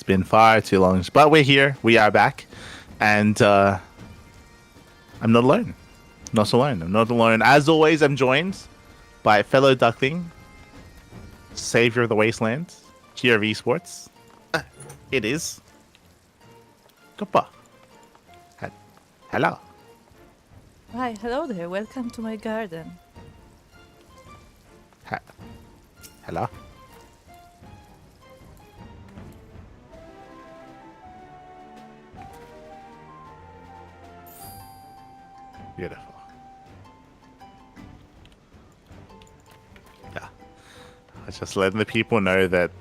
been far too long. But we're here. We are back. And I'm not alone. Not alone. I'm not alone. As always, I'm joined by fellow duckling, savior of the wasteland, cheer of esports. It is Kappa. Hello. Hi, hello there. Welcome to my garden. Hello. Beautiful. Yeah. I was just letting the people know that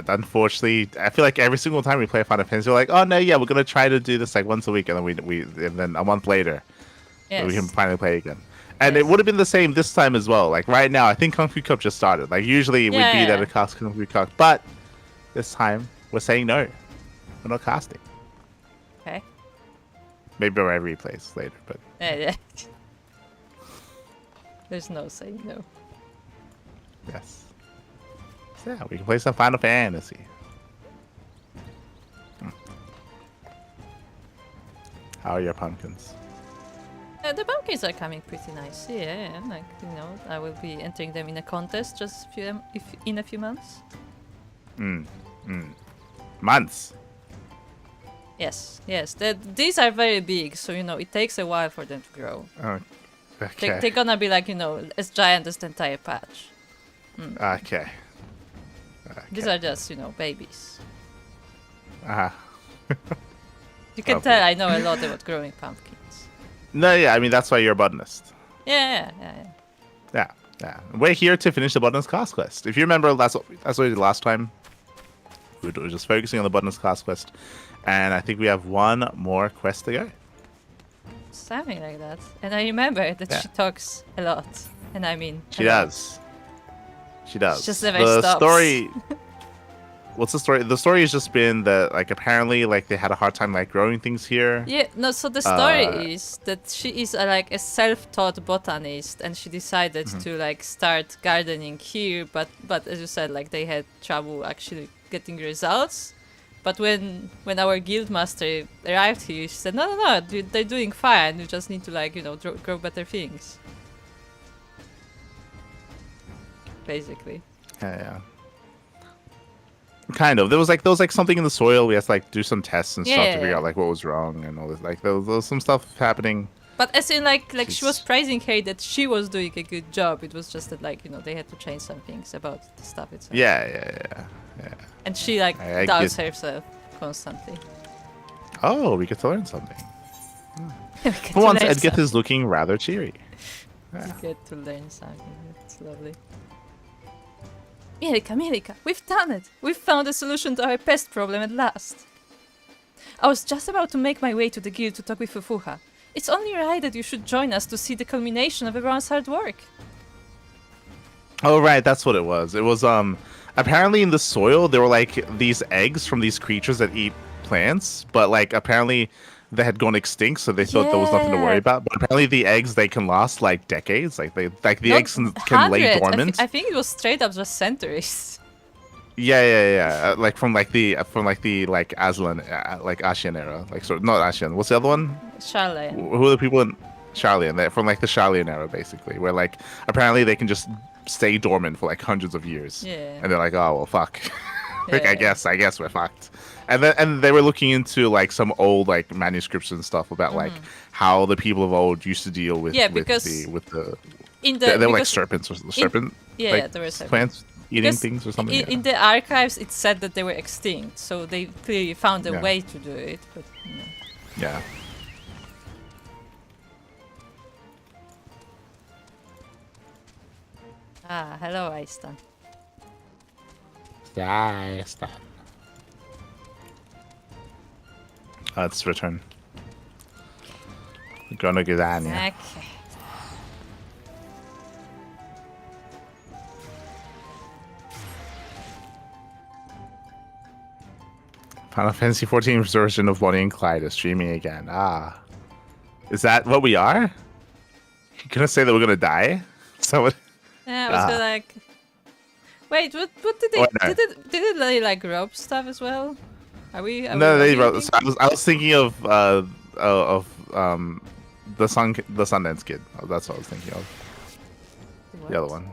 unfortunately, I feel like every single time we play Final Fantasy, we're like, oh no, yeah, we're gonna try to do this like once a week, and then a month later, we can finally play again. And it would have been the same this time as well. Like right now, I think Kung Fu Cup just started. Like usually we'd be there to cast Kung Fu Cup, but this time we're saying no, we're not casting. Okay. Maybe we'll replays later, but Yeah. There's no saying no. Yes. So yeah, we can play some Final Fantasy. How are your pumpkins? The pumpkins are coming pretty nice. Yeah, like I will be entering them in a contest just in a few months. Months. Yes. These are very big, so it takes a while for them to grow. Okay. They're gonna be like as giant as the entire patch. Okay. These are just babies. Uh-huh. You can tell I know a lot about growing pumpkins. No, yeah, I mean that's why you're a botanist. Yeah. Yeah. We're here to finish the botanist class quest. If you remember, that's what we did last time. We were just focusing on the botanist class quest, and I think we have one more quest to go. Something like that. And I remember that she talks a lot, and I mean she does. She does. She just never stops. Story. What's the story? The story has just been that, like, apparently, like, they had a hard time, like, growing things here. Yeah, no, so the story is that she is, like, a self-taught botanist, and she decided to, like, start gardening here, but as you said, like, they had trouble actually getting results. But when our guild master arrived here, she said, no, they're doing fine, you just need to, like, grow better things. Basically. Yeah. Kind of. There was like something in the soil. We had to like do some tests and stuff to figure out like what was wrong and all this. Like there was some stuff happening. But as in like she was praising her that she was doing a good job. It was just that like they had to change some things about the stuff itself. Yeah. And she like doubts herself constantly. Oh, we get to learn something. For once, Edgith is looking rather cheery. Yeah. We get to learn something. It's lovely. Mielikka, we've done it! We've found a solution to our pest problem at last. I was just about to make my way to the guild to talk with Fufuha. It's only right that you should join us to see the culmination of everyone's hard work. Oh right, that's what it was. It was apparently in the soil there were like these eggs from these creatures that eat plants, but like apparently they had gone extinct, so they thought there was nothing to worry about. But apparently the eggs they can last like decades. Like the eggs can lay dormant. I think it was straight up just centuries. Yeah. Like from the Aslan, like Ashian era. Like not Ashian. What's the other one? Charlian. Who are the people in Charlian? They're from like the Charlian era, basically, where like apparently they can just stay dormant for like hundreds of years. Yeah. And they're like, oh well, fuck. Like I guess we're fucked. And they were looking into like some old like manuscripts and stuff about like how the people of old used to deal with they were like serpents or serpent. There were serpents. Plants eating things or something. In the archives, it said that they were extinct, so they clearly found a way to do it. But yeah. Hello, Aistan. Yeah, Aistan. Let's return. We're gonna get on. Okay. Final Fantasy XIV version of Bonnie and Clyde is streaming again. Is that what we are? You gonna say that we're gonna die? So what? Yeah, I was like, wait, what did they? Did it like rob stuff as well? Are we? No, they wrote. reading? I was thinking of the Sundance Kid. That's what I was thinking of. What? The other one.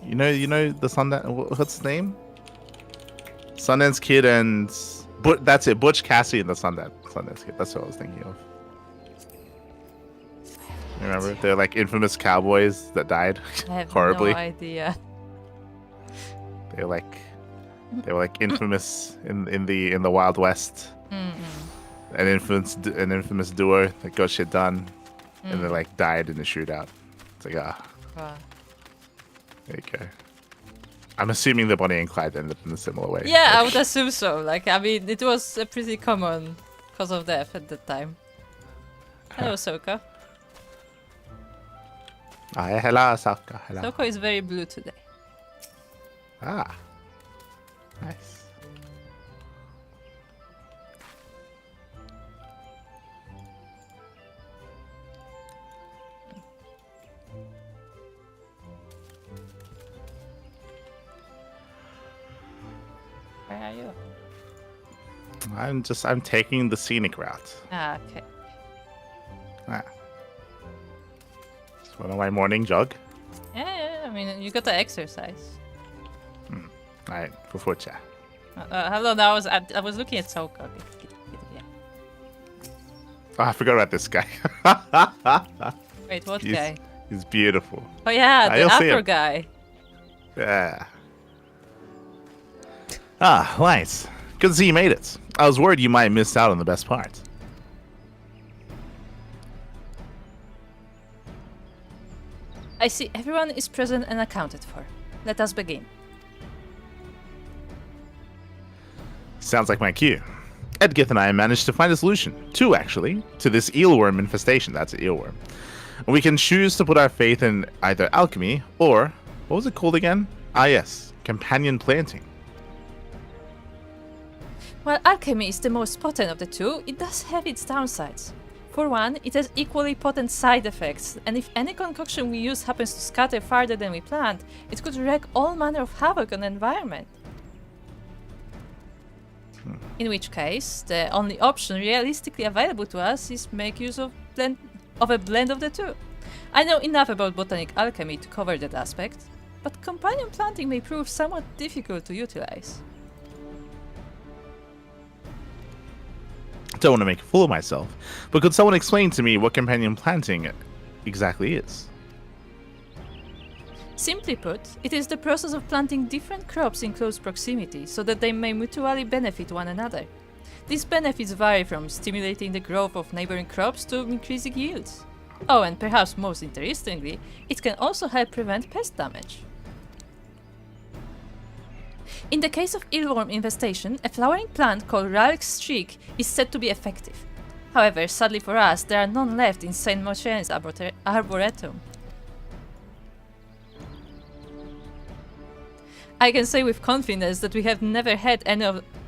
You know the Sundance. What's his name? Sundance Kid and that's it. Butch Cassidy and the Sundance Kid. That's what I was thinking of. You remember? They're like infamous cowboys that died I have horribly. no idea. They were like infamous in the Wild West. An infamous duo that got shit done, and they like died in a shootout. It's like Wow. there you go. I'm assuming the Bonnie and Clyde ended up in a similar way. Yeah, I would assume so. Like, I mean, it was a pretty common cause of death at that time. Hello, Soko. Hello, Saka. Hello. Soko is very blue today. Ah, nice. Where are you? I'm taking the scenic route. Ah, okay. Just went on my morning jog. Yeah, I mean, you got to exercise. Alright, for Fucha. Hello, now I was looking at Soko. Yeah. Oh, I forgot about this guy. Wait, what guy? He's beautiful. Oh yeah, the you'll see Afro him. guy. Yeah. Ah, nice. Good to see you made it. I was worried you might miss out on the best part. I see everyone is present and accounted for. Let us begin. Sounds like my cue. Edgith and I managed to find a solution. Two, actually, to this eelworm infestation. That's an eelworm. We can choose to put our faith in either alchemy or, what was it called again? Ah, yes, companion planting. While alchemy is the most potent of the two, it does have its downsides. For one, it has equally potent side effects, and if any concoction we use happens to scatter farther than we planned, it could wreak all manner of havoc on the environment. In which case, the only option realistically available to us is make use of a blend of the two. I know enough about botanic alchemy to cover that aspect, but companion planting may prove somewhat difficult to utilize. Don't want to make a fool of myself, but could someone explain to me what companion planting exactly is? Simply put, it is the process of planting different crops in close proximity so that they may mutually benefit one another. These benefits vary from stimulating the growth of neighboring crops to increasing yields. Oh, and perhaps most interestingly, it can also help prevent pest damage. In the case of eelworm infestation, a flowering plant called Ralk's Streak is said to be effective. However, sadly for us, there are none left in Saint Motien's Arboretum. I can say with confidence that we have never had any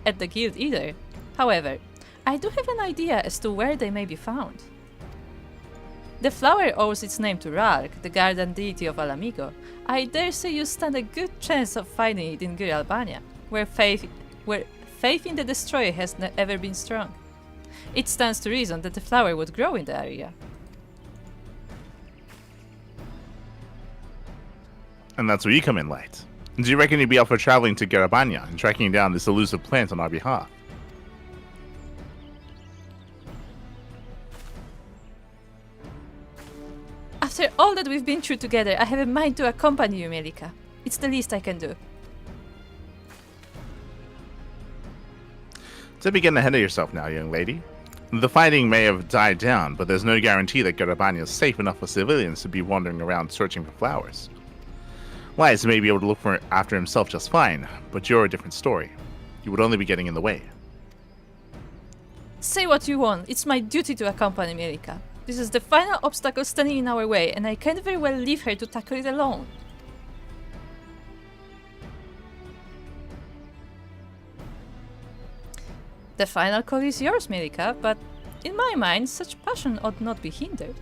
at the guild either. However, I do have an idea as to where they may be found. The flower owes its name to Ralk, the guardian deity of Alamigo. I dare say you stand a good chance of finding it in Gir Albania, where faith in the destroyer has ever been strong. It stands to reason that the flower would grow in the area. And that's where you come in, Light. Do you reckon you'd be up for traveling to Garabanya and tracking down this elusive plant on our behalf? After all that we've been through together, I have a mind to accompany you, Mielikka. It's the least I can do. Don't be getting ahead of yourself now, young lady. The fighting may have died down, but there's no guarantee that Garabanya is safe enough for civilians to be wandering around searching for flowers. Wise may be able to look after himself just fine, but you're a different story. You would only be getting in the way. Say what you want, it's my duty to accompany Mielikka. This is the final obstacle standing in our way, and I can't very well leave her to tackle it alone. The final call is yours, Mielikka, but in my mind, such passion ought not be hindered.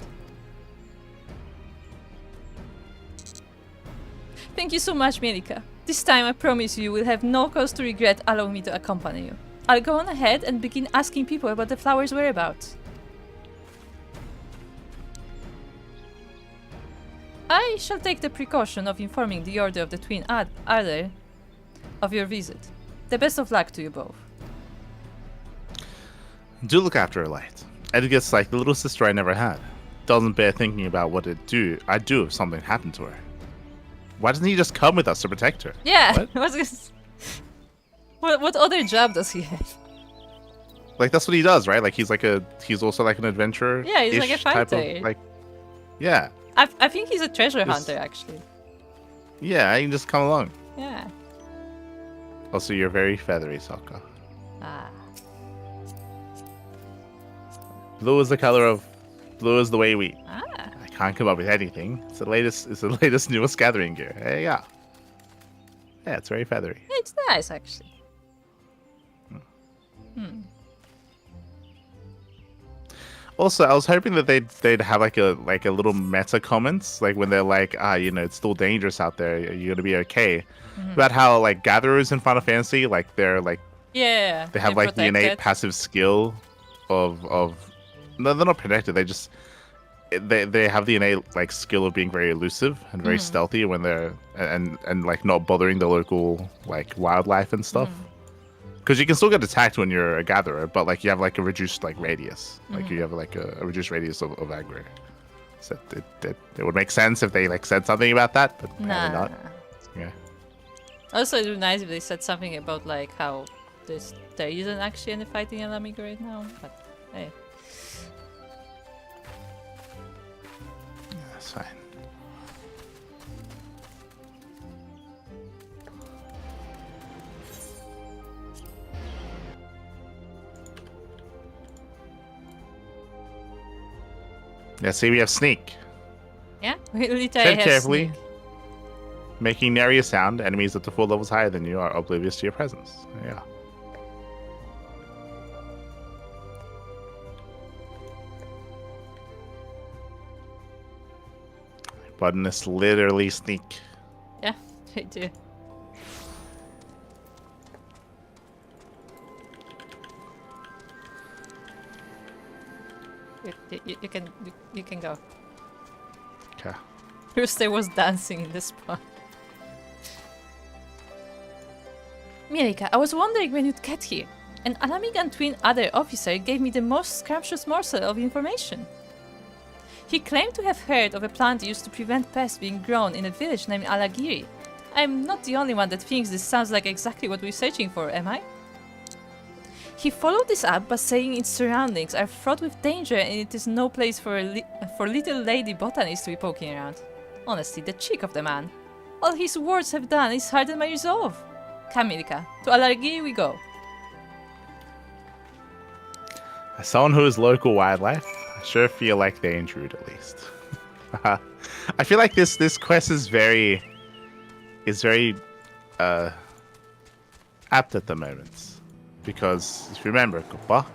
Thank you so much, Mielikka. This time I promise you will have no cause to regret allowing me to accompany you. I'll go on ahead and begin asking people about the flower's whereabouts. I shall take the precaution of informing the Order of the Twin Adder of your visit. The best of luck to you both. Do look after her, Light. Edgar's like the little sister I never had. Doesn't bear thinking about what I'd do if something happened to her. Why doesn't he just come with us to protect her? Yeah. What other job does he have? Like that's what he does, right? Like he's also like an adventurer. Yeah, he's like a fighter. Yeah. I think he's a treasure hunter actually. Yeah, I can just come along. Yeah. Also, you're very feathery, Sokka. Ah. Blue is the way we. Ah. I can't come up with anything. It's the latest newest gathering gear. There you go. Yeah, it's very feathery. It's nice actually. Also, I was hoping that they'd have like a little meta comments, like when they're like, it's still dangerous out there. You're gonna be okay. About how like gatherers in Final Fantasy, like they're like, they have like the innate passive skill of no, they're not protected. They have the innate like skill of being very elusive and very stealthy when they're and like not bothering the local like wildlife and stuff. Because you can still get attacked when you're a gatherer, but like you have like a reduced like radius. Like you have like a reduced radius of aggro. So it would make sense if they like said something about that, but apparently not. Yeah. Also, it would be nice if they said something about like how there isn't actually any fighting in Amiga right now. But hey. That's fine. Yeah, see, we have sneak. Yeah, we literally Tread have carefully. sneak. Making nary a sound. Enemies up to 4 levels higher than you are oblivious to your presence. Yeah. Button is literally sneak. Yeah, I do. You can go. Okay. Rooster was dancing in the spot. Mielikka, I was wondering when you'd get here. An Alamigan Twin Adder officer gave me the most scrumptious morsel of information. He claimed to have heard of a plant used to prevent pests being grown in a village named Alagiri. I'm not the only one that thinks this sounds like exactly what we're searching for, am I? He followed this up by saying its surroundings are fraught with danger and it is no place for little lady botanists to be poking around. Honestly, the cheek of the man. All his words have done is harden my resolve. Come, Mielikka, to Alagiri we go. As someone who is local wildlife, I sure feel like they intrude at least. I feel like this quest is very apt at the moment. Because if you remember, Kuppa,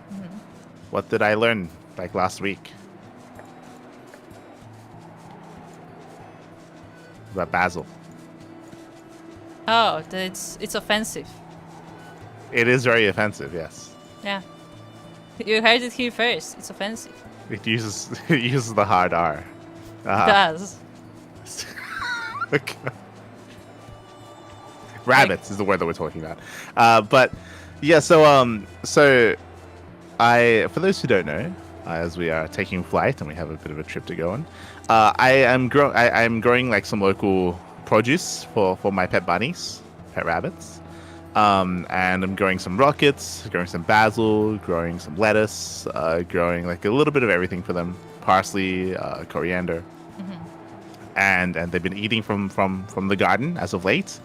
what did I learn like last week? About Basil. Oh, it's offensive. It is very offensive, yes. Yeah. You heard it here first. It's offensive. It uses the hard R. It does. Okay. Rabbits is the word that we're talking about. But yeah, so I, for those who don't know, as we are taking flight and we have a bit of a trip to go on, I am growing like some local produce for my pet bunnies, pet rabbits. And I'm growing some rockets, growing some basil, growing some lettuce, growing like a little bit of everything for them, parsley, coriander, and they've been eating from the garden as of late.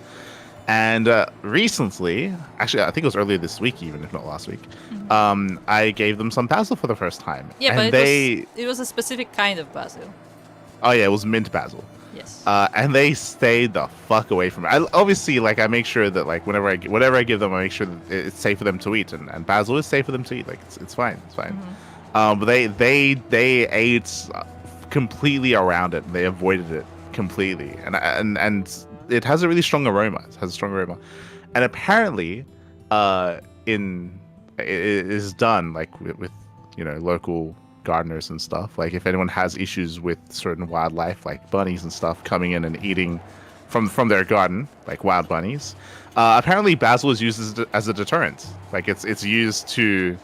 And recently, actually, I think it was earlier this week, even if not last week, I gave them some basil for the first time. Yeah, and but it was a specific kind of basil. Oh yeah, it was mint basil. Yes. And they stayed the fuck away from it. I obviously, like, I make sure that, like, whatever I give them, I make sure that it's safe for them to eat, and basil is safe for them to eat. Like, it's fine, it's fine. But they ate completely around it. They avoided it completely, and it has a really strong aroma. It has a strong aroma, and apparently, in it is done like with local gardeners and stuff. Like if anyone has issues with certain wildlife, like bunnies and stuff, coming in and eating from their garden, like wild bunnies. Apparently, basil is used as a deterrent. Like it's used to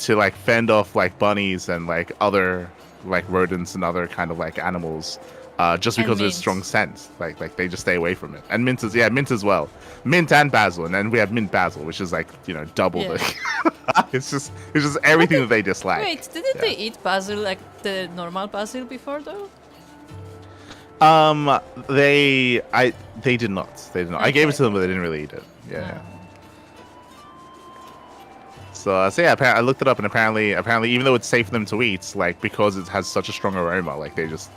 like fend off like bunnies and like other like rodents and other kind of like animals. Just because of its strong scent, like they just stay away from it. And mint as well, mint and basil, and then we have mint basil, which is like double the. it's just everything that they dislike. Wait, didn't they eat basil like the normal basil before though? They did not. They did not. Okay. I gave it to them, but they didn't really eat it. Yeah. So yeah, I looked it up, and apparently, even though it's safe for them to eat, like because it has such a strong aroma, like they just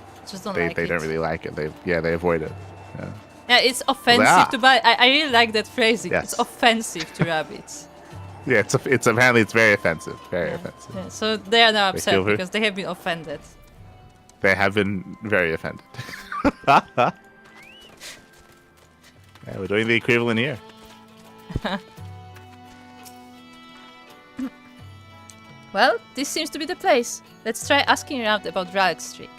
don't they like don't it. Really like it. They avoid it. Yeah. Yeah, it's offensive to buy. I really like that phrasing. Yes. It's offensive to rabbits. Yeah, it's apparently it's very offensive. Very offensive. Yeah, so they are now upset feel because they have been offended. They have been very offended. Yeah, we're doing the equivalent here. Well, this seems to be the place. Let's try asking around about Relic Streak.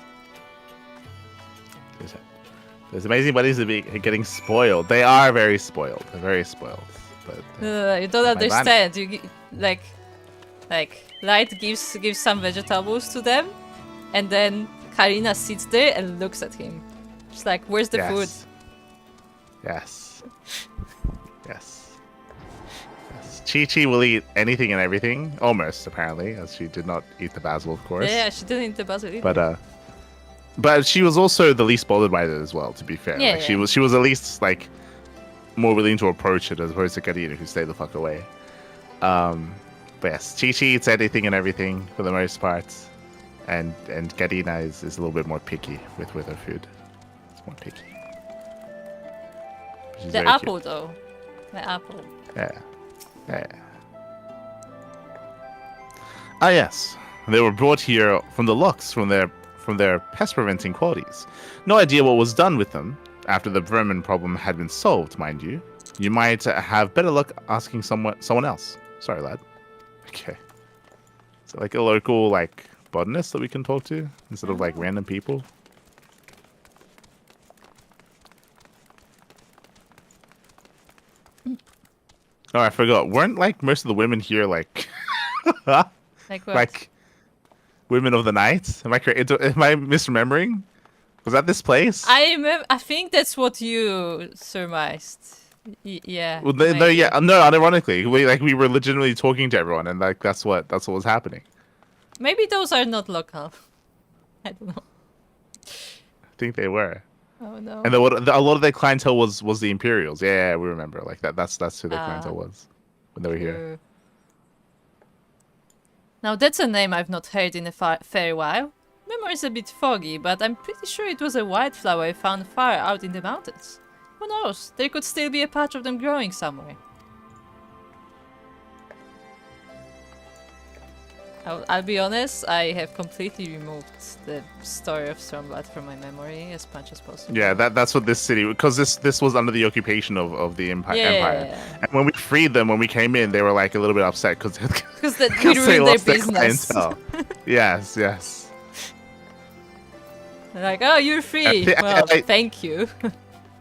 There's amazing buddies that are getting spoiled. They are very spoiled. They're very spoiled. But You don't understand. You like Light gives some vegetables to them, and then Karina sits there and looks at him. She's like, "Where's the food?" Yes. Yes. Chi will eat anything and everything, almost apparently, as she did not eat the basil, of course. Yeah, she didn't eat the basil either. But she was also the least bothered by it as well. To be fair, Yeah, like, she was at least like more willing to approach it as opposed to Karina, who stayed the fuck away. But yes, Chi eats anything and everything for the most part, and Karina is a little bit more picky with her food. It's more picky. The apple, though. The apple. Yeah. Ah, yes. They were brought here from the locks from their pest preventing qualities. No idea what was done with them after the vermin problem had been solved, mind you. You might have better luck asking someone else. Sorry, lad. Okay. Is it like a local like botanist that we can talk to instead of like random people? Oh, I forgot. Weren't like most of the women here like Like what? like women of the night? Am I misremembering? Was that this place? I remember. I think that's what you surmised. Yeah. Well, no, yeah, no. Ironically, we were legitimately talking to everyone, and like that's what was happening. Maybe those are not local. I don't know. I think they were. Oh no. And a lot of their clientele was the Imperials. Yeah, we remember. Like that's who their clientele was when they were here. Now that's a name I've not heard in a fair while. Memory's a bit foggy, but I'm pretty sure it was a wildflower I found far out in the mountains. Who knows? There could still be a patch of them growing somewhere. I'll be honest, I have completely removed the story of Stormblood from my memory as much as possible. Yeah, that's what this city, because this was under the occupation of the Empire. Yeah. And when we freed them, when we came in, they were like a little bit upset because we ruined their business. Yes. They're like, oh, you're free. Well, thank you.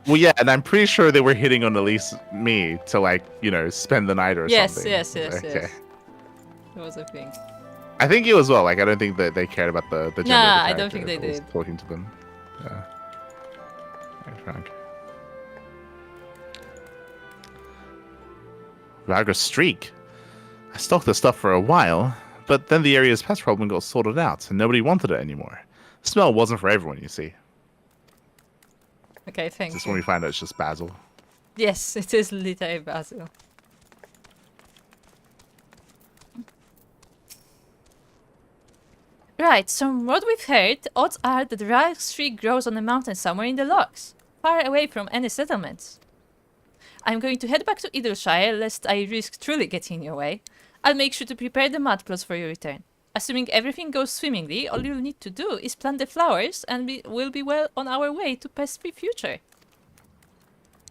Well, yeah, and I'm pretty sure they were hitting on at least me to like, spend the night or something. Yes. It was a thing. I think you as well. Like, I don't think that they cared about the gender of the I don't think they did. Talking to them. Yeah. Right, Frank. Viagra Streak. I stalked the stuff for a while, but then the area's pest problem got sorted out, and nobody wanted it anymore. The smell wasn't for everyone, you see. Okay, thanks. Just when we find out it's just basil. Yes, it is literally basil. Right, so from what we've heard, odds are that the Relic Streak grows on a mountain somewhere in the lochs, far away from any settlements. I'm going to head back to Idleshire, lest I risk truly getting in your way. I'll make sure to prepare the mud plots for your return. Assuming everything goes swimmingly, all you'll need to do is plant the flowers and we'll be well on our way to pest-free future.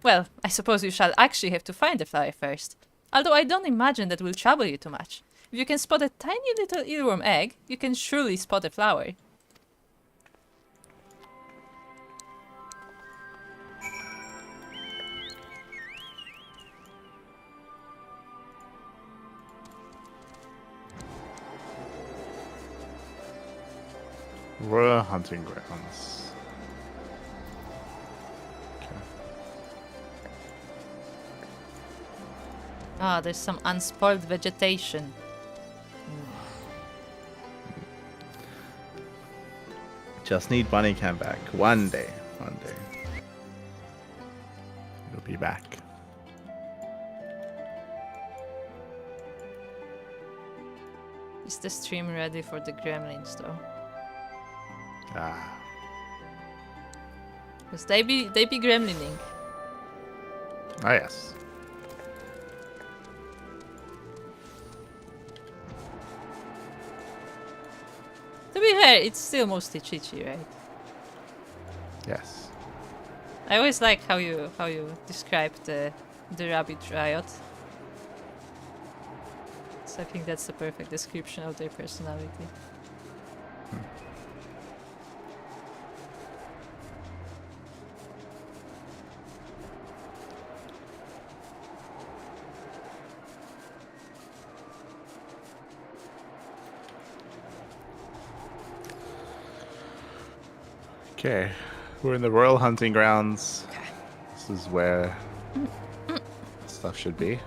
Well, I suppose you shall actually have to find the flower first. Although I don't imagine that will trouble you too much. If you can spot a tiny little eelworm egg, you can surely spot a flower. Royal hunting grounds. Okay. Ah, there's some unspoiled vegetation. Just need Bunny Cam back. One day. It'll be back. Is the stream ready for the gremlins though? Ah. Because they be gremlining. Ah, yes. To be fair, it's still mostly Chichi, right? Yes. I always like how you describe the rabbit riot. So I think that's the perfect description of their personality. Okay. We're in the Royal Hunting Grounds. This is where stuff should be.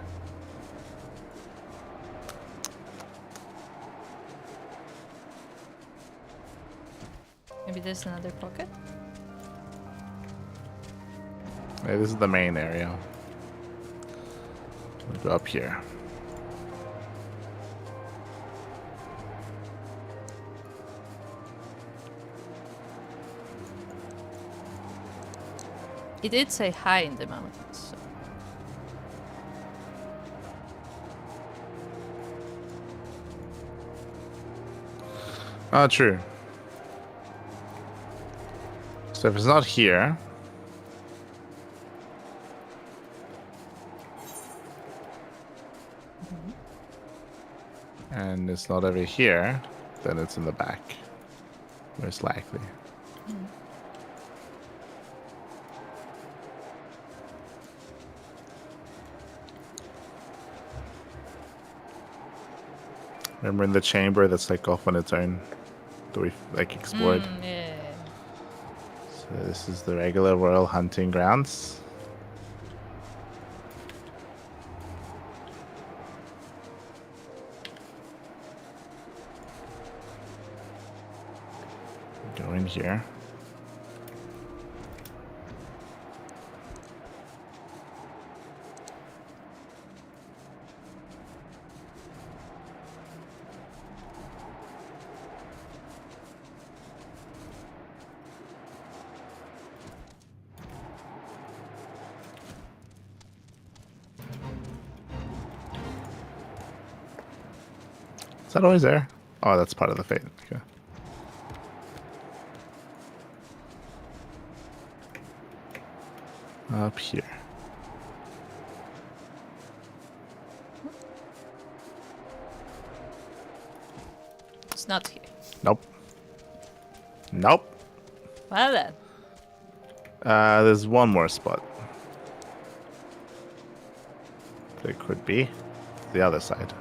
Maybe there's another pocket? Yeah, this is the main area. We'll go up here. It did say high in the mountains. So. Oh, true. So if it's not here, and it's not over here, then it's in the back, most likely. Remember in the chamber that's like off on its own that we like explored? Yeah. So this is the regular Royal Hunting Grounds. Go in here. Is that always there? Oh, that's part of the fate. Okay. Up here. It's not here. Nope. Nope. Well then. There's one more spot. There could be. The other side.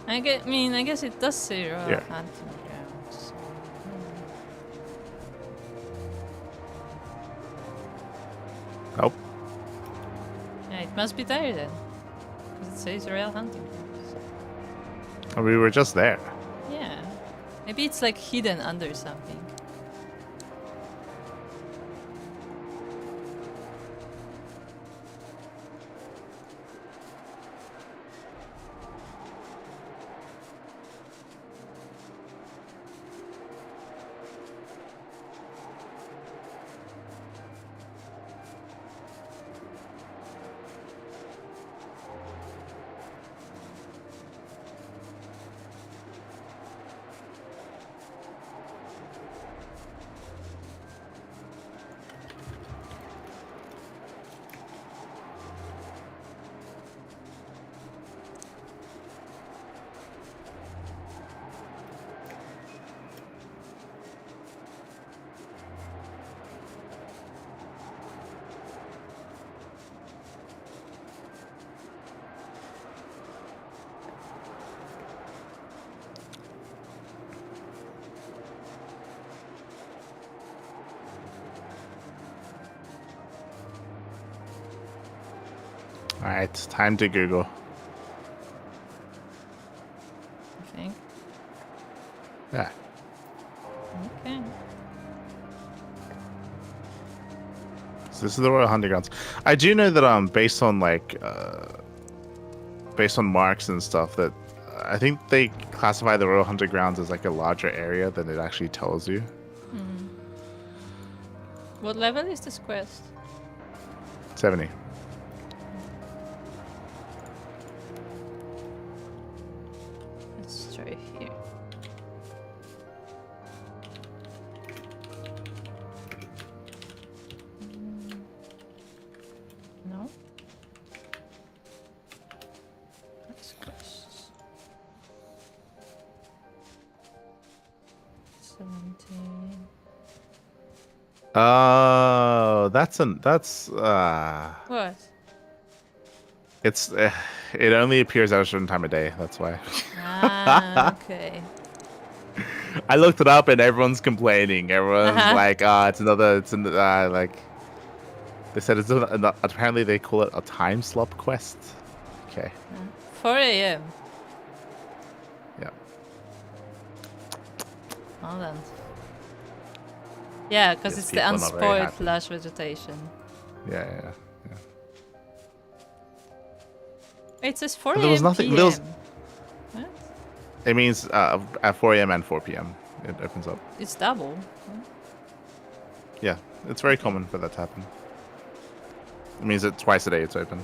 I guess it does say Royal Yeah. Hunting Grounds. Nope. Yeah, it must be there then. Because it says Royal Hunting Grounds. We were just there. Yeah. Maybe it's like hidden under something. Alright, time to Google. I think. Yeah. Okay. So this is the Royal Hunting Grounds. I do know that based on like based on marks and stuff, that I think they classify the Royal Hunting Grounds as like a larger area than it actually tells you. What level is this quest? 70. Let's try here. No? That's quests. 17. Oh, that's What? it's it only appears at a certain time of day. That's why. Ah, okay. I looked it up and everyone's complaining. Everyone's like, it's another. Like they said it's apparently they call it a time slot quest. Okay. 4 a.m. Yeah. Hold on. Yeah, because Yes, it's the people are not very unspoiled happy. lush vegetation. Yeah. It says 4 But there was a.m. nothing- PM. there was- What? It means at 4 a.m. and 4 p.m. it opens up. It's double. Yeah, it's very common for that to happen. It means that twice a day it's open.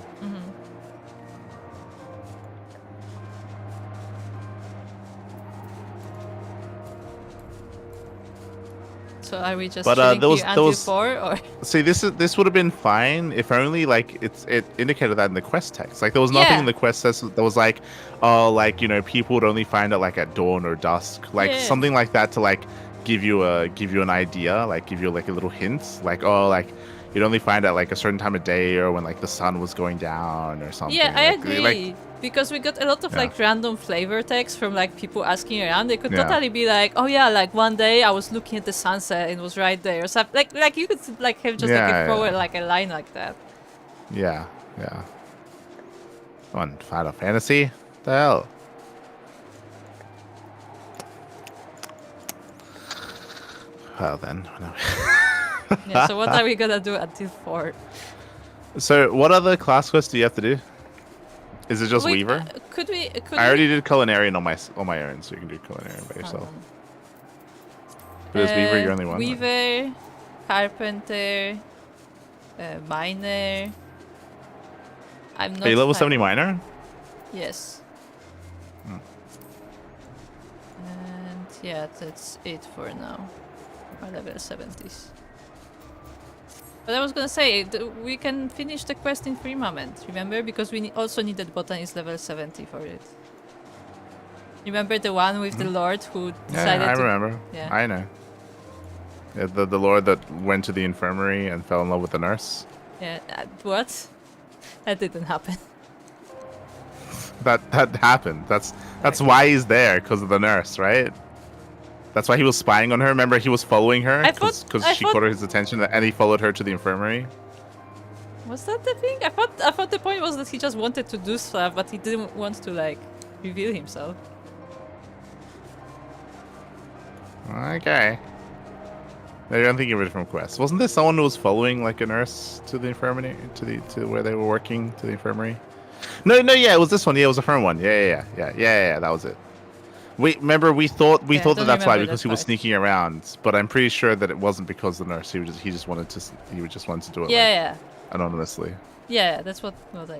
So are we just But, chilling there was- here there until was- 4 or? See, this would have been fine if only like it indicated that in the quest text. Like there was nothing Yeah. in the quest text that was like, oh, like people would only find it like at dawn or dusk, like Yeah. something like that to like give you an idea, like give you like a little hint, like like you'd only find it like a certain time of day or when like the sun was going down or something. Yeah, I Like, agree. Like, Because we got a lot of Yeah. like random flavor text from like people asking around. They could Yeah. totally be like, "Oh yeah, like one day I was looking at the sunset and it was right there," or something. Like you could like have just like Yeah, a throw yeah. like a line like that. yeah. Come on, Final Fantasy, the hell. Well then. No. Yeah. So what are we gonna do until 4? So, what other class quests do you have to do? Is it just Wait, Weaver? Could we? I already did Culinarian on my own, so you can do Culinarian by yourself. But is Weaver your only one? Weaver, Carpenter, Miner. I'm not. Are you level 70 finding- Miner? Yes. And yeah, that's it for now. My level 70s. But I was gonna say, we can finish the quest in Firmament, remember? Because we also needed Botanist level 70 for it. Remember the one with the Lord who decided Yeah, I to... remember. Yeah. I know. Yeah, the Lord that went to the infirmary and fell in love with the nurse. Yeah, what? That didn't happen. That happened. That's why he's there, because of the nurse, right? That's why he was spying on her. Remember, he was following her I because thought- she caught his attention, and he followed her to the infirmary. Was that the thing? I thought the point was that he just wanted to do stuff, but he didn't want to like reveal himself. Okay. Maybe I'm thinking of a different quest. Wasn't there someone who was following like a nurse to the infirmary, to where they were working, to the infirmary? No, yeah, it was this one. Yeah, it was a firm one. Yeah. That was it. We thought Yeah, that don't that's why, remember because that he was part. sneaking around. But I'm pretty sure that it wasn't because of the nurse. He just wanted to do it Yeah, anonymously. yeah. That's what I remember.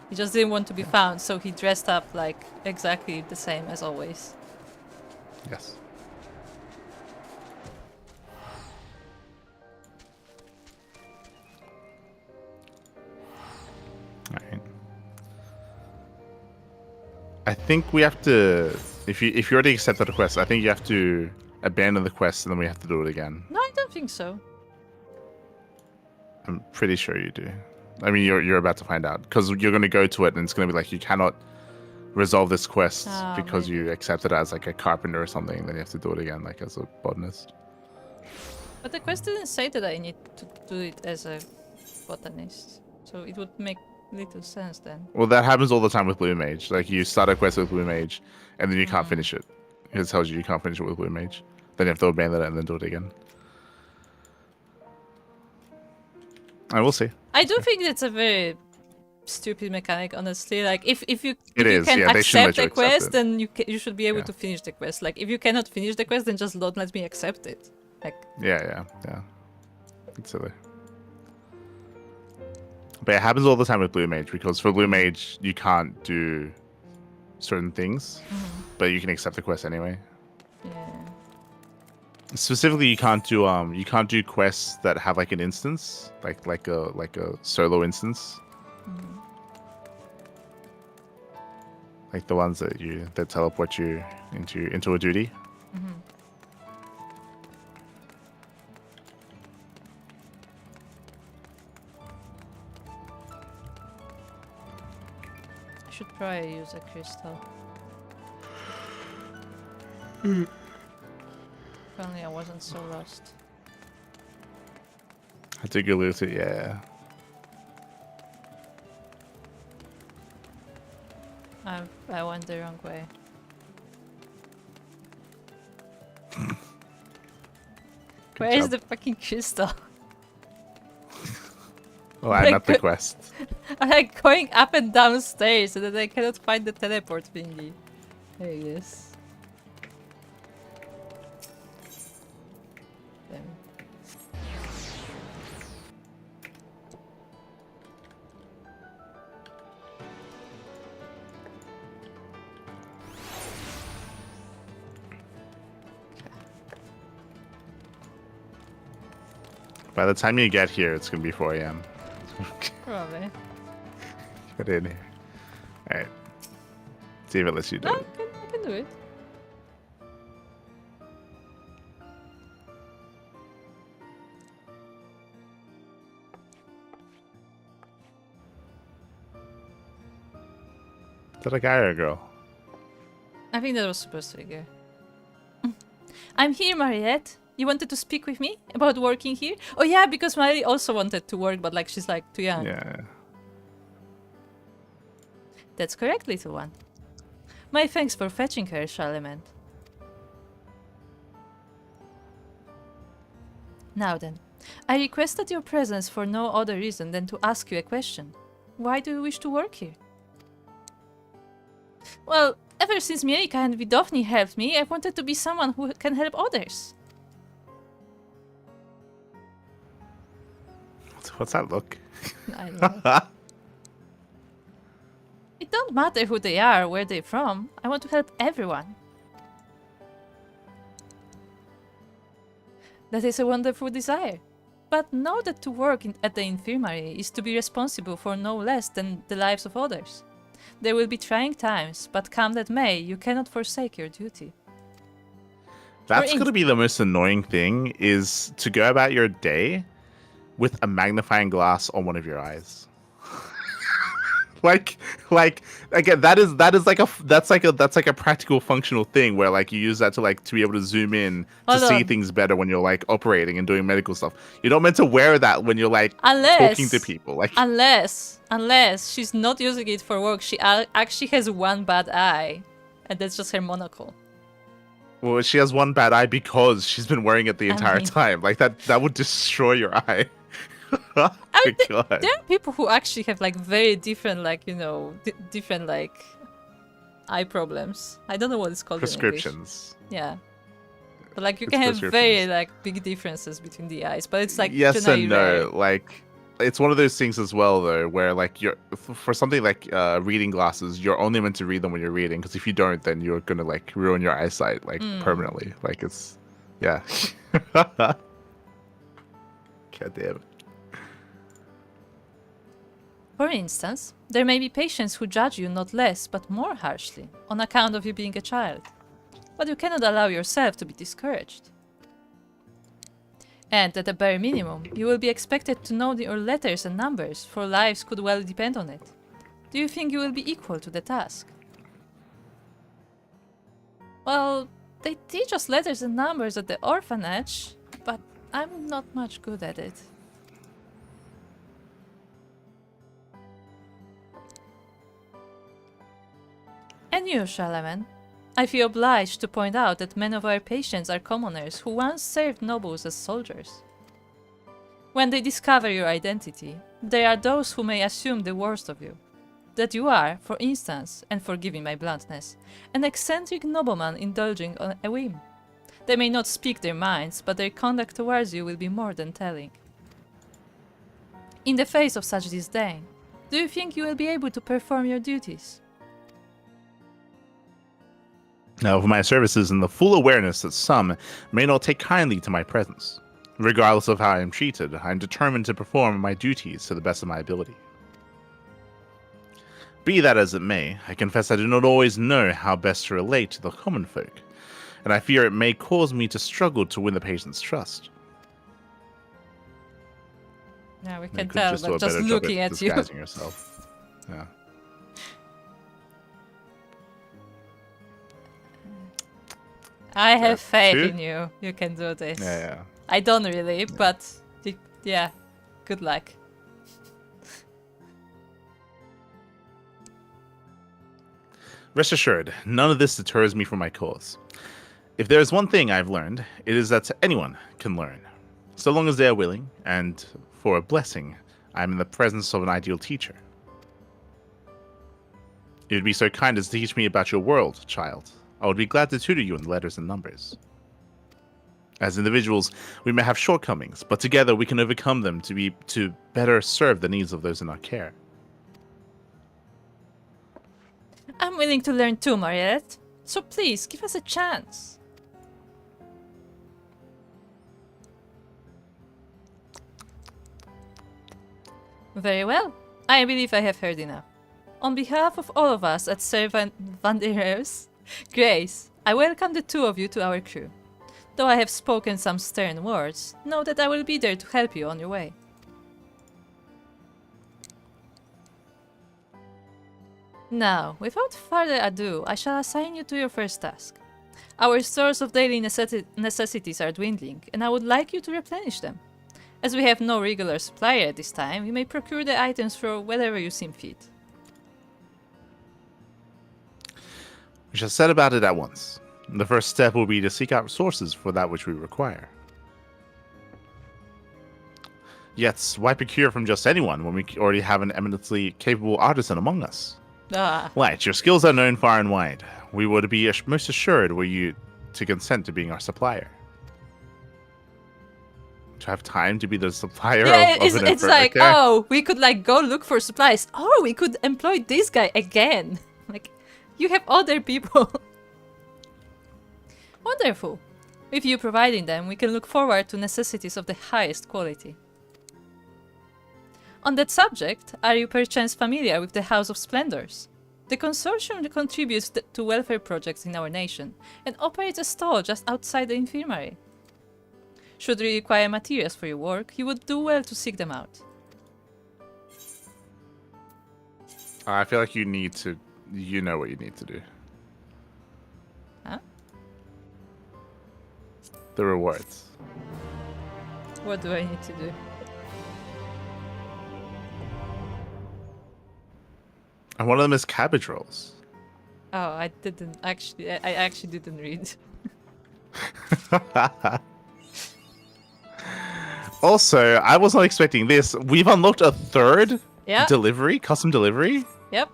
He just didn't want to be found, so he dressed up like exactly the same as always. Yes. Alright. I think we have to, if you already accepted the quest, I think you have to abandon the quest and then we have to do it again. No, I don't think so. I'm pretty sure you do. I mean, you're about to find out because you're going to go to it and it's going to be like you cannot resolve this quest because maybe. you accepted it as like a carpenter or something. Then you have to do it again, like as a botanist. But the quest didn't say that I need to do it as a botanist, so it would make little sense then. Well, that happens all the time with Blue Mage. Like, you start a quest with Blue Mage, and then you can't finish it. It tells you can't finish it with Blue Mage. Then you have to abandon it and then do it again. I will see. I do think that's a very stupid mechanic, honestly. Like, if you is, can yeah, they shouldn't accept let you a quest, accept it. then you should be able to finish the quest. Like, if you cannot finish the quest, then just don't let me accept it. Like, Yeah. It's silly. But it happens all the time with Blue Mage, because for Blue Mage, you can't do certain things, but you can accept the quest anyway. yeah. Specifically, you can't do quests that have like an instance, like a solo instance. Like the ones that teleport you into a duty. I should probably use a crystal. If only I wasn't so lost. I think you lose it, yeah. I went the wrong way. Where is the fucking crystal? Oh, I'm at the quest. I'm like going up and down stairs so that I cannot find the teleport thingy. There it is. Damn. By the time you get here, it's gonna be 4 a.m. Probably. Get in here. Alright. See if it lets you do No, it. I can do it. Is that a guy or a girl? I think that was supposed to be good. I'm here, Mariette. You wanted to speak with me about working here? Oh yeah, because Mary also wanted to work, but like she's like too young. Yeah. That's correct, little one. My thanks for fetching her, Charlemagne. Now then, I requested your presence for no other reason than to ask you a question. Why do you wish to work here? Well, ever since Mielikka and Vidofni helped me, I've wanted to be someone who can help others. What's that look? I know. It don't matter who they are, where they're from. I want to help everyone. That is a wonderful desire. But know that to work at the infirmary is to be responsible for no less than the lives of others. There will be trying times, but come that may, you cannot forsake your duty. That's gonna be the most annoying thing, is to go about your day with a magnifying glass on one of your eyes. like again, that's like a practical functional thing where like you use that to be able to zoom in to see things better when you're like operating and doing medical stuff. You're not meant to wear that when you're like talking to people. Like unless she's not using it for work, she actually has one bad eye, and that's just her monocle. Well, she has one bad eye because she's been wearing it the entire time. Like that would destroy your eye. I mean, there are people who actually have like very different, like, you know, different like eye problems. I don't know what it's called. Prescriptions. In English. Yeah, but like you can have very like big differences between the eyes. But it's like yes and rare. no. Like it's one of those things as well, though, where like you're for something like reading glasses, you're only meant to read them when you're reading, because if you don't, then you're gonna like ruin your eyesight like permanently. Like it's yeah. God damn it. For instance, there may be patients who judge you not less but more harshly on account of you being a child, but you cannot allow yourself to be discouraged. And at a bare minimum, you will be expected to know your letters and numbers, for lives could well depend on it. Do you think you will be equal to the task? Well, they teach us letters and numbers at the orphanage, but I'm not much good at it. And you, Charlemagne? I feel obliged to point out that many of our patients are commoners who once served nobles as soldiers. When they discover your identity, there are those who may assume the worst of you. That you are, for instance, and forgive me my bluntness, an eccentric nobleman indulging on a whim. They may not speak their minds, but their conduct towards you will be more than telling. In the face of such disdain, do you think you will be able to perform your duties? Now, with my services and the full awareness that some may not take kindly to my presence, regardless of how I am treated, I am determined to perform my duties to the best of my ability. Be that as it may, I confess I do not always know how best to relate to the common folk, and I fear it may cause me to struggle to win the patient's trust. Yeah, we can tell, but just looking at you. Yourself. Yeah. I have faith in you. You can do this. Yeah. I don't really, but yeah, good luck. Rest assured, none of this deters me from my cause. If there is one thing I've learned, it is that anyone can learn, so long as they are willing, and for a blessing, I am in the presence of an ideal teacher. You would be so kind as to teach me about your world, child. I would be glad to tutor you in letters and numbers. As individuals, we may have shortcomings, but together we can overcome them to better serve the needs of those in our care. I'm willing to learn too, Mariette. So please, give us a chance. Very well. I believe I have heard enough. On behalf of all of us at Sir Van der Roos, Grace, I welcome the two of you to our crew. Though I have spoken some stern words, know that I will be there to help you on your way. Now, without further ado, I shall assign you to your first task. Our stores of daily necessities are dwindling, and I would like you to replenish them. As we have no regular supplier at this time, you may procure the items for wherever you seem fit. We shall set about it at once. The first step will be to seek out resources for that which we require. Yet, why procure from just anyone when we already have an eminently capable artisan among us? Right, your skills are known far and wide. We would be most assured were you to consent to being our supplier. To have time to be the supplier of it's like, oh, we could like go look for supplies. Oh, we could employ this guy again. Like, you have other people. Wonderful. With you providing them, we can look forward to necessities of the highest quality. On that subject, are you perchance familiar with the House of Splendors? The consortium contributes to welfare projects in our nation and operates a stall just outside the infirmary. Should you require materials for your work, you would do well to seek them out. I feel like you need to... You know what you need to do. Huh? The rewards. What do I need to do? And one of them is cabbage rolls. Oh, I actually didn't read. Also, I was not expecting this. We've unlocked a third custom delivery. Yep.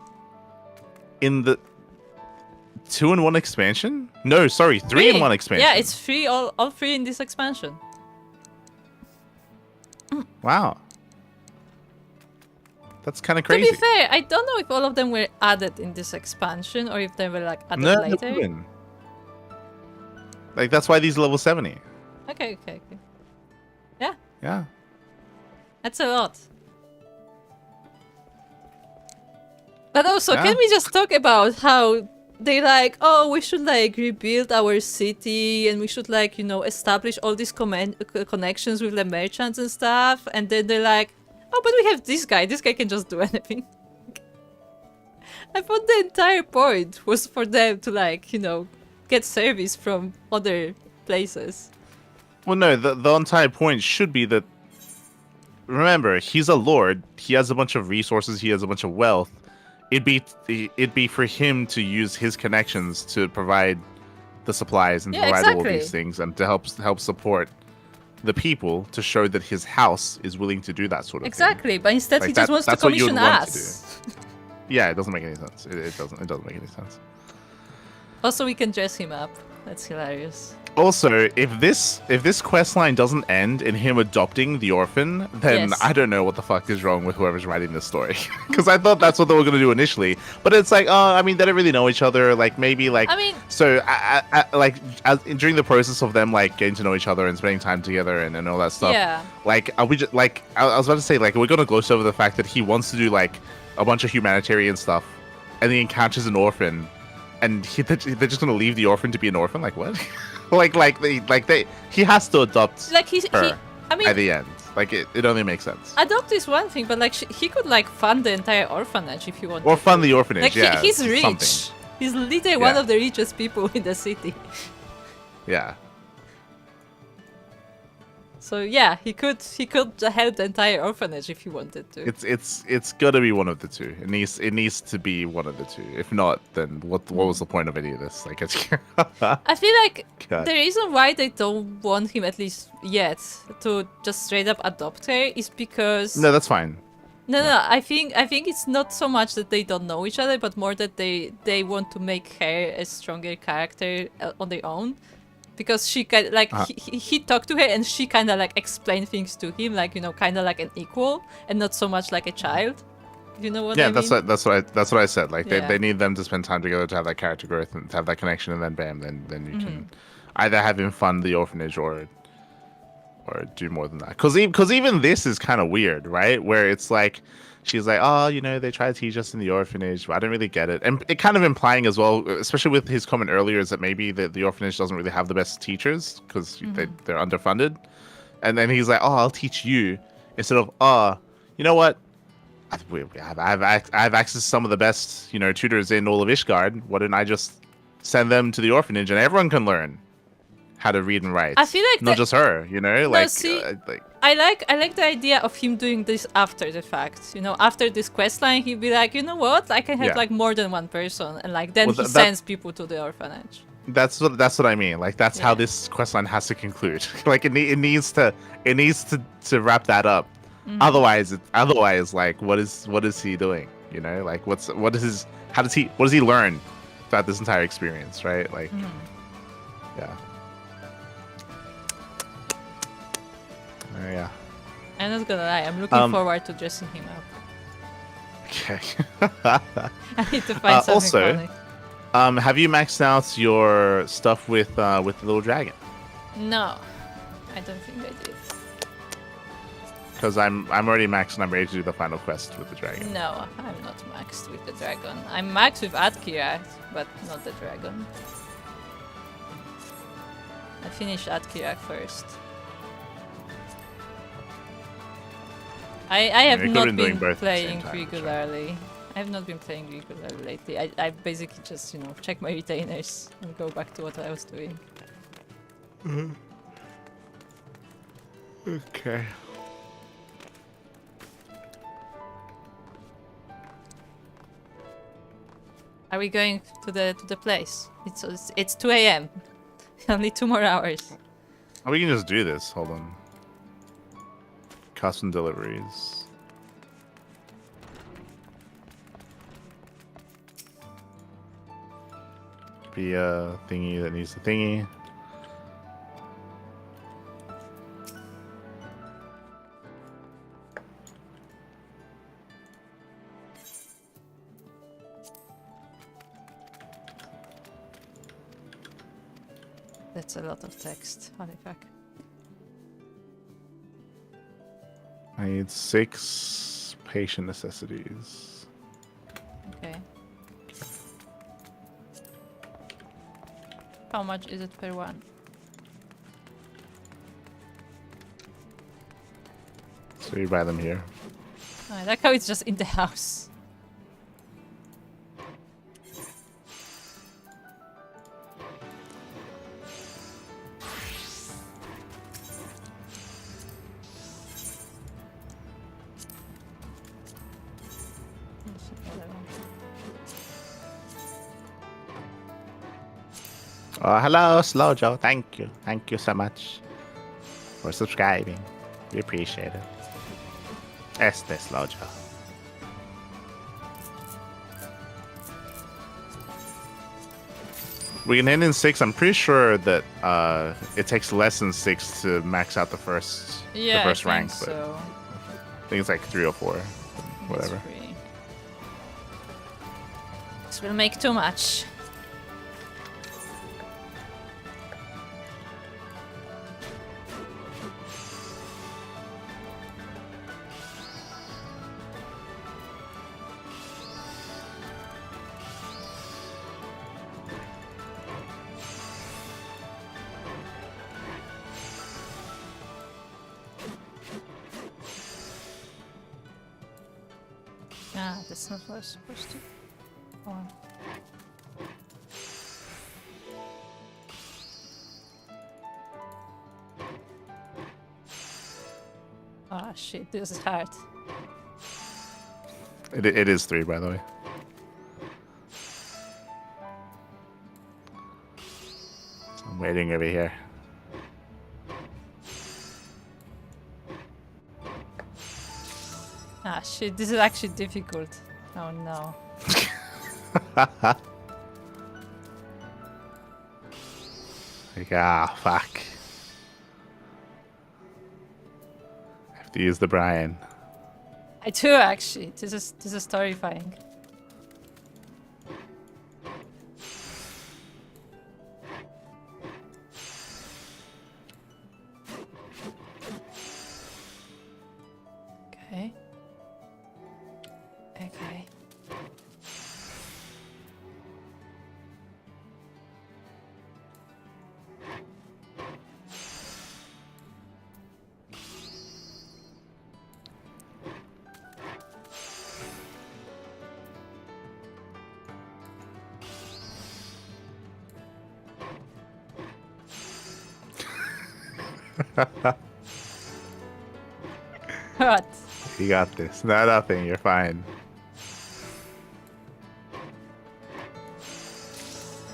In the 2-in-1 expansion? No, sorry, 3-in-1 expansion. Yeah, it's free, all free in this expansion. Wow. That's kind of crazy. To be fair, I don't know if all of them were added in this expansion or if they were like added later. No, like that's why these are level 70. Okay. Yeah. Yeah. That's a lot. But also, can we just talk about how they like, oh, we should like rebuild our city and we should like, you know, establish all these connections with the merchants and stuff. And then they're like, oh, but we have this guy. This guy can just do anything. I thought the entire point was for them to like, you know, get service from other places. Well, no, the entire point should be that, remember, he's a lord. He has a bunch of resources. He has a bunch of wealth. it'd be for him to use his connections to provide the supplies and to provide all of these things and to help support the people to show that his house is willing to do that sort of thing. Exactly, but instead he just wants to commission us. Yeah, it doesn't make any sense. It doesn't make any sense. Also, we can dress him up. That's hilarious. Also, if this quest line doesn't end in him adopting the orphan, then I don't know what the fuck is wrong with whoever's writing this story. Because I thought that's what they were going to do initially, but it's like, oh, I mean, they don't really know each other. Like maybe like, I mean, so during the process of them like getting to know each other and spending time together and all that stuff. Yeah. Like, are we just like I was about to say like, we're going to gloss over the fact that he wants to do like a bunch of humanitarian stuff, and he encounters an orphan, and they're just going to leave the orphan to be an orphan? Like what? He has to adopt her at the end. Like it only makes sense. Adopt is one thing, but like he could like fund the entire orphanage if you want. Or fund the orphanage. Like he's rich. Something. He's literally one of the richest people in the city. Yeah. So yeah, he could help the entire orphanage if he wanted to. It's gotta be one of the two. It needs to be one of the two. If not, then what was the point of any of this? Like I feel like the reason why they don't want him, at least yet, to just straight up adopt her is because no, that's fine. No, I think it's not so much that they don't know each other, but more that they want to make her a stronger character on their own. Because she kind like he talked to her and she kind of like explained things to him, like, you know, kind of like an equal and not so much like a child. You know what I mean? Yeah, that's what I said. Like they need them to spend time together to have that character growth and to have that connection, and then bam, then you can either have him fund the orphanage or do more than that. Because even this is kind of weird, right? Where it's like she's like, oh, you know, they try to teach us in the orphanage, but I don't really get it. And it kind of implying as well, especially with his comment earlier, is that maybe the orphanage doesn't really have the best teachers because they're underfunded. And then he's like, oh, I'll teach you, instead of, oh, you know what? I have access to some of the best, you know, tutors in all of Ishgard. Why didn't I just send them to the orphanage and everyone can learn how to read and write? I feel like not just her, you know. No, like, see, I like the idea of him doing this after the fact. You know, after this quest line, he'd be like, you know what, I can have like more than one person, and like then he sends people to the orphanage. That's what I mean. Like that's how this quest line has to conclude. Like it needs to wrap that up. Otherwise, like what is he doing? You know, like what does he learn throughout this entire experience, right? Like, yeah. Yeah. I'm not gonna lie, I'm looking forward to dressing him up. Okay. I need to find something funny. Have you maxed out your stuff with the little dragon? No, I don't think I did. Because I'm already maxed and I'm ready to do the final quest with the dragon. No, I'm not maxed with the dragon. I'm maxed with Adkirat, but not the dragon. I finished Adkirat first. I have not been playing regularly. I have not been playing regularly lately. I basically just, you know, check my retainers and go back to what I was doing. Okay. Are we going to the place? It's 2 a.m. Only 2 more hours. Oh, we can just do this. Hold on. Custom deliveries. Be a thingy that needs a thingy. That's a lot of text. Holy fuck. I need 6 patient necessities. Okay. How much is it per one? So you buy them here. I like how it's just in the house. Hello, Slow Joe. Thank you. Thank you so much for subscribing. We appreciate it. Este Slow Joe. We can end in 6. I'm pretty sure that it takes less than 6 to max out the first rank. So. I think it's like 3 or 4. Whatever. This will make too much. Ah, that's not what I was supposed to. Go on. Ah, shit, this is hard. It is 3, by the way. I'm waiting over here. Ah, shit, this is actually difficult. Oh no. Like, fuck. I have to use the Brian. I do actually. This is terrifying. Okay. Okay. What? You got this. No, nothing. You're fine.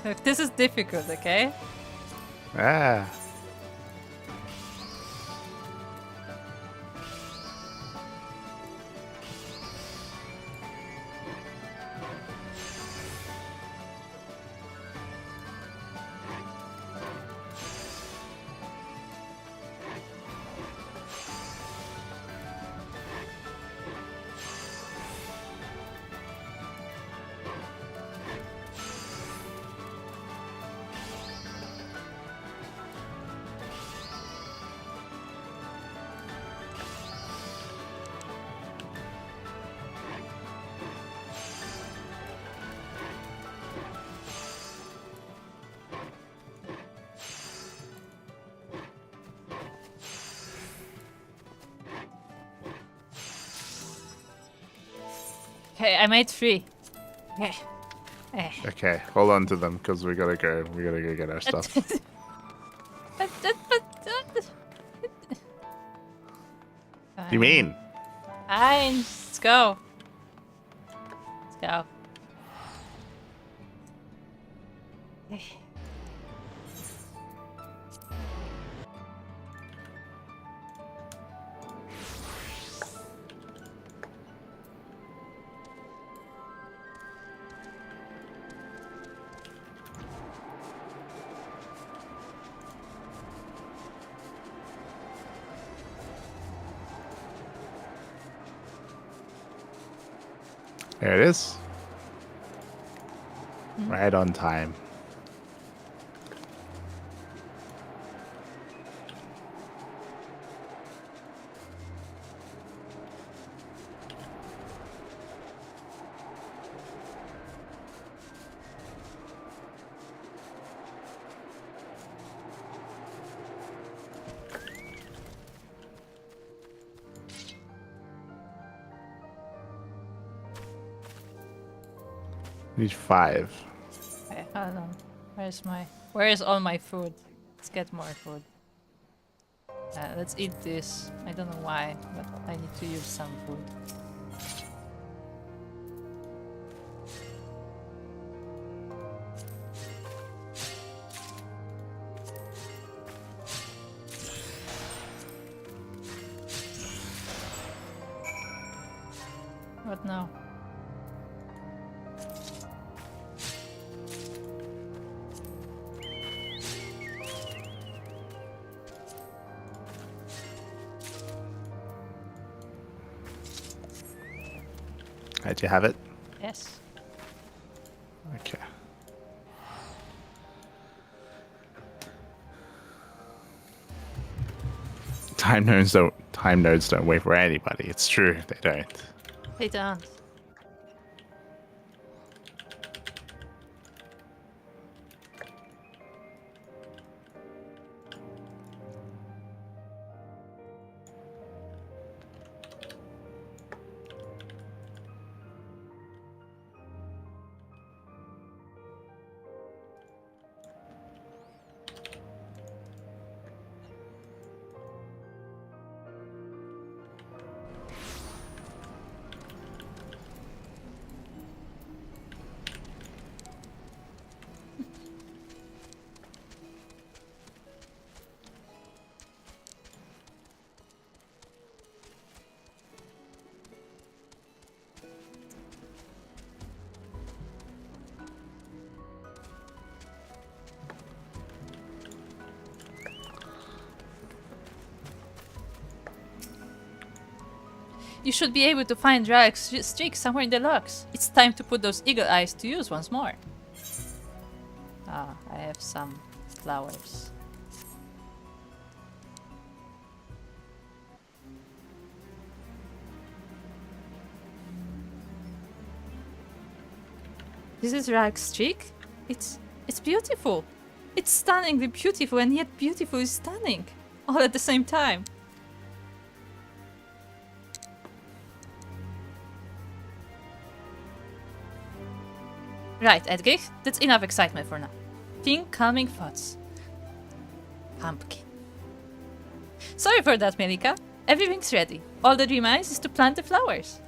Look, this is difficult, okay? Ah. Okay, I made 3. Okay. Okay, hold on to them because we gotta go. We gotta go get our stuff. You mean? Fine, let's go. Let's go. There it is. Right on time. Need 5. Okay, hold on. Where's all my food? Let's get more food. Let's eat this. I don't know why, but I need to use some food. What now? Did you have it? Yes. Okay. Time nodes don't wait for anybody. It's true, they don't. They don't. You should be able to find Drake's streak somewhere in the logs. It's time to put those eagle eyes to use once more. Ah, I have some flowers. This is Drake's streak? It's beautiful. It's stunningly beautiful, and yet beautiful is stunning. All at the same time. Right, Edgar, that's enough excitement for now. Think calming thoughts. Pumpkin. Sorry for that, Mielikka. Everything's ready. All that remains is to plant the flowers.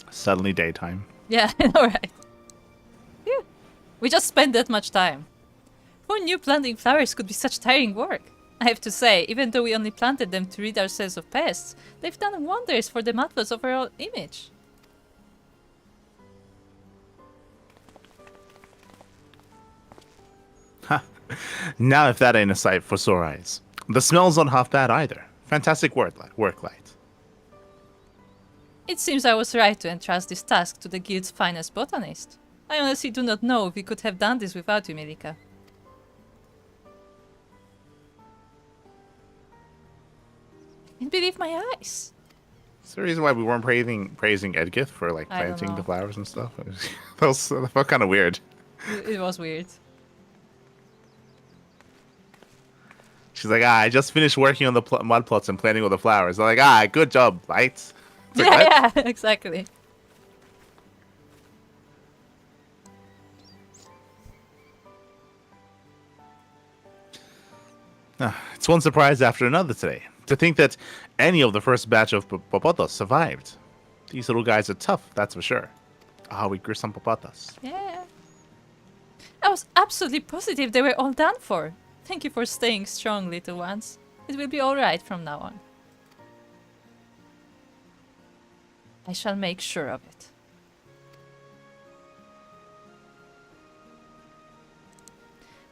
Suddenly daytime. Yeah, alright. Yeah. We just spent that much time. Who knew planting flowers could be such tiring work? I have to say, even though we only planted them to rid ourselves of pests, they've done wonders for the Matlo's overall image. Ha! Now if that ain't a sight for sore eyes. The smells aren't half bad either. Fantastic work, Light. It seems I was right to entrust this task to the guild's finest botanist. I honestly do not know if we could have done this without you, Mielikka. I can't believe my eyes. Is there a reason why we weren't praising Edgith for like planting the flowers and stuff? That felt kind of weird. It was weird. She's like, I just finished working on the mud plots and planting all the flowers. I'm like, good job, Light. Like, yeah, exactly. It's one surprise after another today. To think that any of the first batch of popotos survived. These little guys are tough, that's for sure. We grew some popotos. Yeah. I was absolutely positive they were all done for. Thank you for staying strong, little ones. It will be alright from now on. I shall make sure of it.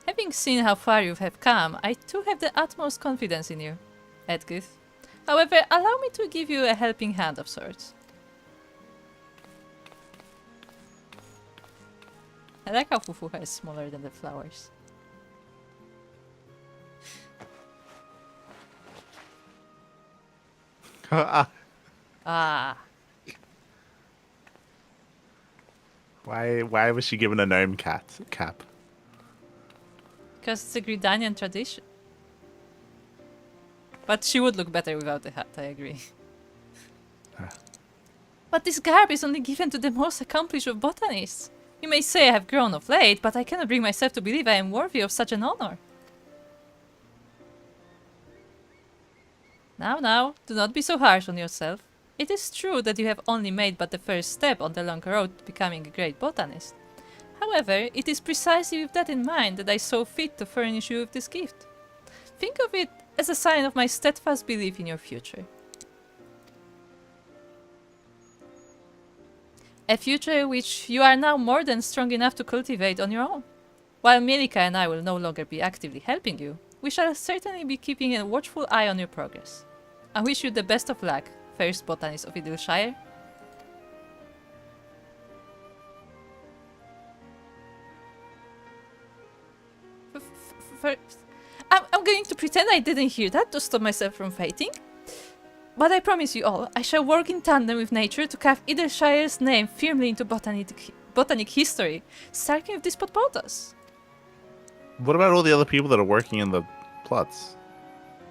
Having seen how far you have come, I too have the utmost confidence in you, Edgith. However, allow me to give you a helping hand of sorts. I like how Fufuha is smaller than the flowers. Ah. Why was she given a gnome cap? Because it's a Gridanian tradition. But she would look better without the hat, I agree. But this garb is only given to the most accomplished of botanists. You may say I have grown of late, but I cannot bring myself to believe I am worthy of such an honor. Now, do not be so harsh on yourself. It is true that you have only made but the first step on the long road to becoming a great botanist. However, it is precisely with that in mind that I saw fit to furnish you with this gift. Think of it as a sign of my steadfast belief in your future. A future which you are now more than strong enough to cultivate on your own. While Mielikka and I will no longer be actively helping you, we shall certainly be keeping a watchful eye on your progress. I wish you the best of luck, first botanist of Idleshire. I'm going to pretend I didn't hear that to stop myself from fainting. But I promise you all, I shall work in tandem with nature to carve Idleshire's name firmly into botanic history, starting with this potpotas. What about all the other people that are working in the plots?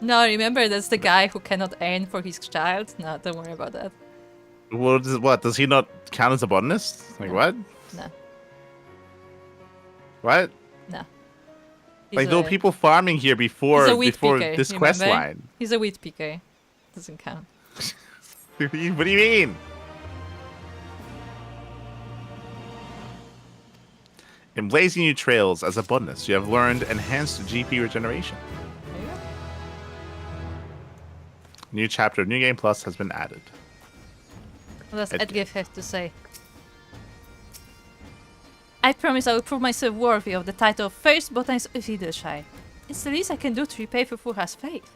No, remember, that's the guy who cannot earn for his child. No, don't worry about that. What? Does he not count as a botanist? Like, No. what? No. What? No. Like, there were people farming here before picker, this remember? quest line. He's a wheat picker. Doesn't count. What do you mean? In blazing new trails as a botanist, you have learned enhanced GP regeneration. There you go. New chapter of New Game Plus has been added. What does Edgif. Edgif have to say? I promise I will prove myself worthy of the title of First Botanist of Idleshire. It's the least I can do to repay Fufuha's faith.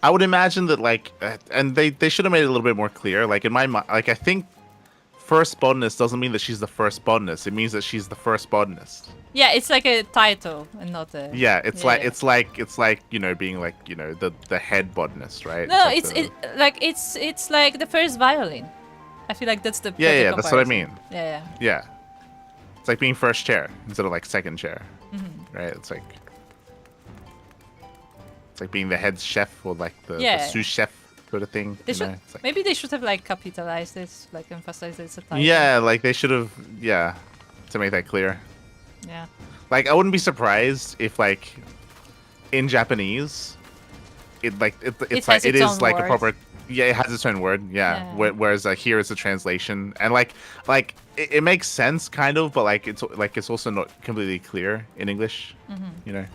I would imagine that, like, and they should have made it a little bit more clear. Like, in my mind, like, I think first botanist doesn't mean that she's the first botanist. It means that she's the first botanist. Yeah, it's like a title and not a. Yeah, it's like you know, being like, you know, the head botanist, right? No, it's it's like the first violin. I feel like that's the. Yeah, better that's what I comparison. mean. Yeah. Yeah, it's like being first chair instead of like second chair, right? It's like being the head chef or like the sous chef sort of thing. They you should know? It's like, maybe they should have like capitalized it, like emphasized it's a title. yeah, like they should have, to make that clear. Yeah. Like, I wouldn't be surprised if, like, in Japanese, it's has like it its is own like word. a proper, it has its own word, Yeah. Whereas here it's a translation, and like it makes sense kind of, but like it's also not completely clear in English, you know.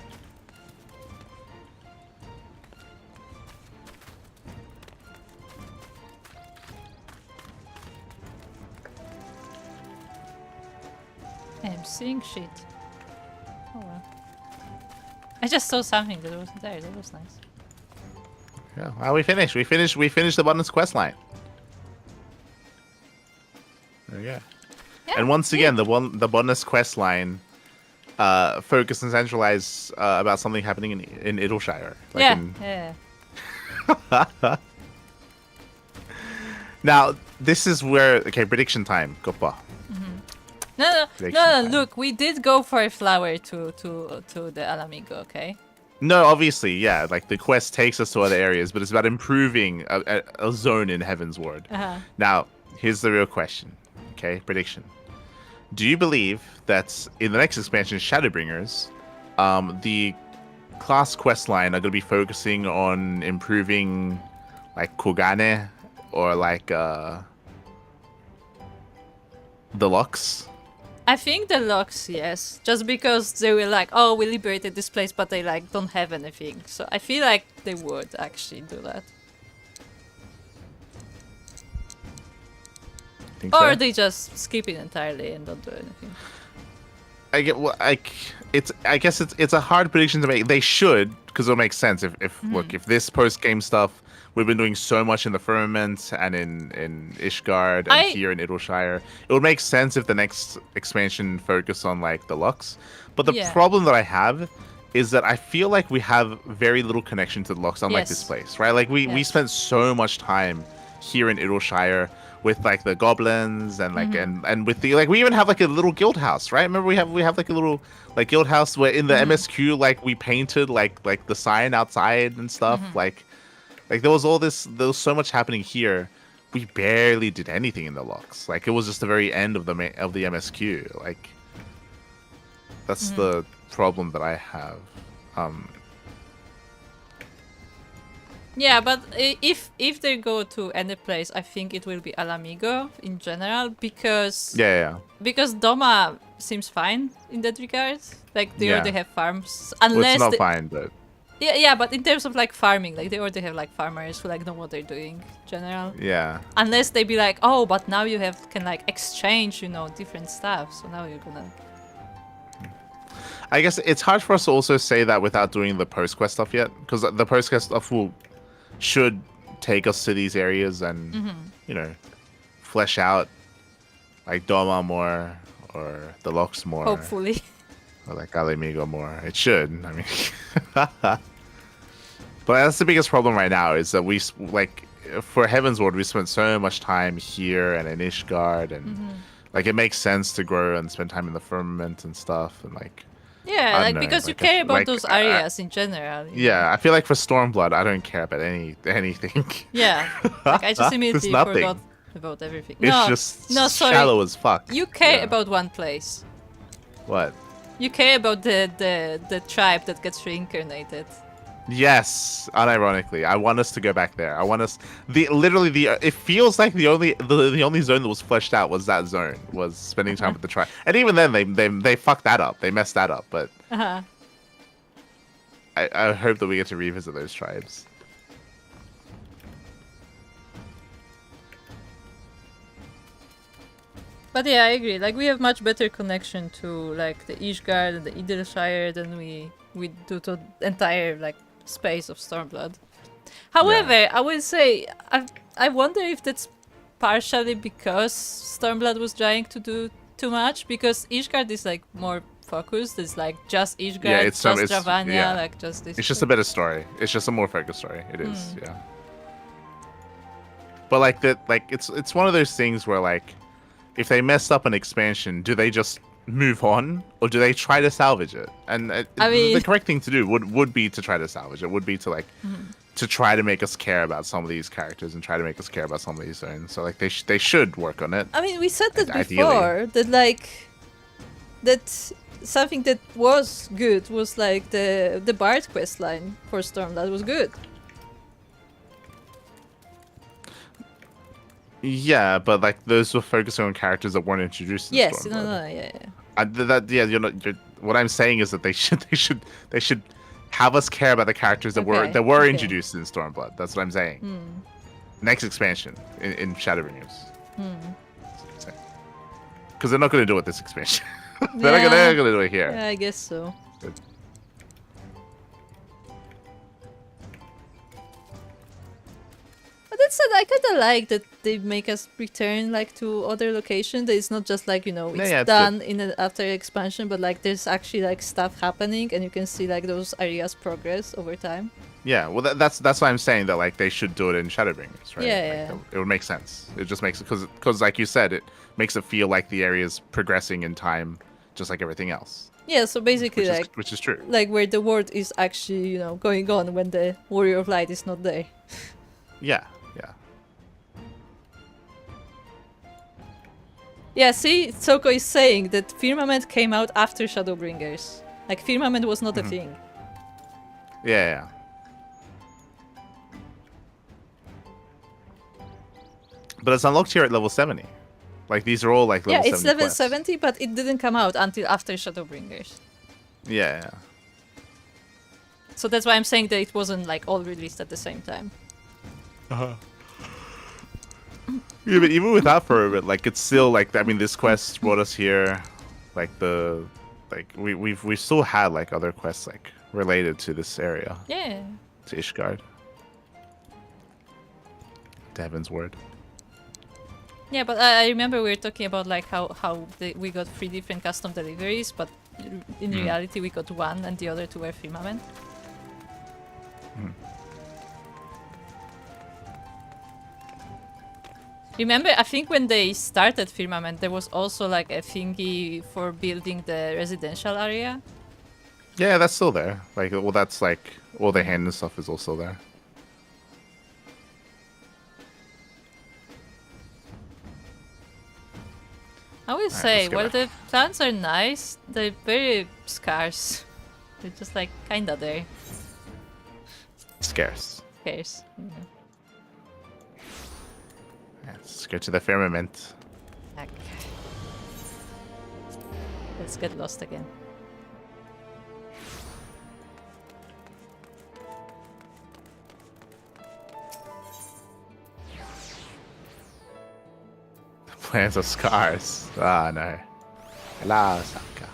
I'm seeing shit. Oh well. I just saw something that wasn't there. That was nice. Yeah, well, we finished the Abundance quest line. There we go. Yeah, And once again, the Abundance quest line focus and centralize about something happening in Idleshire. Like yeah. Now, this is where prediction time. Gopa. No, Prediction time. look, we did go for a flower to the Alamigo, okay? No, obviously, yeah. Like, the quest takes us to other areas, but it's about improving a zone in Heaven's Ward. Uh-huh. Now, here's the real question. Okay, prediction. Do you believe that in the next expansion, Shadowbringers, the class quest line are going to be focusing on improving, like, Kogane or, like, the locks? I think the locks, yes. Just because they were like, oh, we liberated this place, but they like don't have anything. So I feel like they would actually do that. Think Or so? they just skip it entirely and don't do anything. I guess it's a hard prediction to make. They should, because it'll make sense. Look, if this post game stuff, we've been doing so much in the Firmament and in Ishgard and here in Idleshire, it would make sense if the next expansion focused on like the Lux. But the problem that I have is that I feel like we have very little connection to the Lux, unlike this place, right? Like we spent so much time here in Idleshire with like the goblins and like and with the like we even have like a little guild house, right? Remember we have like a little like guild house where in the MSQ like we painted like the sign outside and stuff. Like there was so much happening here. We barely did anything in the locks. Like it was just the very end of the MSQ. Like that's the problem that I have. Yeah, but if they go to any place, I think it will be Alamigo in general because because Doma seems fine in that regard. Like they already have farms, unless well, it's not fine, but yeah, but in terms of like farming, like they already have like farmers who like know what they're doing in general. Yeah. Unless they be like, oh, but now you can like exchange, different stuff. So now you're gonna. I guess it's hard for us to also say that without doing the post quest stuff yet, because the post quest stuff should take us to these areas and flesh out like Doma more or the Locks more. Hopefully. Or like Alamigo more. It should. I mean, but that's the biggest problem right now is that we like for Heaven's Ward we spent so much time here and in Ishgard and like it makes sense to grow and spend time in the firmament and stuff and like. Yeah, like because you care about those areas in general. Yeah, I feel like for Stormblood, I don't care about anything. Yeah, like I just immediately forgot about everything. It's shallow as fuck. You care about one place. What? You care about the tribe that gets reincarnated. Yes, unironically, I want us to go back there. I want us it feels like the only zone that was fleshed out was that zone, was spending time with the tribe. And even then they fucked that up. They messed that up, but I hope that we get to revisit those tribes. But yeah, I agree. Like we have much better connection to like the Ishgard and the Idilshire than we do to the entire like space of Stormblood. However, I will say I wonder if that's partially because Stormblood was trying to do too much, because Ishgard is like more focused. It's like just Ishgard, just Ravania, like just this. It's just a better story. It's just a more focused story. It is, yeah. But like it's one of those things where like if they messed up an expansion, do they just move on or do they try to salvage it? And I mean, the correct thing to do would be to try to salvage it. Would be to like to try to make us care about some of these characters and try to make us care about some of these zones. So like they should work on it. I mean, we said that before, that like that something that was good was like the Bard quest line for Stormblood was good. Yeah, but like those were focusing on characters that weren't introduced in Stormblood. What I'm saying is that they should have us care about the characters that were introduced in Stormblood. That's what I'm saying. Next expansion in Shadowbringers. Because they're not going to do it with this expansion. they're not going to do it here. Yeah, I guess so. But that said, I kind of like that they make us return like to other locations. That it's not just like it's done in an after expansion, but like there's actually like stuff happening, and you can see like those areas progress over time. Yeah, well that's why I'm saying that like they should do it in Shadowbringers, right? Yeah, like, it would make sense. It just makes it because like you said, it makes it feel like the area's progressing in time, just like everything else. Yeah, so basically which is true. Like where the world is actually going on when the Warrior of Light is not there. Yeah. Yeah, see, Tsoko is saying that Firmament came out after Shadowbringers. Like, Firmament was not a thing. Yeah. But it's unlocked here at level 70. Like, these are all, like, level 70 Yeah, it's level quests. 70, but it didn't come out until after Shadowbringers. Yeah. So that's why I'm saying that it wasn't, like, all released at the same time. Yeah, but even without Firmament, like it's still like I mean, this quest brought us here. Like we still had like other quests like related to this area. Yeah. To Ishgard. To Heaven's Word. Yeah, but I remember we were talking about like how we got 3 different custom deliveries, but in reality we got 1 and the other 2 were Firmament. Remember, I think when they started Firmament, there was also like a thingy for building the residential area. Yeah, that's still there. Like, well, that's like all the hand and stuff is also there. I will say, while the plants are nice, they're very scarce. They're just like kinda there. Scarce. cares? Yeah. Let's go to the firmament. Okay. Let's get lost again. Plans of scars. Ah, no. Hello, Saka.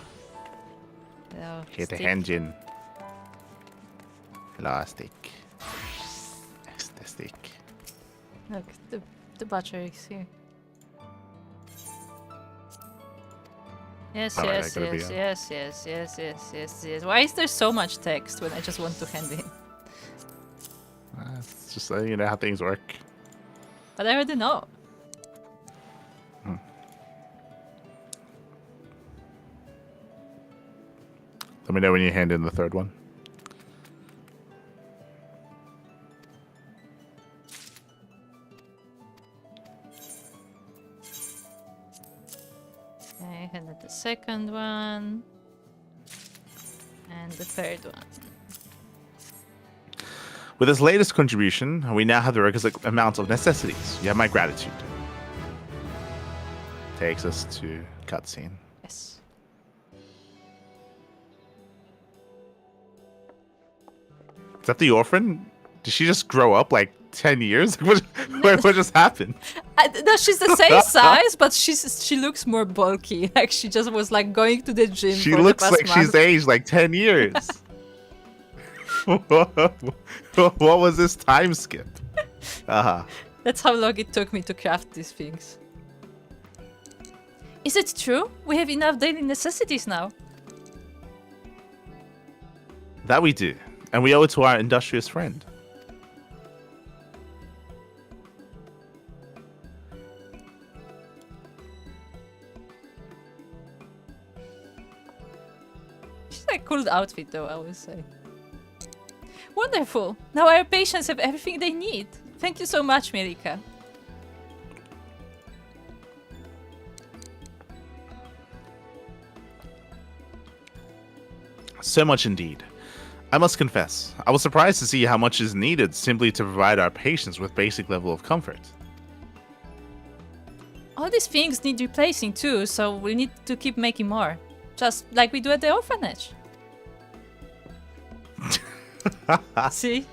No, Hit the stick. engine. Hello, stick. That's the stick. Look, the battery is here. Yes, Alright, yes, I gotta be yes, on. yes, yes, yes, yes, yes, yes. Why is there so much text when I just want to hand in? It's just letting you know how things work. But I already know. Let me know when you hand in the third one. Okay, handed the second one. And the third one. With this latest contribution, we now have the requisite amount of necessities. You have my gratitude. Takes us to cutscene. Yes. Is that the orphan? Did she just grow up like 10 years? What just happened? No, she's the same size, but she looks more bulky. Like she just was like going to the gym. She for looks the past like she's month. aged like 10 years. What was this time skip? That's how long it took me to craft these things. Is it true? We have enough daily necessities now. That we do. And we owe it to our industrious friend. She's a cool outfit though, I would say. Wonderful. Now our patients have everything they need. Thank you so much, Mielikka. So much indeed. I must confess, I was surprised to see how much is needed simply to provide our patients with basic level of comfort. All these things need replacing too, so we need to keep making more. Just like we do at the orphanage. See?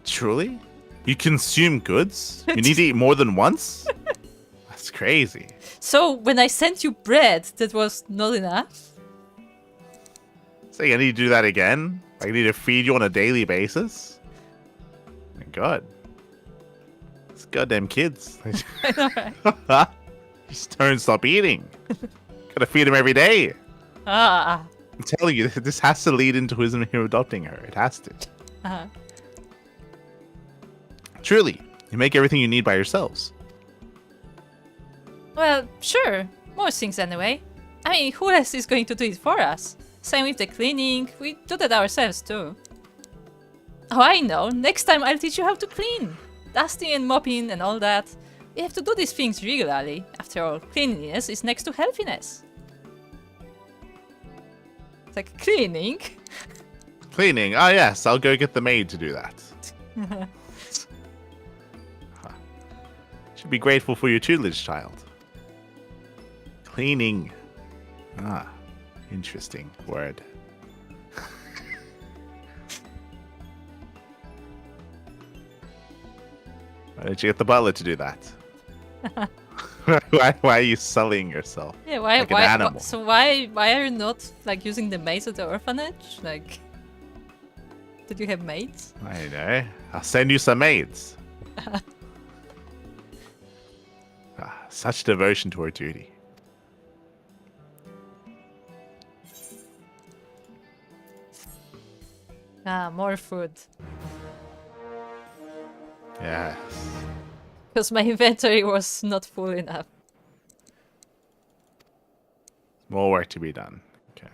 Truly? You consume goods? You need to eat more than once? That's crazy. So when I sent you bread, that was not enough? So I need to do that again? I need to feed you on a daily basis? My god. These goddamn kids. I know, right? Just don't stop eating. Gotta feed him every day. Ah. I'm telling you, this has to lead into him adopting her. It has to. Uh-huh. Truly, you make everything you need by yourselves. Well, sure. Most things anyway. I mean, who else is going to do it for us? Same with the cleaning. We do that ourselves too. Oh, I know. Next time I'll teach you how to clean. Dusting and mopping and all that. We have to do these things regularly. After all, cleanliness is next to healthiness. It's like cleaning. Cleaning? Ah, yes, I'll go get the maid to do that. Should be grateful for your tutelage, child. Cleaning. Ah, interesting word. Why did you get the butler to do that? why are you sullying yourself? Yeah, why? Like an animal. So why are you not like using the maids at the orphanage? Like, did you have maids? I know. I'll send you some maids. Such devotion to her duty. Ah, more food. Yes. Because my inventory was not full enough. More work to be done. Okay.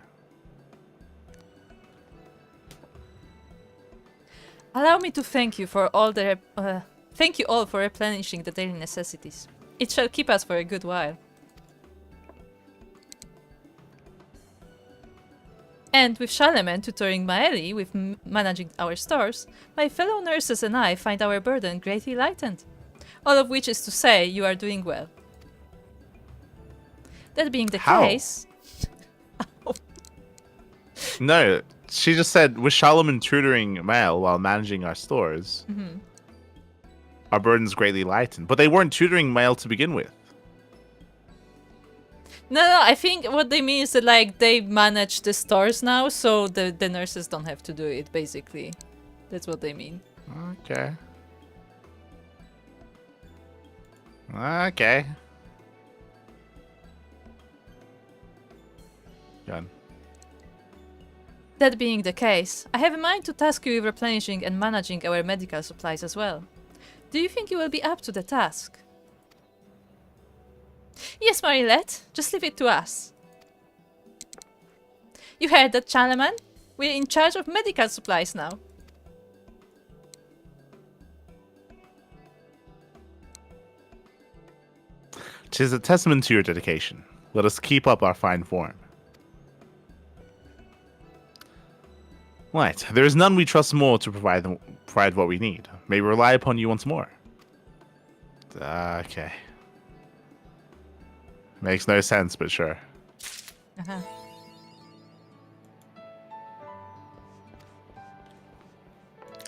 Allow me to thank you for all the thank you all for replenishing the daily necessities. It shall keep us for a good while. And with Charlemagne tutoring Maeli with managing our stores, my fellow nurses and I find our burden greatly lightened. All of which is to say, you are doing well. That being the case... No, she just said, with Charlemagne tutoring Mael while managing our stores, our burden's greatly lightened. But they weren't tutoring Mael to begin with. No, I think what they mean is that, like, they manage the stores now, so the nurses don't have to do it, basically. That's what they mean. Okay. Okay. Done. That being the case, I have in mind to task you with replenishing and managing our medical supplies as well. Do you think you will be up to the task? Yes, Marilette, just leave it to us. You heard that, Charlemagne? We're in charge of medical supplies now. Tis a testament to your dedication. Let us keep up our fine form. Right, there is none we trust more to provide what we need. May we rely upon you once more. Okay. Makes no sense, but sure.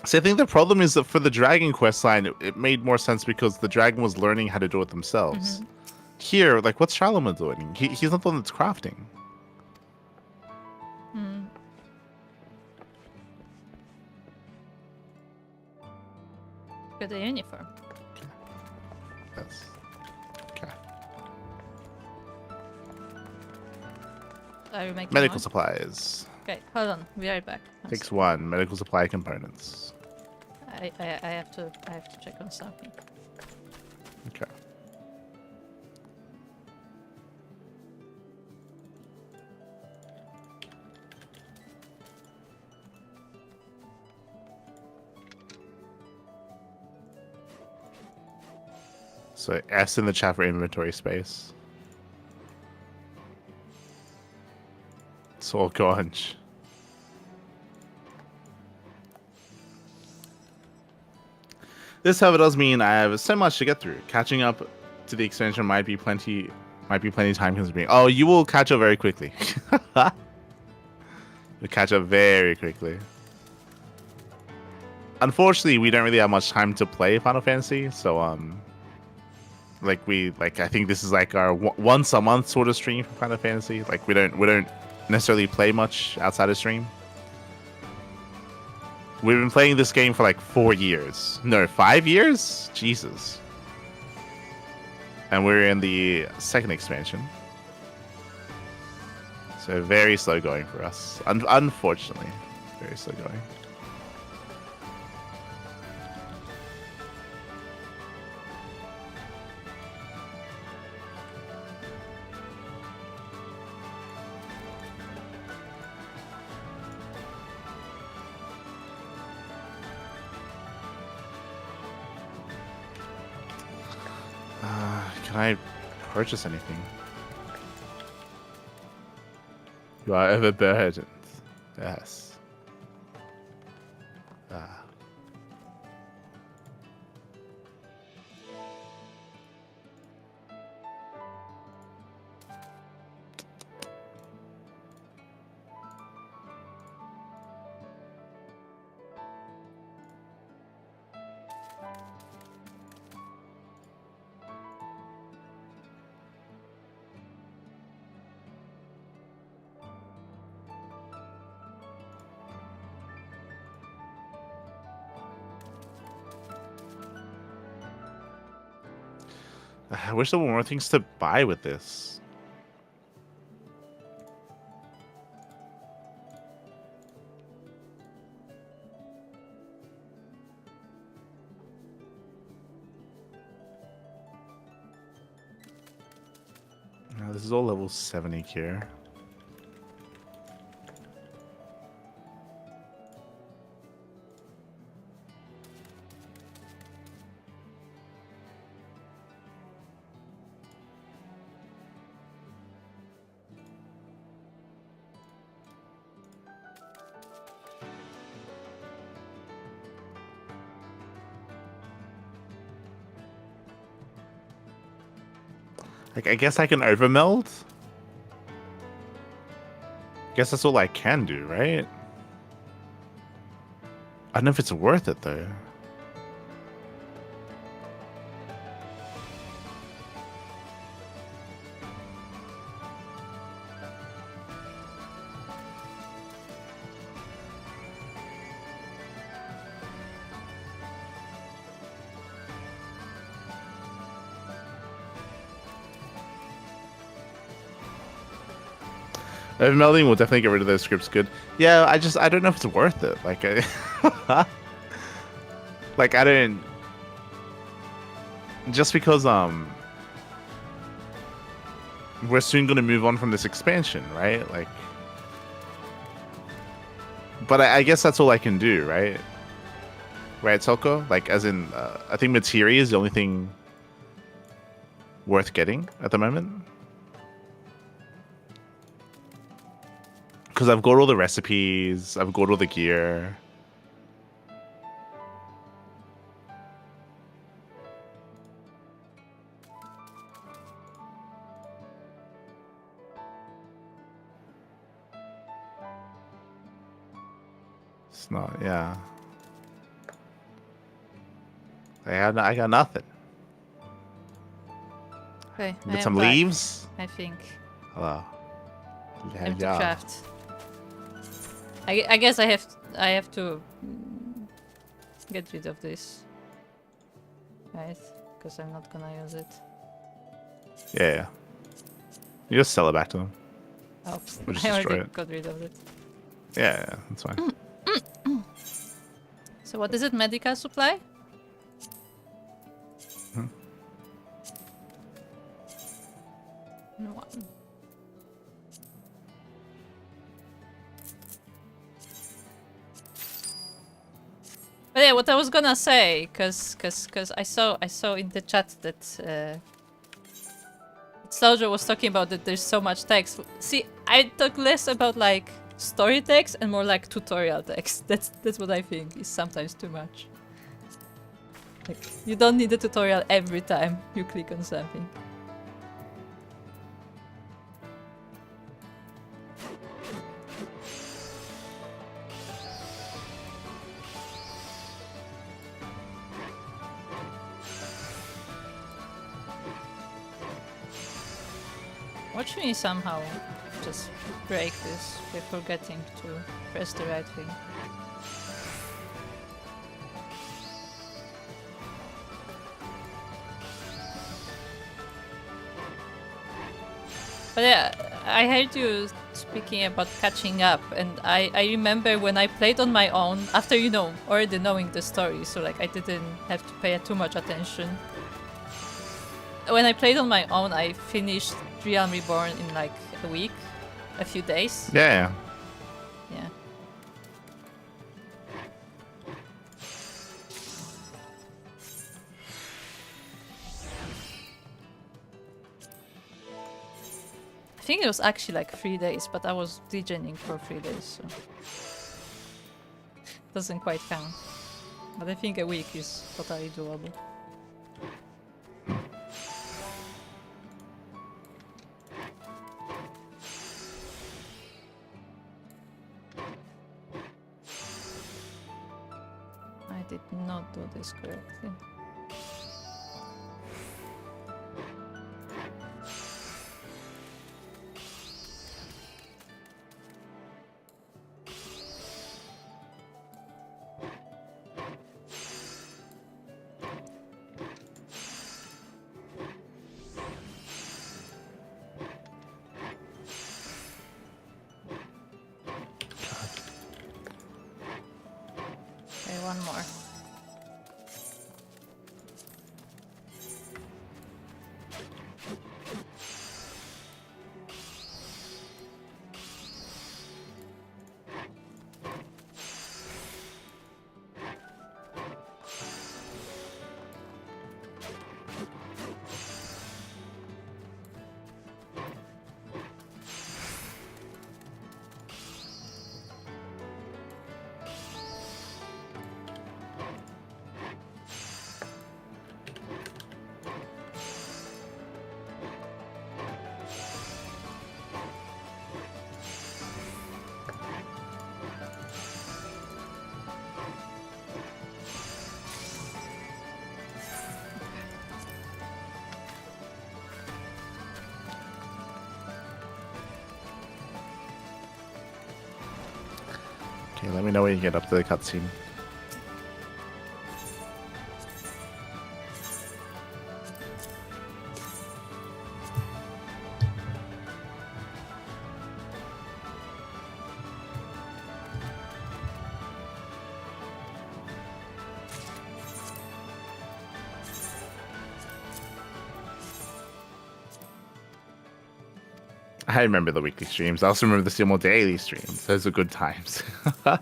See, I think the problem is that for the dragon quest line, it made more sense because the dragon was learning how to do it themselves. Here, like, what's Charlemagne doing? He's not the one that's crafting. Got the uniform. That's okay. Are you making Medical one? supplies. Okay, hold on. We are back. Fix 1. Medical supply components. I have to check on something. Okay. So S in the chat for inventory space. Soul Conch. This, however, does mean I have so much to get through. Catching up to the expansion might be plenty time consuming. Oh, you will catch up very quickly. You'll catch up very quickly. Unfortunately, we don't really have much time to play Final Fantasy, so I think this is like our once a month sort of stream for Final Fantasy. Like we don't necessarily play much outside of stream. We've been playing this game for like 4 years. No, 5 years? Jesus. And we're in the second expansion. So very slow going for us. Unfortunately, very slow going. Can I purchase anything? You are overburdened. Yes. I wish there were more things to buy with this. Now, this is all level 70 here. Like, I guess I can overmeld. Guess that's all I can do, right? I don't know if it's worth it though. Overmelding will definitely get rid of those scripts good. Yeah, I don't know if it's worth it. Like, like I don't. Just because we're soon gonna move on from this expansion, right? Like, but I guess that's all I can do, right? Right, Soko? Like, as in, I think materia is the only thing worth getting at the moment. Because I've got all the recipes, I've got all the gear. It's not, yeah. I got nothing. Okay, Get some leaves? I think. Hello. Empty craft. I guess I have to get rid of this, right? Because I'm not gonna use it. Yeah. You just sell it back to them. Oh, Or just I destroy already it. got rid of it. Yeah, that's fine. So what is it? Medical supply? One. But yeah, what I was gonna say, cause I saw in the chat that Soldier was talking about that there's so much text. See, I talk less about like story text and more like tutorial text. That's what I think is sometimes too much. Like, you don't need a tutorial every time you click on something. Watch me somehow just break this by forgetting to press the right thing. But yeah, I heard you speaking about catching up, and I remember when I played on my own, after, you know, already knowing the story, so like I didn't have to pay too much attention. When I played on my own, I finished Realm Reborn in like a week, a few days. Yeah. Yeah. I think it was actually like 3 days, but I was DJing for 3 days, so doesn't quite count. But I think a week is totally doable. I did not do this correctly. Okay, one more. Okay, let me know when you get up to the cutscene. I remember the weekly streams. I also remember the Steelmore daily streams. Those are good times. I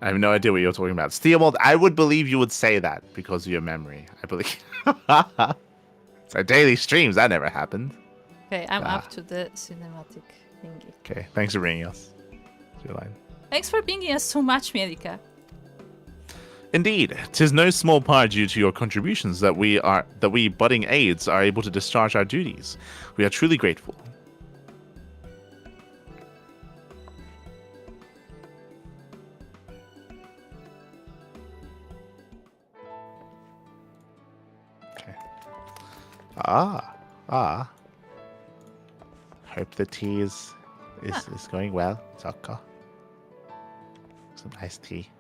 have no idea what you're talking about. Steelmore, I would believe you would say that because of your memory. I believe. So daily streams, that never happened. Okay, I'm up to the cinematic thingy. Okay, thanks for bringing us. Thanks for bringing us so much, Mielikka. Indeed, 'tis no small part due to your contributions that we budding aides are able to discharge our duties. We are truly grateful. Okay. Hope the tea is going well, Zaka. Some nice tea.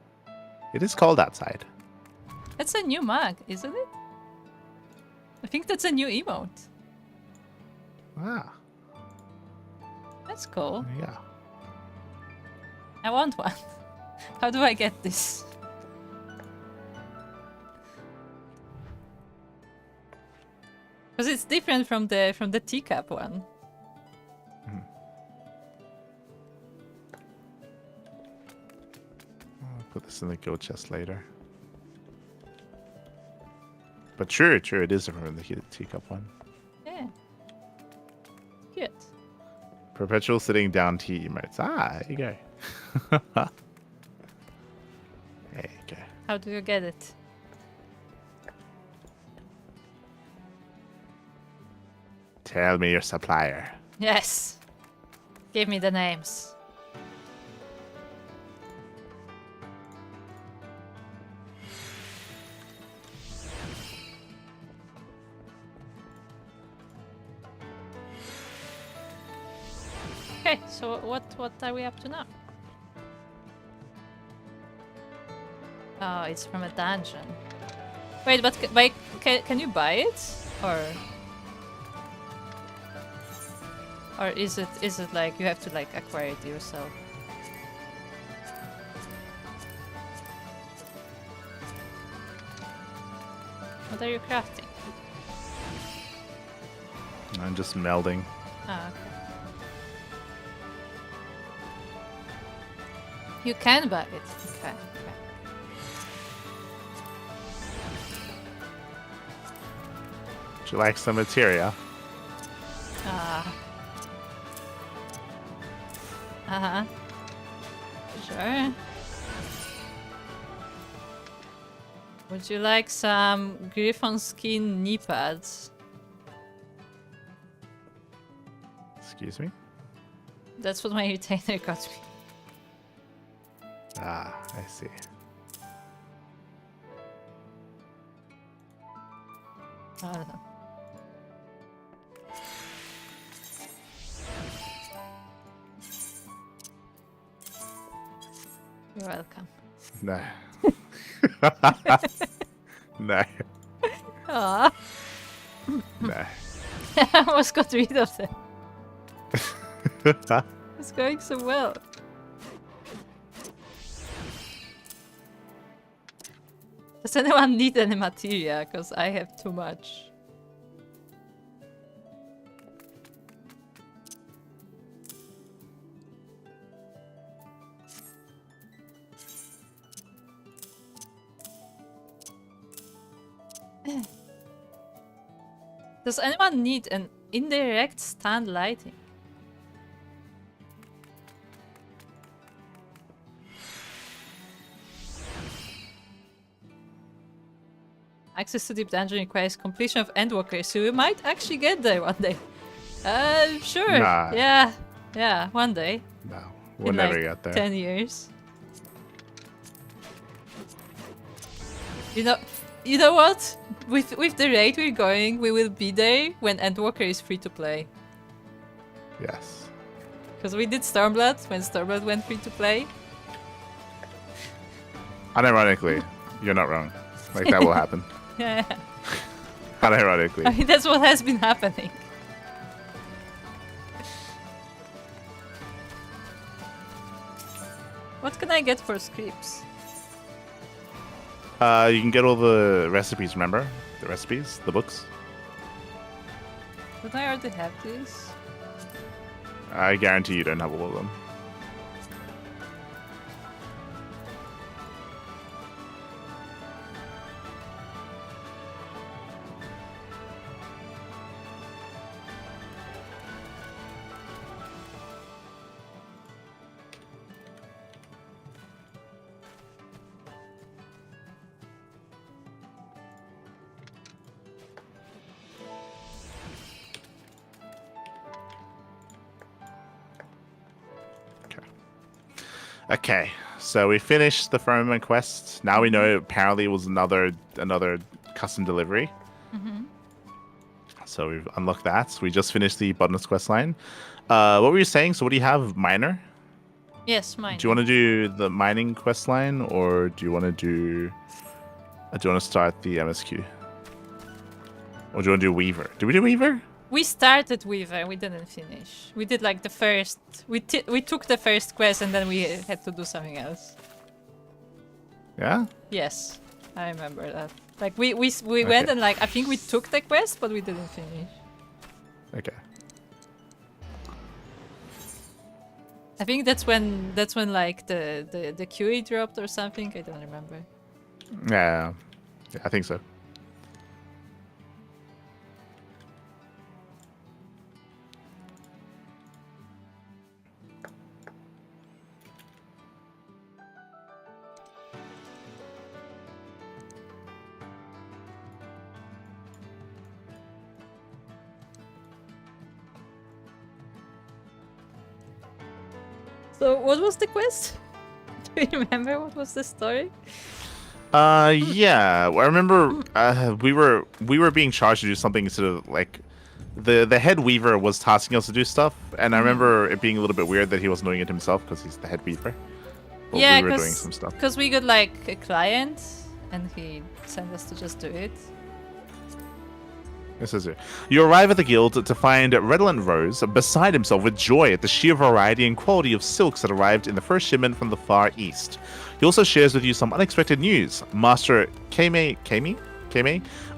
It is cold outside. That's a new mug, isn't it? I think that's a new emote. Ah. That's cool. Yeah. I want one. How do I get this? Because it's different from the teacup one. Put this in the guild chest later. But true, it is from the teacup one. Yeah. Good. Perpetual sitting down tea emotes. Ah, there you go. There you go. How do you get it? Tell me your supplier. Yes. Give me the names. Okay, so what are we up to now? Oh, it's from a dungeon. Wait, but can you buy it? Or is it like you have to like acquire it yourself? What are you crafting? I'm just melding. Ah, okay. You can buy it. Okay. Would you like some materia? Ah. Uh-huh. Sure. Would you like some griffon skin knee pads? Excuse me? That's what my retainer got me. Ah, I see. I don't know. You're welcome. No. No. Aww. No. I almost got rid of them. It's going so well. Does anyone need any materia? Because I have too much. Does anyone need an indirect stand lighting? Access to Deep Dungeon requires completion of Endwalker, so we might actually get there one day. Sure. Nah. Yeah, one day. No, we'll In never like get there. 10 years. You know what? with the rate we're going, we will be there when Endwalker is free to play. Yes. Because we did Stormblood when Stormblood went free to play. Unironically, you're not wrong. Like, that will happen. Yeah. Unironically. I mean, that's what has been happening. What can I get for scripts? You can get all the recipes, remember? The recipes, the books. Don't I already have these? I guarantee you don't have all of them. Okay, so we finished the firmament quest. Now we know apparently it was another custom delivery. So we've unlocked that. We just finished the bottomless quest line. What were you saying? So what do you have? Miner? Yes, mine. Do you want to do the mining quest line, or do you want to do? Do you want to start the MSQ? Or do you want to do Weaver? Did we do Weaver? We started Weaver, we didn't finish. We did like the first... We took the first quest and then we had to do something else. Yeah? Yes, I remember that. Like we went and like I think we took the quest, but we didn't finish. Okay. I think that's when like the QE dropped or something. I don't remember. Yeah, I think so. So what was the quest? Do you remember what was the story? Yeah, I remember we were being charged to do something instead of like the head weaver was tasking us to do stuff, and I remember it being a little bit weird that he wasn't doing it himself because he's the head weaver. But Yeah, we were doing some stuff. Because we got like a client, and he sent us to just do it. This is it. You arrive at the guild to find Redolent Rose beside himself with joy at the sheer variety and quality of silks that arrived in the first shipment from the Far East. He also shares with you some unexpected news. Master Kame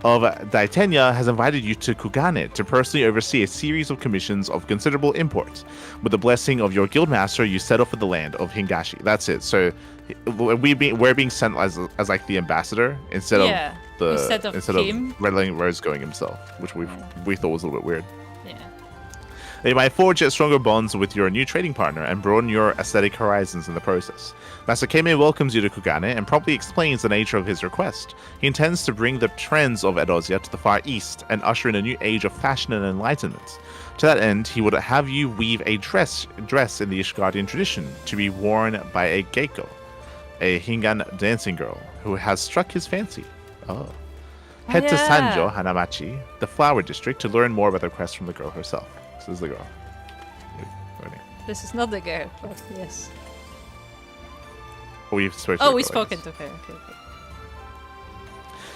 of Daitenya has invited you to Kugane to personally oversee a series of commissions of considerable import. With the blessing of your guildmaster, you set off for the land of Hingashi. That's it. So we're being sent as like the ambassador instead of Redolent Rose going himself, which we thought was a little bit weird. Yeah. They might forge stronger bonds with your new trading partner and broaden your aesthetic horizons in the process. Master Kame welcomes you to Kugane and promptly explains the nature of his request. He intends to bring the trends of Edosia to the Far East and usher in a new age of fashion and enlightenment. To that end, he would have you weave a dress in the Ishgardian tradition to be worn by a geiko, a Hingan dancing girl who has struck his fancy. Oh. Head to Sanjo Hanamachi, the flower district, to learn more about the request from the girl herself. This is the girl. This is not the girl, but yes. Oh, we've spoken. Oh, we've spoken to her. Okay.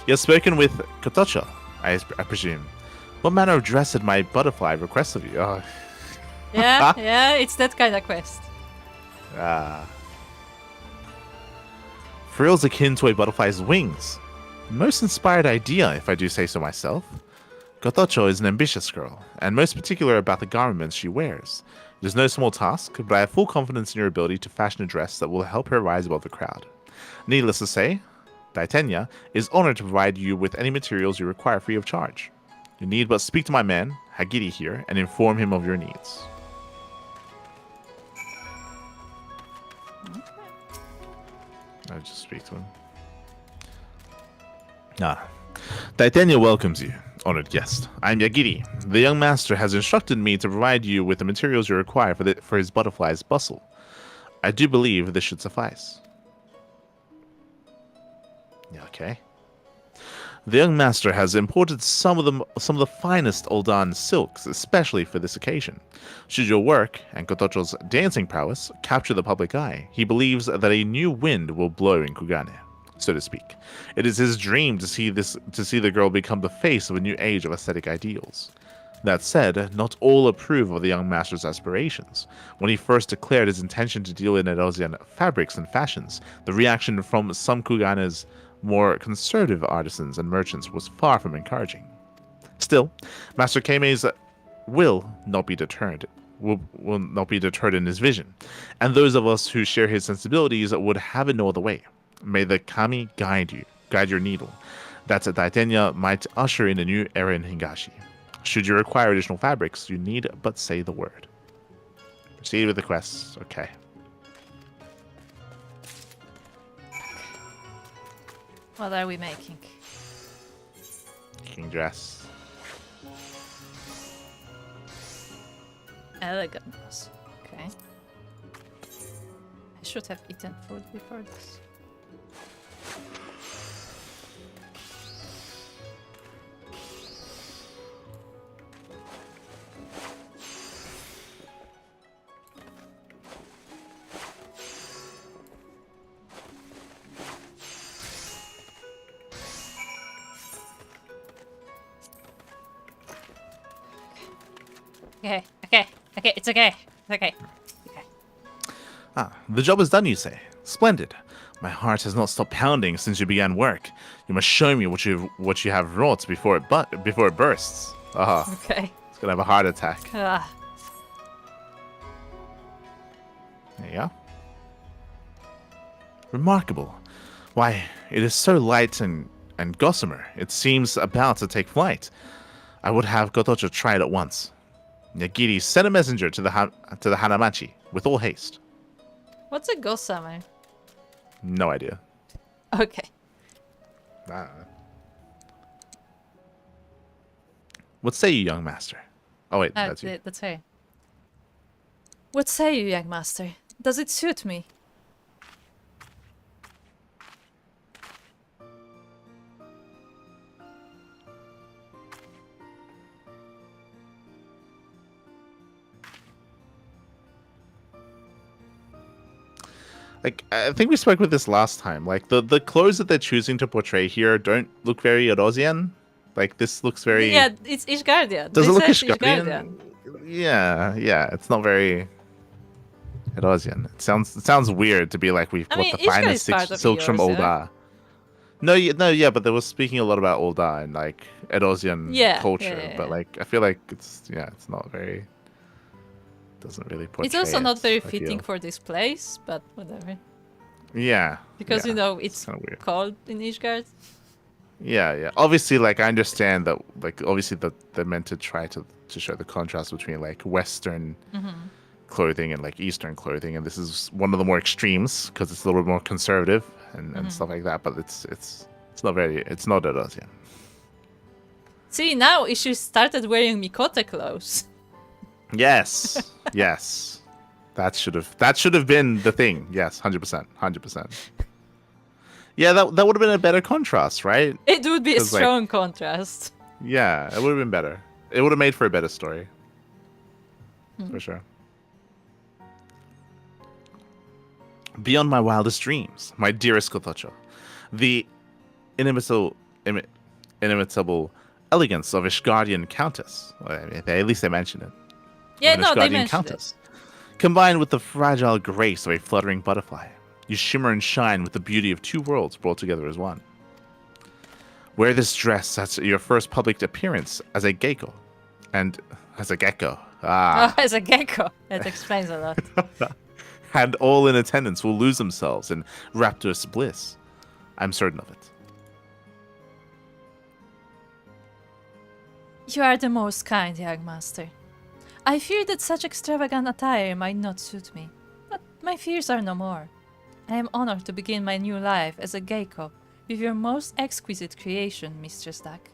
You have spoken with Kotocho, I presume. What manner of dress did my butterfly request of you? Oh. Yeah, it's that kind of quest. Frills akin to a butterfly's wings. Most inspired idea, if I do say so myself. Kotocho is an ambitious girl, and most particular about the garments she wears. It is no small task, but I have full confidence in your ability to fashion a dress that will help her rise above the crowd. Needless to say, Daitenya is honored to provide you with any materials you require free of charge. You need but speak to my man, Hagiri here, and inform him of your needs. I'll just speak to him. Daitenya welcomes you, honored guest. I am Yagiri. The young master has instructed me to provide you with the materials you require for his butterfly's bustle. I do believe this should suffice. Yeah, okay. The young master has imported some of the finest Oldan silks, especially for this occasion. Should your work and Kotocho's dancing prowess capture the public eye, he believes that a new wind will blow in Kugane, so to speak. It is his dream to see the girl become the face of a new age of aesthetic ideals. That said, not all approve of the young master's aspirations. When he first declared his intention to deal in Erosian fabrics and fashions, the reaction from some Kugane's more conservative artisans and merchants was far from encouraging. Still, Master Keime's will not be deterred in his vision, and those of us who share his sensibilities would have it no other way. May the kami guide your needle, that Daitenya might usher in a new era in Higashi. Should you require additional fabrics, you need but say the word. Proceed with the quests. Okay. What are we making? King dress. Elegant. Okay. I should have eaten food before this. Okay, it's okay. It's okay. Ah, the job is done, you say. Splendid. My heart has not stopped pounding since you began work. You must show me what you have wrought before it bursts. Ah, Okay. it's gonna have a heart attack. Ah, There you go. Remarkable. Why, it is so light and gossamer. It seems about to take flight. I would have Kotocho try it at once. Yagiri, send a messenger to the Hanamachi with all haste. what's a gossamer? No idea. Okay. Ah. What say you, young master? Oh wait, that's you. That's her. What say you, young master? Does it suit me? Like, I think we spoke with this last time. Like, the clothes that they're choosing to portray here don't look very Erosian. Like, this looks very... Yeah, it's Ishgardian. Does it look Ishgardian? Ishgardian? Yeah. It's not very Erosian. It sounds weird to be like, we've got the finest silks from Olda. No, but they were speaking a lot about Olda and, like, Erosian culture. Yeah. But, like, I feel like it's not very... Doesn't really portray It's also not very I feel. fitting for this place, but whatever. Yeah. Because, yeah, it's kinda weird. cold in Ishgard. Yeah. Obviously, like, I understand that, like, obviously that they're meant to try to show the contrast between, like, Western clothing and, like, Eastern clothing, and this is one of the more extremes because it's a little bit more conservative and stuff like that. But it's not Erosian. See, now Ishu started wearing Mikote clothes. Yes. That should have been the thing. Yes, 100%. Yeah, that would have been a better contrast, right? It would be a 'Cause, like, strong contrast. Yeah, it would have been better. It would have made for a better story. For sure. Beyond my wildest dreams, my dearest Kotocho, the inimitable elegance of Ishgardian Countess. Well, I mean, at least they mentioned it. Yeah, Of an no, they Ishgardian mentioned Countess, combined with the fragile grace of a fluttering butterfly. You shimmer and shine with the beauty of two worlds brought together as one. Wear this dress at your first public appearance as a geiko. And as a gecko. Oh, as a gecko. That explains a lot. And all in attendance will lose themselves in rapturous bliss. I'm certain of it. You are the most kind, young master. I fear that such extravagant attire might not suit me, but my fears are no more. I am honored to begin my new life as a geiko with your most exquisite creation, Mistress Duck.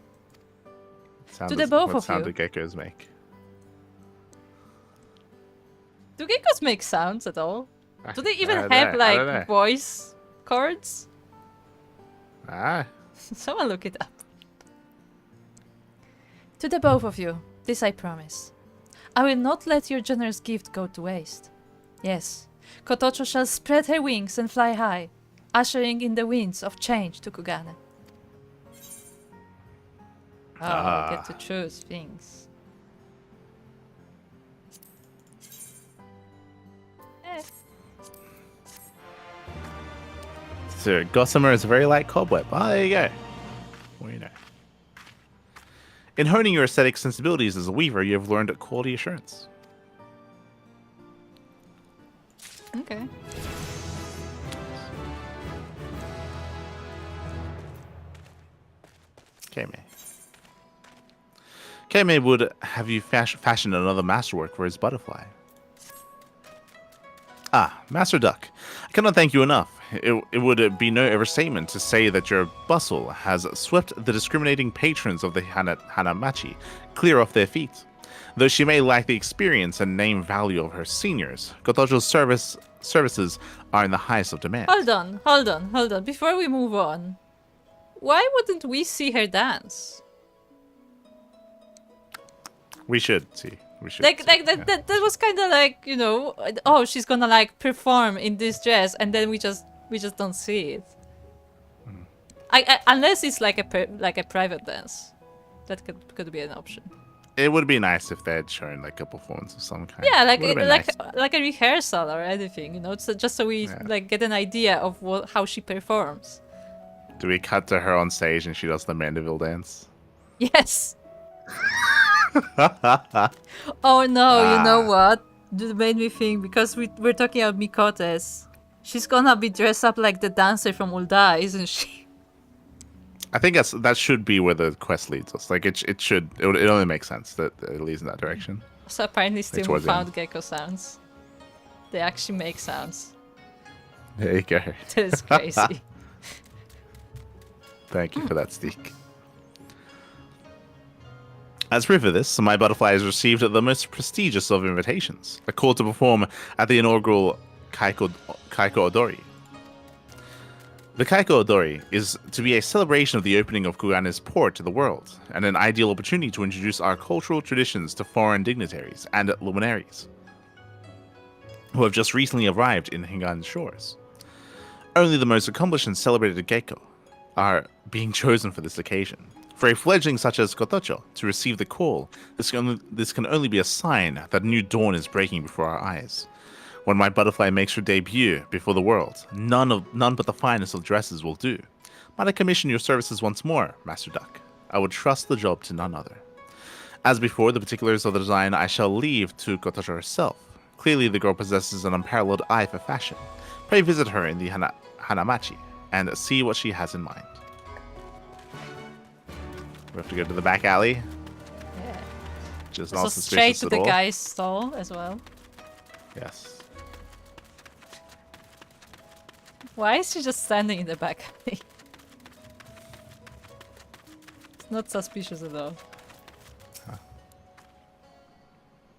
To the both what of sound you. do geckos make? Do geckos make sounds at all? Do they even I don't have know, I don't know. voice chords? Ah, Someone look it up. To the both of you, this I promise. I will not let your generous gift go to waste. Yes, Kotocho shall spread her wings and fly high, ushering in the winds of change to Kugane. Oh, I get to choose things. So gossamer is a very light cobweb. Ah, there you go. Well, you know. In honing your aesthetic sensibilities as a weaver, you have learned quality assurance. Okay. Keimei would have you fashion another masterwork for his butterfly. Ah, Master Duck. I cannot thank you enough. It would be no overstatement to say that your bustle has swept the discriminating patrons of the Hanamachi clear off their feet. Though she may lack the experience and name value of her seniors, Kotocho's services are in the highest of demand. Hold on. Before we move on, why wouldn't we see her dance? We should see. That was kind of like, you know, oh, she's gonna like perform in this dress, and then we just don't see it. Unless it's like a private dance, that could be an option. It would be nice if they had shown like a performance of some kind. Yeah, nice. like a rehearsal or anything, you know, so just so we like get an idea of how she performs. Do we cut to her on stage and she does the Mandeville dance? Yes. Oh no, you know what? It made me think, because we're talking about Mikotes. She's gonna be dressed up like the dancer from Ulda, isn't she? I think that should be where the quest leads us. Like it only makes sense that it leads in that direction. So apparently still found gecko sounds. They actually make sounds. There you go. That is crazy. Thank you for that, Steak. As proof of this, my butterfly has received the most prestigious of invitations, a call to perform at the inaugural Kaiko Odori. The Kaiko Odori is to be a celebration of the opening of Kugane's port to the world, and an ideal opportunity to introduce our cultural traditions to foreign dignitaries and luminaries who have just recently arrived in Hingan's shores. Only the most accomplished and celebrated geiko are being chosen for this occasion. For a fledgling such as Kotocho to receive the call, this can only be a sign that a new dawn is breaking before our eyes. When my butterfly makes her debut before the world, none but the finest of dresses will do. Might I commission your services once more, Master Duck? I would trust the job to none other. As before, the particulars of the design I shall leave to Kotocho herself. Clearly, the girl possesses an unparalleled eye for fashion. Pray visit her in the Hanamachi and see what she has in mind. We have to go to the back alley. Yeah. Which is so not straight suspicious to at the all. guy's stall as well. Yes. Why is she just standing in the back alley? It's not suspicious at all. Huh.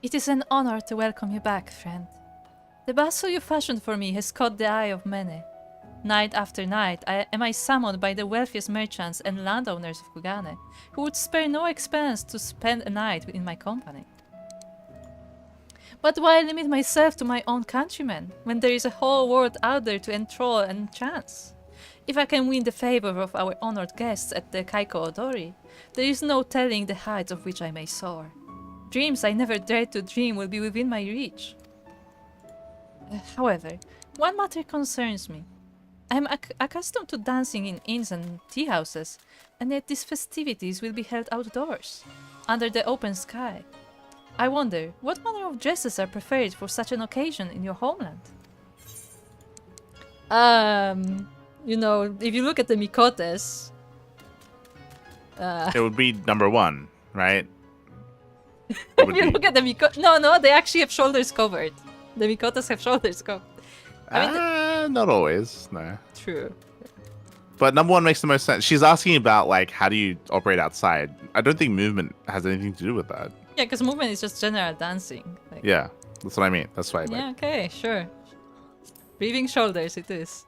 It is an honor to welcome you back, friend. The bustle you fashioned for me has caught the eye of many. Night after night am I summoned by the wealthiest merchants and landowners of Kugane, who would spare no expense to spend a night in my company. But why limit myself to my own countrymen, when there is a whole world out there to enthrall and enchant? If I can win the favor of our honored guests at the Kaiko Odori, there is no telling the heights of which I may soar. Dreams I never dared to dream will be within my reach. However, one matter concerns me. I am accustomed to dancing in inns and tea houses, and yet these festivities will be held outdoors, under the open sky. I wonder, what manner of dresses are preferred for such an occasion in your homeland? You know, if you look at the Mikotes... It would be number one, right? If you look at the Mikotes... No, they actually have shoulders covered. The Mikotes have shoulders covered. I mean, not always, no. True. But number one makes the most sense. She's asking about, like, how do you operate outside? I don't think movement has anything to do with that. Yeah, because movement is just general dancing. Like, yeah, that's what I mean. That's why. Yeah, okay, sure. Breathing shoulders, it is.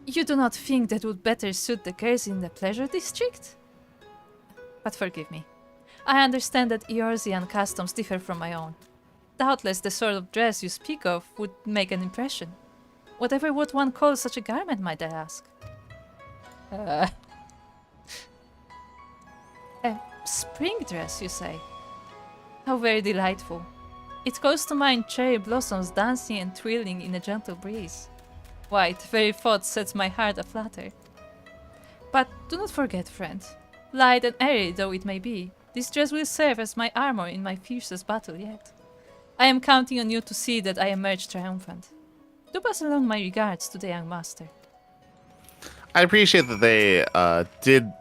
You do not think that would better suit the girls in the pleasure district? But forgive me. I understand that Eorzean customs differ from my own. Doubtless the sort of dress you speak of would make an impression. Whatever would one call such a garment, might I ask? A spring dress, you say? How very delightful. It calls to mind cherry blossoms dancing and twirling in a gentle breeze. Why, the very thought sets my heart aflutter. But do not forget, friend, light and airy though it may be, this dress will serve as my armor in my fiercest battle yet. I am counting on you to see that I emerge triumphant. Do pass along my regards to the young master. I appreciate that they did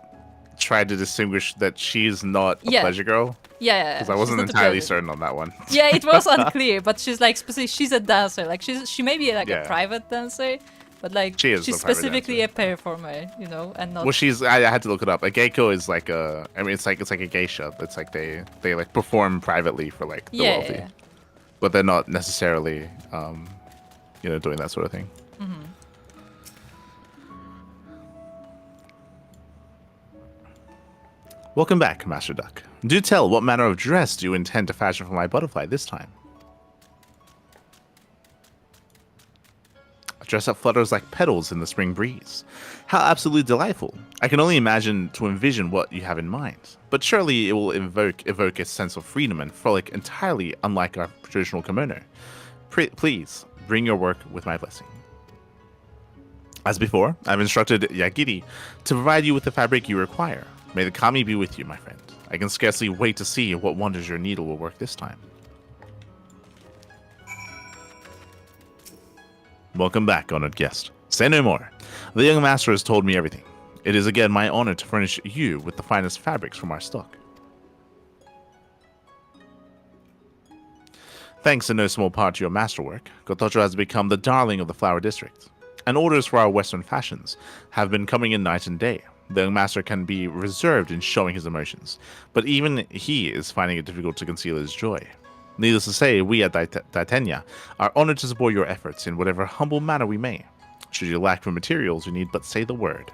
try to distinguish that she's not a pleasure girl. Yeah, because I wasn't entirely certain on that one. Yeah, it was unclear, but she's like she's a dancer. Like she may be like a private dancer, but like she's specifically a performer, you know, and not. Well, I had to look it up. A geiko is like a. I mean, it's like a geisha. It's like they like perform privately for like the wealthy, but they're not necessarily, doing that sort of thing. Mm-hmm. Welcome back, Master Duck. Do tell, what manner of dress do you intend to fashion for my butterfly this time? A dress that flutters like petals in the spring breeze. How absolutely delightful. I can only imagine to envision what you have in mind. But surely it will evoke a sense of freedom and frolic entirely unlike our traditional kimono. Please, bring your work with my blessing. As before, I've instructed Yagiri to provide you with the fabric you require. May the kami be with you, my friend. I can scarcely wait to see what wonders your needle will work this time. Welcome back, honored guest. Say no more. The young master has told me everything. It is again my honor to furnish you with the finest fabrics from our stock. Thanks in no small part to your masterwork, Gotocho has become the darling of the flower district, and orders for our western fashions have been coming in night and day. The young master can be reserved in showing his emotions, but even he is finding it difficult to conceal his joy. Needless to say, we at Titania are honored to support your efforts in whatever humble manner we may. Should you lack for materials, you need but say the word.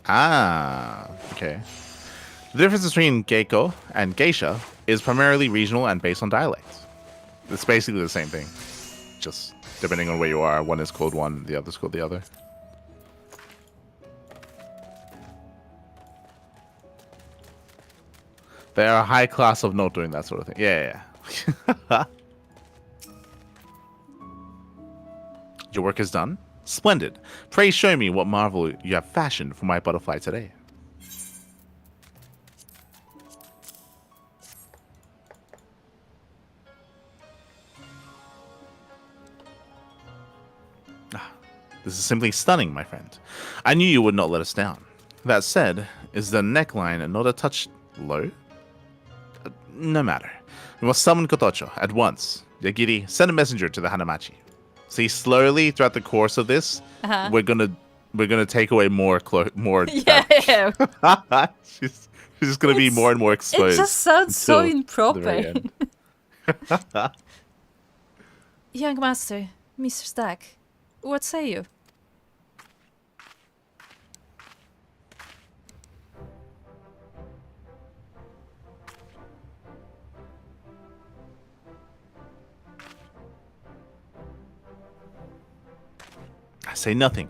Ah, okay. The difference between geiko and geisha is primarily regional and based on dialects. It's basically the same thing, just depending on where you are. One is called one, the other is called the other. They are a high class of not doing that sort of thing. Yeah. Your work is done? Splendid. Pray show me what marvel you have fashioned for my butterfly today. This is simply stunning, my friend. I knew you would not let us down. That said, is the neckline not a touch low? No matter. We must summon Kotocho at once. Yagiri, send a messenger to the Hanamachi. See, slowly throughout the course of this, we're gonna take away more. Yeah. she's just gonna be more and more exposed. It just sounds so improper. Young master, Mr. Stack, what say you? I say nothing,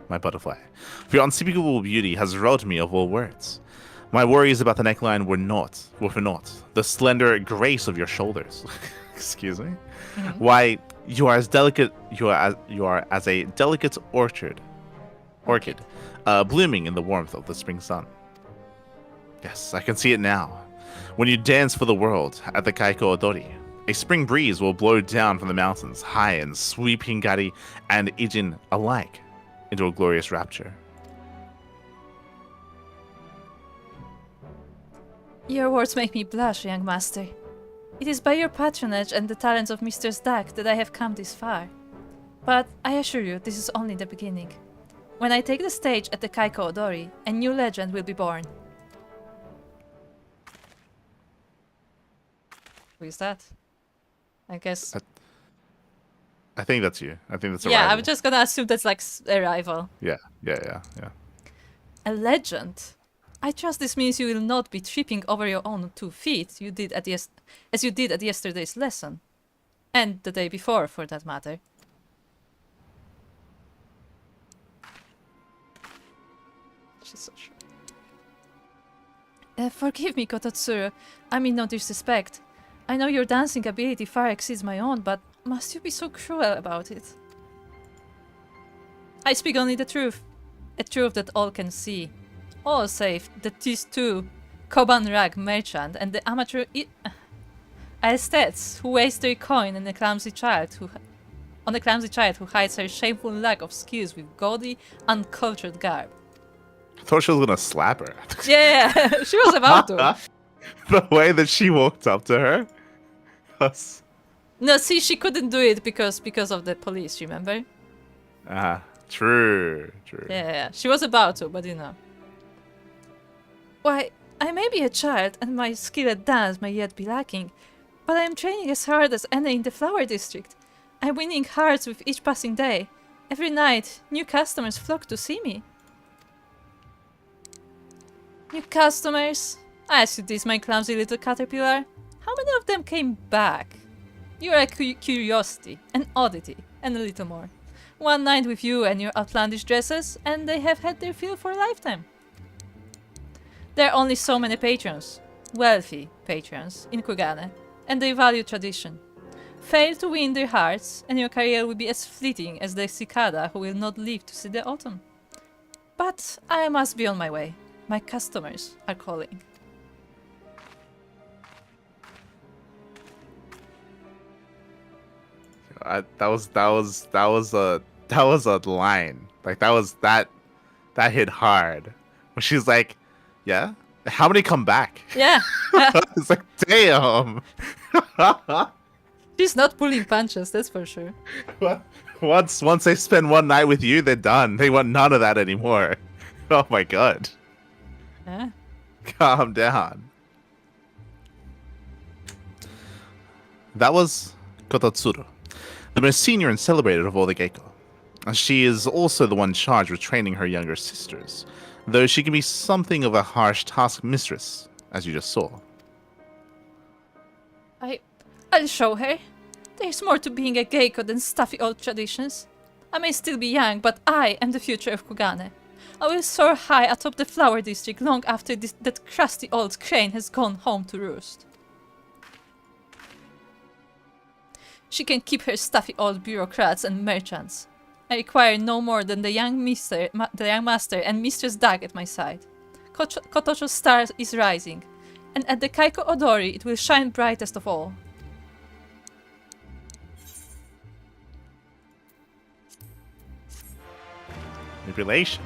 my butterfly, for your unspeakable beauty has robbed me of all words. My worries about the neckline were for naught. The slender grace of your shoulders. Excuse me. Mm-hmm. Why, you are as delicate. You are as a delicate orchid, blooming in the warmth of the spring sun. Yes, I can see it now. When you dance for the world at the Kaiko Odori, a spring breeze will blow down from the mountains, high and sweep Hingari and Ijin alike. into a glorious rapture. Your words make me blush, young master. It is by your patronage and the talents of Mr. Stack that I have come this far. But I assure you, this is only the beginning. When I take the stage at the Kaiko Odori, a new legend will be born. Who is that? I guess... I think that's you. I think that's a Yeah, rival. I'm just gonna assume that's like a rival. Yeah. A legend? I trust this means you will not be tripping over your own 2 feet as you did at yesterday's lesson. And the day before, for that matter. She's so sure. Forgive me, Kototsuru. I mean no disrespect. I know your dancing ability far exceeds my own, but must you be so cruel about it? I speak only the truth. A truth that all can see. All save that these two, Koban Rag merchant and the amateur aesthetes who waste their coin on a clumsy child who hides her shameful lack of skills with gaudy, uncultured garb. I thought she was gonna slap her. Yeah, she was about to. The way that she walked up to her. Was... No, see, she couldn't do it because of the police. Remember? True. Yeah, she was about to, but you know. Why, I may be a child, and my skill at dance may yet be lacking, but I am training as hard as any in the Flower District. I'm winning hearts with each passing day. Every night, new customers flock to see me. New customers? I ask you this, my clumsy little caterpillar. How many of them came back? You're a curiosity, an oddity, and a little more. One night with you and your outlandish dresses, and they have had their fill for a lifetime. There are only so many patrons, wealthy patrons, in Kugane, and they value tradition. Fail to win their hearts, and your career will be as fleeting as the cicada who will not live to see the autumn. But I must be on my way. My customers are calling. That was a line. Like that hit hard. When she's like, yeah, how many come back? Yeah. It's like, damn. She's not pulling punches, that's for sure. Once they spend one night with you, they're done. They want none of that anymore. Oh my god. Yeah. Calm down. That was Kototsuru, the most senior and celebrated of all the Geiko. She is also the one charged with training her younger sisters, though she can be something of a harsh task mistress, as you just saw. I'll show her. There's more to being a Geiko than stuffy old traditions. I may still be young, but I am the future of Kugane. I will soar high atop the Flower District long after that crusty old crane has gone home to roost. She can keep her stuffy old bureaucrats and merchants. I require no more than the young master and Mistress Dag at my side. Kotocho's star is rising, and at the Kaiko Odori it will shine brightest of all. Manipulation.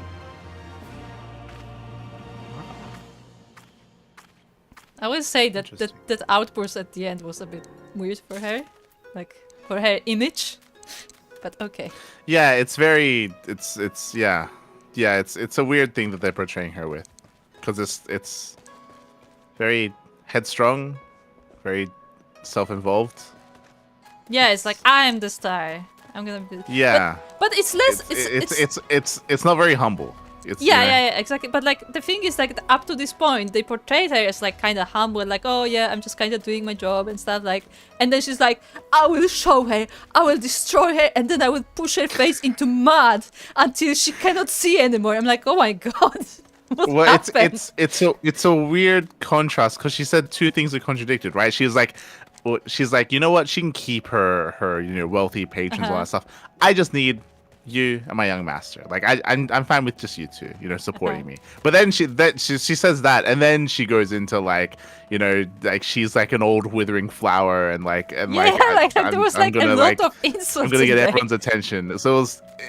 I will say that outburst at the end was a bit weird for her, like for her image, but okay. Yeah, it's very, it's a weird thing that they're portraying her with, because it's very headstrong, very self-involved. Yeah, it's like I'm the star. I'm gonna be. Yeah. But it's less. It's not very humble. It's, yeah, exactly. But like the thing is, like up to this point, they portrayed her as like kind of humble, like, oh yeah, I'm just kind of doing my job and stuff. Like, and then she's like, I will show her, I will destroy her, and then I will push her face into mud until she cannot see anymore. I'm like, oh my god. What happened? It's a weird contrast because she said two things that contradicted, right? She's like, you know what? She can keep her wealthy patrons and all that stuff. I just need you and my young master. Like I'm fine with just you two, supporting me. But then she says that, and then she goes into like, like she's like an old withering flower, and there was like a lot of insults. I'm gonna get everyone's attention. So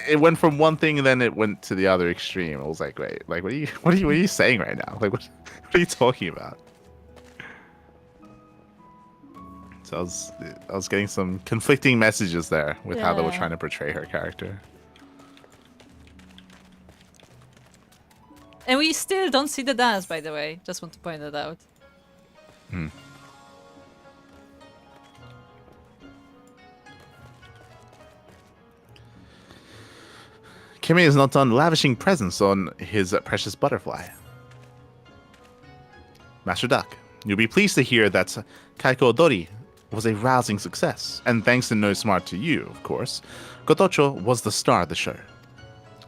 it went from one thing, and then it went to the other extreme. I was like, wait, like what are you saying right now? Like what are you talking about? So I was getting some conflicting messages there with how they were trying to portray her character. And we still don't see the dance, by the way. Just want to point that out. Kimi is not done lavishing presents on his precious butterfly. Master Duck, you'll be pleased to hear that Kaiko Odori was a rousing success, and thanks in no smart to you, of course, Kotocho was the star of the show.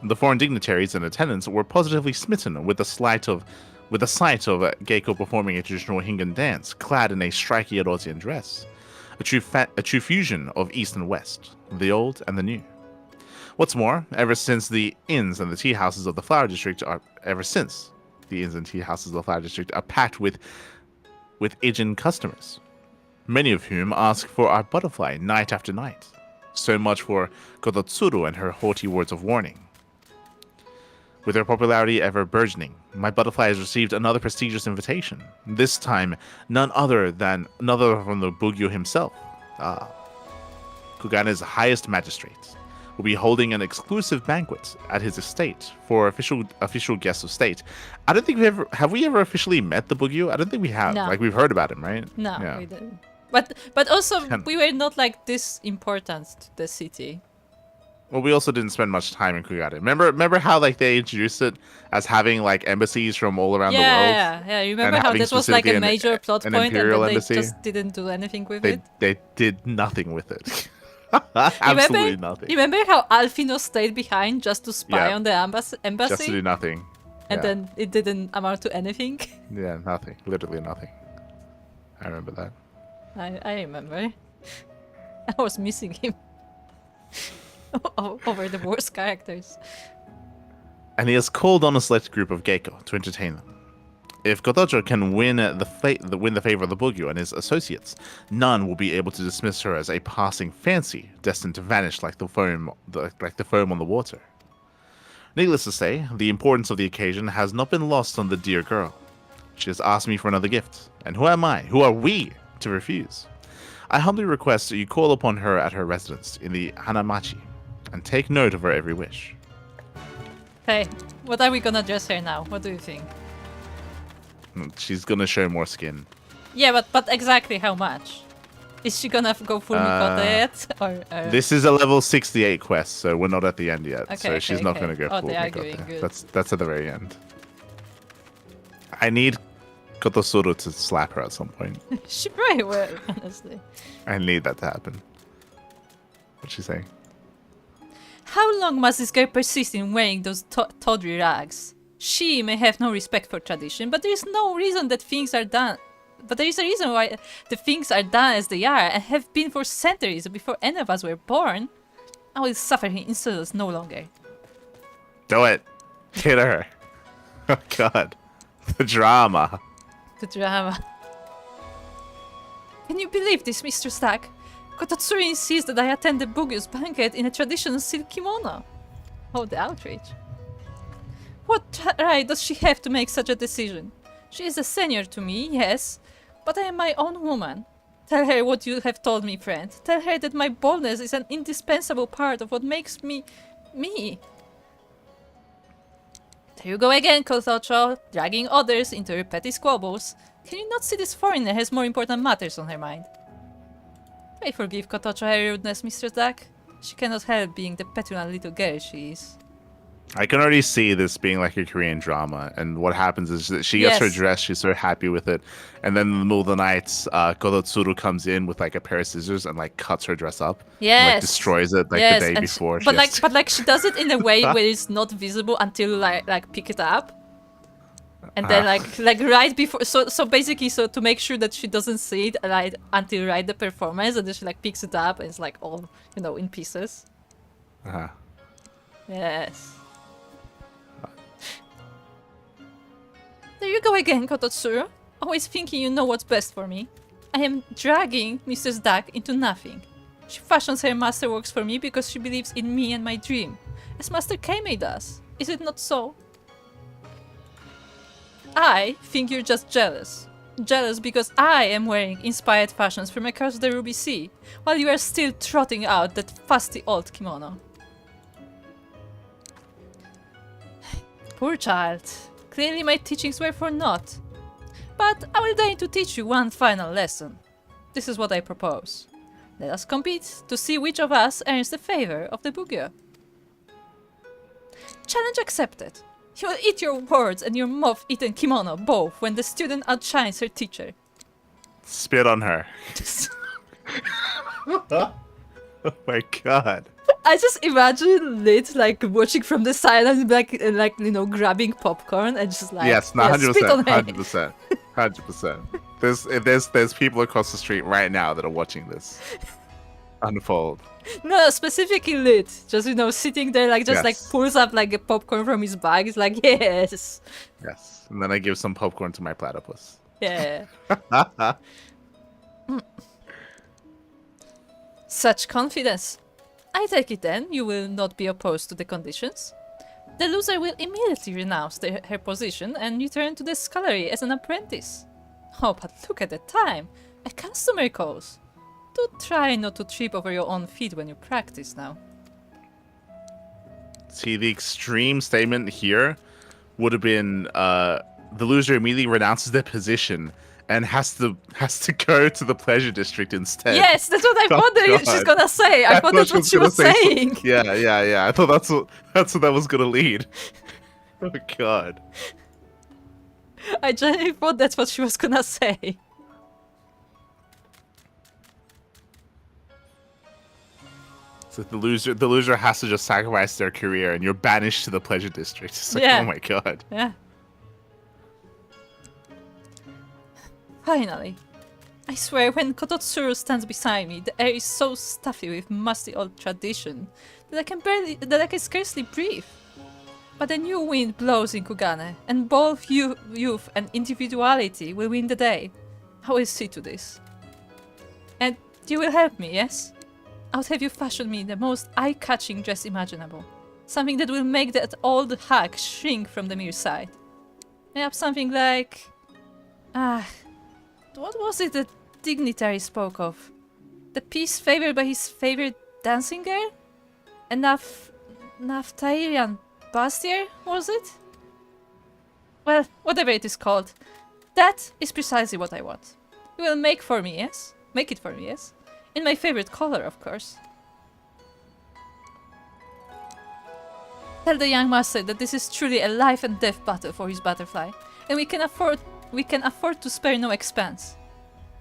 The foreign dignitaries in attendance were positively smitten with the sight of Geiko performing a traditional Hingan dance, clad in a striking Erosian dress, a true fusion of East and West, the old and the new. What's more, ever since the inns and tea houses of the Flower District are packed with Ijin customers, many of whom ask for our butterfly night after night. So much for Kototsuru and her haughty words of warning. With her popularity ever burgeoning, my butterfly has received another prestigious invitation. This time, none other from the Bugyo himself. Kugane's highest magistrate will be holding an exclusive banquet at his estate for official guests of state. I don't think have we ever officially met the Bugyo? I don't think we have. No. Like we've heard about him, right? No, we didn't. But also we were not like this important to the city. Well, we also didn't spend much time in Kugane. Remember how like they introduced it as having like embassies from all around the world? Yeah. You remember how this was like a major plot point, and then they just didn't do anything with it? They did nothing with it. Absolutely nothing. Remember how Alfino stayed behind just to spy on the embassy? Just to do nothing. And then it didn't amount to anything? Yeah, nothing. Literally nothing. I remember that. I remember. I was missing him. Over the worst characters. And he has called on a select group of Geiko to entertain them. If Kotocho can win the favor of the Bugyo and his associates, none will be able to dismiss her as a passing fancy destined to vanish like the foam on the water. Needless to say, the importance of the occasion has not been lost on the dear girl. She has asked me for another gift, and who am I? Who are we to refuse? I humbly request that you call upon her at her residence in the Hanamachi and take note of her every wish. Hey, what are we gonna dress her now? What do you think? She's gonna show more skin. Yeah, but exactly how much? Is she gonna go full Mikoto yet? Or, This is a level 68 quest, so we're not at the end yet. Okay, so she's not gonna go full Mikoto. That's at the very end. I need Kotosuru to slap her at some point. She probably will, honestly. I need that to happen. What's she saying? How long must this girl persist in wearing those tawdry rags? She may have no respect for tradition, but there is no reason that things are done. But there is a reason why the things are done as they are and have been for centuries before any of us were born. I will suffer her insolence no longer. Do it. Hit her. Oh God. The drama. The drama. Can you believe this, Mr. Stack? Kototsuri insists that I attend the Bugyo's banquet in a traditional silk kimono. Oh, the outrage. What right does she have to make such a decision? She is a senior to me, yes, but I am my own woman. Tell her what you have told me, friend. Tell her that my boldness is an indispensable part of what makes me, me. There you go again, Kotocho, dragging others into her petty squabbles. Can you not see this foreigner has more important matters on her mind? Pray forgive Kotocho her rudeness, Mr. Duck. She cannot help being the petulant little girl she is. I can already see this being like a Korean drama, and what happens is that she gets her dress, she's so happy with it, and then in the middle of the night, Kototsuru comes in with like a pair of scissors and like cuts her dress up, and, like destroys it like the day before. But she does it in a way where it's not visible until like pick it up, and then like right before. So basically, so to make sure that she doesn't see it like until right the performance, and then she like picks it up and it's like all in pieces. Yes. There you go again, Kototsuru. Always thinking you know what's best for me. I am dragging Mrs. Duck into nothing. She fashions her masterworks for me because she believes in me and my dream, as Master Keimei does. Is it not so? I think you're just jealous. Jealous because I am wearing inspired fashions from across the Ruby Sea, while you are still trotting out that fusty old kimono. Poor child. Clearly my teachings were for naught. But I will deign to teach you one final lesson. This is what I propose. Let us compete to see which of us earns the favor of the Bugyo. Challenge accepted. You will eat your words and your moth-eaten kimono both when the student outshines her teacher. Spit on her. Oh my god. I just imagine Lit like watching from the side and like you know, grabbing popcorn and just like yes, no, 100%, spit on her. 100%, 100%. There's people across the street right now that are watching this unfold. No, specifically Lit, just you know, sitting there like just like Yes. pulls up like a popcorn from his bag. He's like, yes, Yes, and then I give some popcorn to my platypus. yeah. Such confidence. I take it then you will not be opposed to the conditions. The loser will immediately renounce her position and return to the scullery as an apprentice. Oh, but look at the time. A customer calls. Do try not to trip over your own feet when you practice now. See, the extreme statement here would have been the loser immediately renounces their position and has to go to the pleasure district instead. Yes, that's what I thought that she's gonna say. I thought that's what she was saying. Yeah. I thought that's what that was gonna lead. Oh god. I genuinely thought that's what she was gonna say. So the loser has to just sacrifice their career, and you're banished to the pleasure district. It's like, Yeah. oh my god. Yeah. Finally. I swear, when Kototsuru stands beside me, the air is so stuffy with musty old tradition that I can scarcely breathe. But a new wind blows in Kugane, and both youth and individuality will win the day. I will see to this. And you will help me, yes? I would have you fashion me the most eye-catching dress imaginable. Something that will make that old hag shrink from the mere sight. Perhaps something like... what was it that dignitary spoke of? The piece favored by his favorite dancing girl? A Naftairian Bastier, was it? Well, whatever it is called. That is precisely what I want. You will make for me, yes? Make it for me, yes? In my favorite color, of course. Tell the young master that this is truly a life and death battle for his butterfly, and we can afford to spare no expense.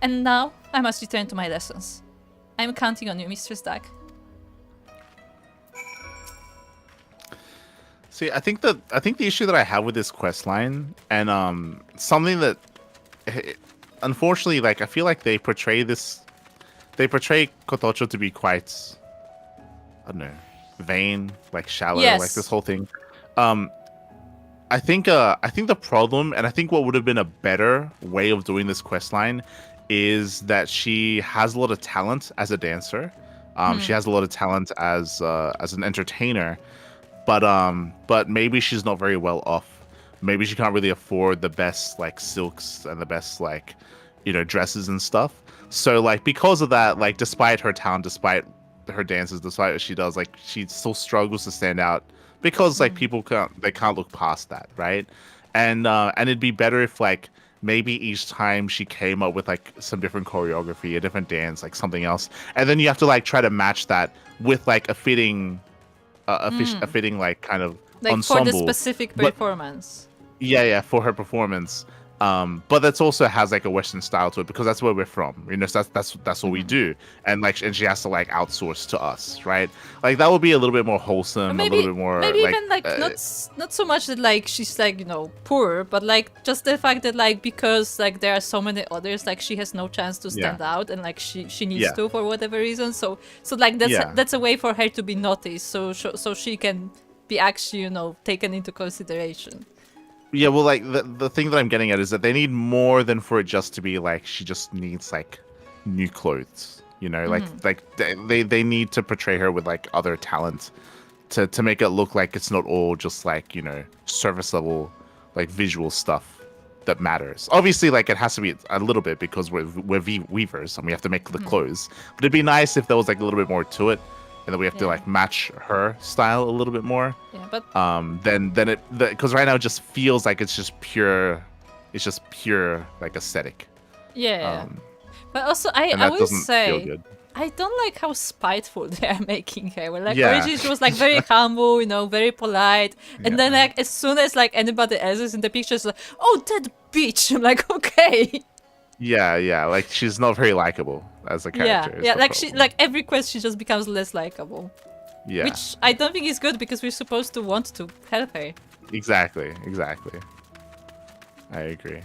And now I must return to my lessons. I am counting on you, Mistress Duck. See, I think the issue that I have with this quest line, and something that unfortunately, like, I feel like they portray Kotocho to be quite, I don't know, vain, like shallow, Yes. like this whole thing. I think the problem, and I think what would have been a better way of doing this quest line, is that she has a lot of talent as a dancer. She has a lot of talent as an entertainer, but maybe she's not very well off. Maybe she can't really afford the best like silks and the best like, you know, dresses and stuff. So like because of that, like despite her talent, despite her dances, despite what she does, like she still struggles to stand out because like people can't look past that, right? And it'd be better if like maybe each time she came up with like some different choreography, a different dance, like something else, and then you have to like try to match that with like a fitting like kind of Like ensemble. for the specific performance. Yeah, for her performance. But that's also has like a Western style to it because that's where we're from, you know. So that's what we do, and she has to like outsource to us, right? Like that would be a little bit more wholesome, Maybe, a little bit more maybe like, even like not so much that like she's like, you know, poor, but like just the fact that like because like there are so many others, like she has no chance to stand out, and like she needs to for whatever reason. So like that's a way for her to be noticed, so she can be actually, taken into consideration. Yeah, well, like the thing that I'm getting at is that they need more than for it just to be like she just needs like new clothes. Like they need to portray her with like other talent to make it look like it's not all just like surface level like visual stuff that matters. Obviously, like it has to be a little bit because we're weavers and we have to make the clothes. But it'd be nice if there was like a little bit more to it, and then we have to like match her style a little bit more. Yeah, but then it because right now it just feels like it's just pure like aesthetic. Yeah. But also I would say I don't like how spiteful they are making her. Well, like originally she was like very humble, very polite, and then like as soon as like anybody else is in the picture, it's like, oh, that bitch. I'm like, okay. Yeah, like she's not very likable as a character. Yeah, like every quest she just becomes less likable. Yeah. Which I don't think is good because we're supposed to want to help her. Exactly. I agree.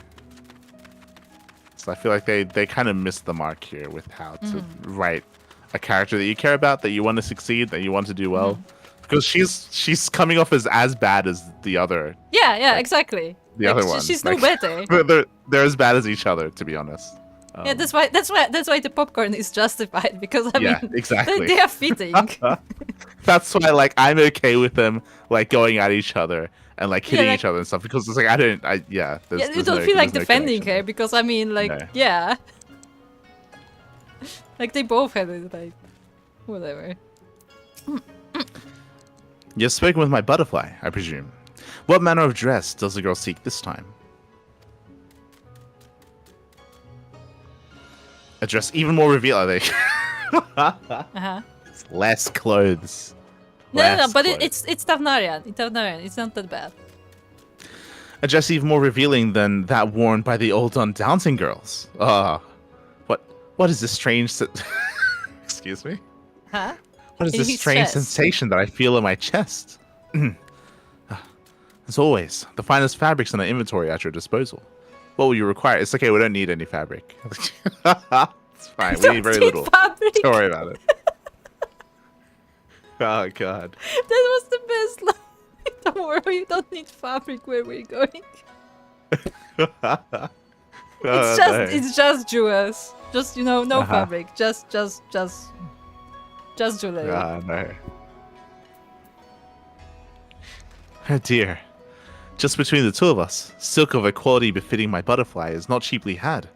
So I feel like they kind of missed the mark here with how to write a character that you care about, that you want to succeed, that you want to do well. Because she's coming off as bad as the other. Yeah, exactly. The other one. She's no better. They're as bad as each other, to be honest. Yeah, that's why the popcorn is justified, because I mean exactly. they are fitting. That's why like I'm okay with them like going at each other and like hitting each other and stuff, because it's like you don't feel like defending her, because I mean like like they both had it, like whatever. You've spoken with my butterfly, I presume. What manner of dress does the girl seek this time? A dress even more revealing, I think. Less clothes. No, but it's Tavnarian. It's not that bad. A dress even more revealing than that worn by the old dancing girls. What is this strange... Excuse me? Huh? What is this strange sensation that I feel in my chest? As always, the finest fabrics in our inventory at your disposal. What will you require? It's okay, we don't need any fabric. It's fine, we need very little. Fabric. Don't worry about it. Oh, God. That was the best line. Don't worry, you don't need fabric where we're going. It's just jewels. Just, no fabric. Just jewelry. No. Oh, dear. Just between the two of us, silk of a quality befitting my butterfly is not cheaply had.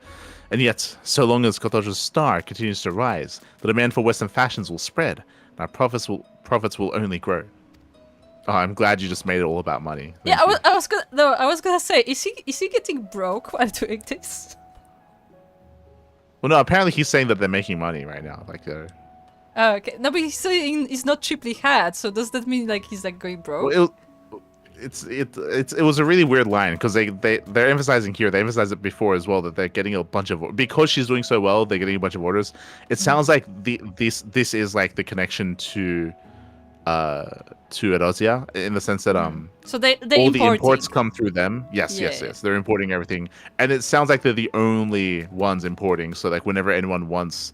And yet, so long as Kotojo's star continues to rise, the demand for Western fashions will spread, and our profits will only grow. Oh, I'm glad you just made it all about money. Thank you. I was gonna say, is he getting broke while doing this? Well, no, apparently he's saying that they're making money right now. Like they're... Oh, okay. No, but he's saying it's not cheaply had, so does that mean like he's like going broke? Well, it was a really weird line, because they're emphasizing here, they emphasized it before as well, that they're getting a bunch of, because she's doing so well, they're getting a bunch of orders. It sounds like this is like the connection to Erosia, in the sense that so they all the imports come through them. Yes, they're importing everything, and it sounds like they're the only ones importing. So like whenever anyone wants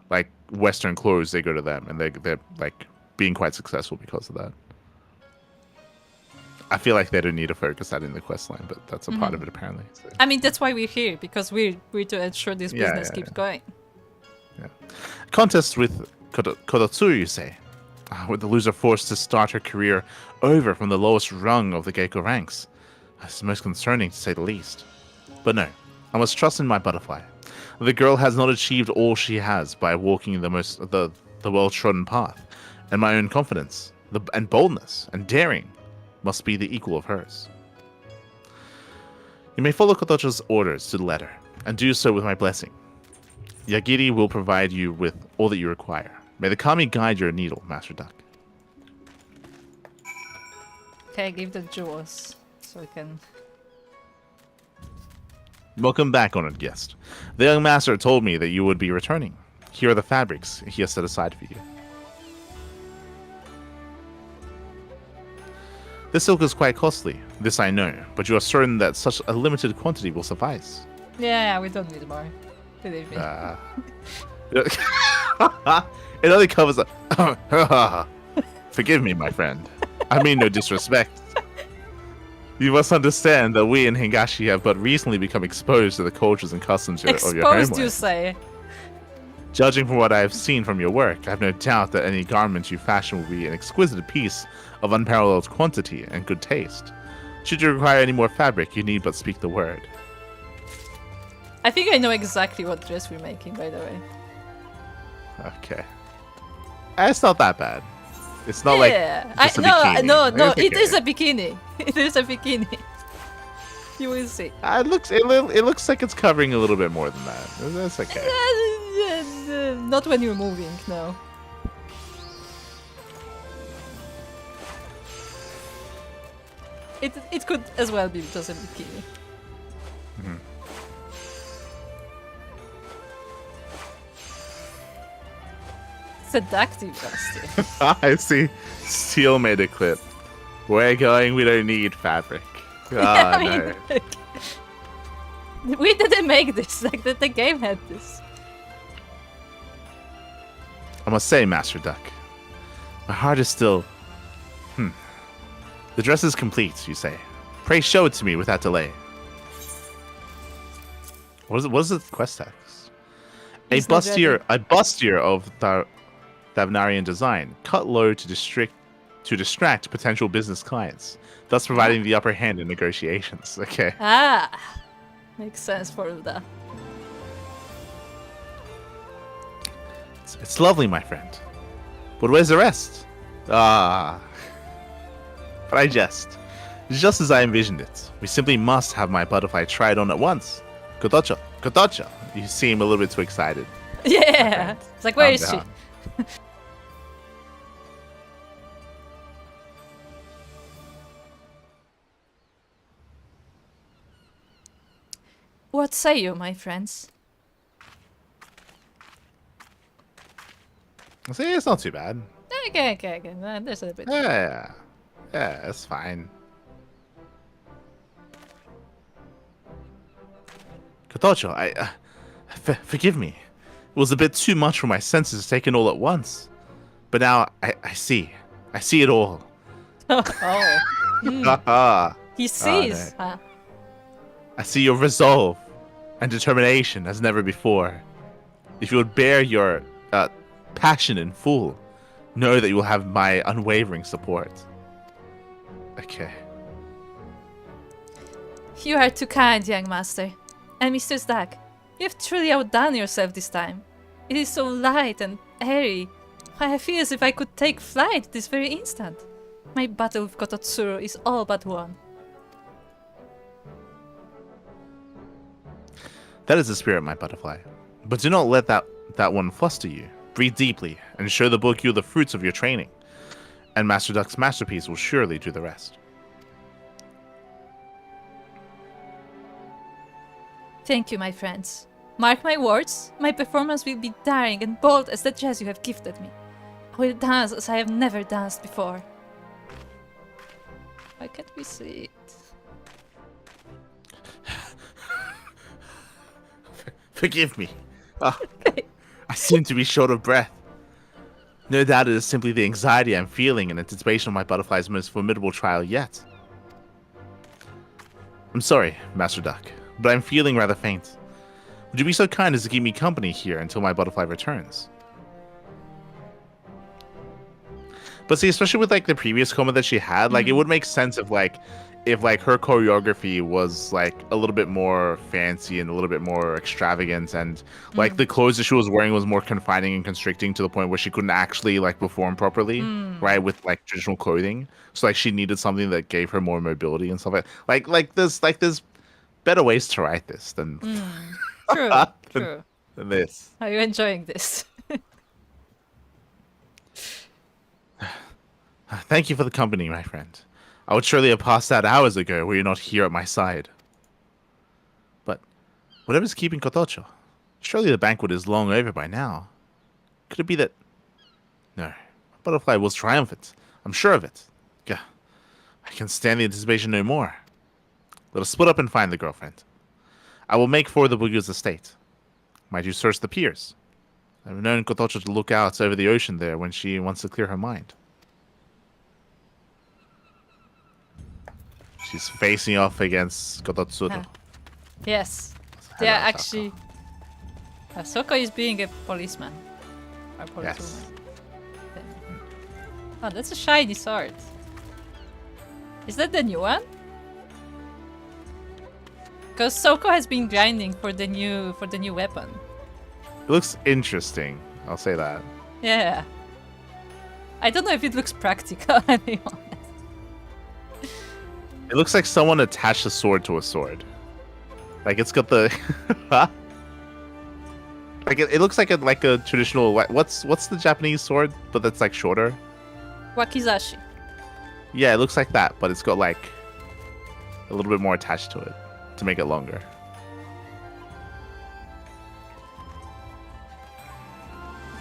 like Western clothes, they go to them, and they're like being quite successful because of that. I feel like they don't need to focus that in the quest line, but that's a part of it apparently. So. I mean, that's why we're here, because we're to ensure this business keeps going. Yeah. Contest with Kodotsu, you say? With the loser forced to start her career over from the lowest rung of the Geiko ranks. It's most concerning, to say the least. But no, I must trust in my butterfly. The girl has not achieved all she has by walking the well-trodden path, and my own confidence, and boldness, and daring must be the equal of hers. You may follow Kotocho's orders to the letter, and do so with my blessing. Yagiri will provide you with all that you require. May the Kami guide your needle, Master Duck. Okay, give the jewels, so we can... Welcome back, honored guest. The young master told me that you would be returning. Here are the fabrics he has set aside for you. This silk is quite costly, this I know, but you are certain that such a limited quantity will suffice. Yeah, we don't need more. Believe me. It only covers Forgive me, my friend. I mean no disrespect. You must understand that we in Hingashi have but recently become exposed to the cultures and customs of your homeland. Exposed, you say? Judging from what I have seen from your work, I have no doubt that any garment you fashion will be an exquisite piece of unparalleled quantity and good taste. Should you require any more fabric, you need but speak the word. I think I know exactly what dress we're making, by the way. Okay. It's not that bad. It's not like just a bikini. No, It's it okay. is a bikini. It is a bikini. You will see. It looks like it's covering a little bit more than that. That's okay. Not when you're moving, no. It could as well be just a bikini. Mhm. Seductive, Rusty. I see. Steel made a clip. We're going. We don't need fabric. Oh, I no. mean, we didn't make this. Like the game had this. I must say, Master Duck, my heart is still. The dress is complete, you say. Pray show it to me without delay. What is the quest text? A He's not ready. bustier of Thavnarian design, cut low to distract potential business clients, thus providing the upper hand in negotiations. Okay. Ah, makes sense for that. It's lovely, my friend. But where's the rest? Ah. But I jest. Just as I envisioned it. We simply must have my butterfly tried on at once. Kotocho, Kotocho. You seem a little bit too excited. Yeah, it's like where Calm is she? down. What say you, my friends? See, it's not too bad. Okay. There's a bit. Yeah, it's fine. Kotocho, forgive me. It was a bit too much for my senses to take in all at once. But now I see. I see it all. Oh, Haha. he sees. no. Huh? I see your resolve and determination as never before. If you would bear your passion in full, know that you will have my unwavering support. Okay. You are too kind, young master. And Mr. Stack, you have truly outdone yourself this time. It is so light and airy. I feel as if I could take flight this very instant. My battle with Kototsuru is all but won. That is the spirit, my butterfly. But do not let that one fluster you. Breathe deeply, and show the book you the fruits of your training. And Master Duck's masterpiece will surely do the rest. Thank you, my friends. Mark my words, my performance will be daring and bold as the dress you have gifted me. I will dance as I have never danced before. Why can't we see it? Forgive me. I seem to be short of breath. No doubt it is simply the anxiety I'm feeling in anticipation of my butterfly's most formidable trial yet. I'm sorry, Master Duck, but I'm feeling rather faint. Would you be so kind as to keep me company here until my butterfly returns? But see, especially with like the previous coma that she had, like it would make sense if her choreography was like a little bit more fancy and a little bit more extravagant, and like the clothes that she was wearing was more confining and constricting to the point where she couldn't actually like perform properly, right? With like traditional clothing, so like she needed something that gave her more mobility and stuff like there's better ways to write this than True, true. than this. Are you enjoying this? Thank you for the company, my friend. I would surely have passed out hours ago were you not here at my side. But whatever's keeping Kotocho, surely the banquet is long over by now. Could it be that... No, Butterfly was triumphant. I'm sure of it. Gah, I can stand the anticipation no more. Let us split up and find the girlfriend. I will make for the Bugyu's estate. Might you search the piers? I've known Kotocho to look out over the ocean there when she wants to clear her mind. She's facing off against Kototsuro. Yes. They are actually... Soko is being a policeman. Or policewoman. Yes. Oh, that's a shiny sword. Is that the new one? Because Soko has been grinding for the new weapon. It looks interesting. I'll say that. Yeah. I don't know if it looks practical, to be honest. It looks like someone attached a sword to a sword. Like it's got the huh? Like it looks like a traditional what's the Japanese sword but that's like shorter? Wakizashi. Yeah, it looks like that, but it's got like a little bit more attached to it to make it longer.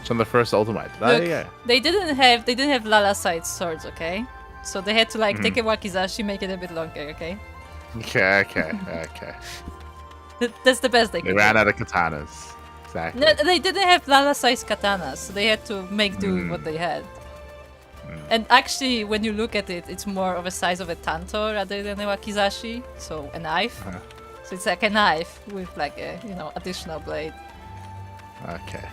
It's on the first Ultimate. Look, Yeah. they didn't have Lala side swords, okay? So they had to like take a Wakizashi, make it a bit longer, okay? Okay. That's the best they could They ran out of katanas. Exactly. No, they didn't have Lala size katanas, so they had to make do with what they had. And actually, when you look at it, it's more of a size of a tanto rather than a wakizashi, so a knife. So it's like a knife with like a, additional blade. Okay.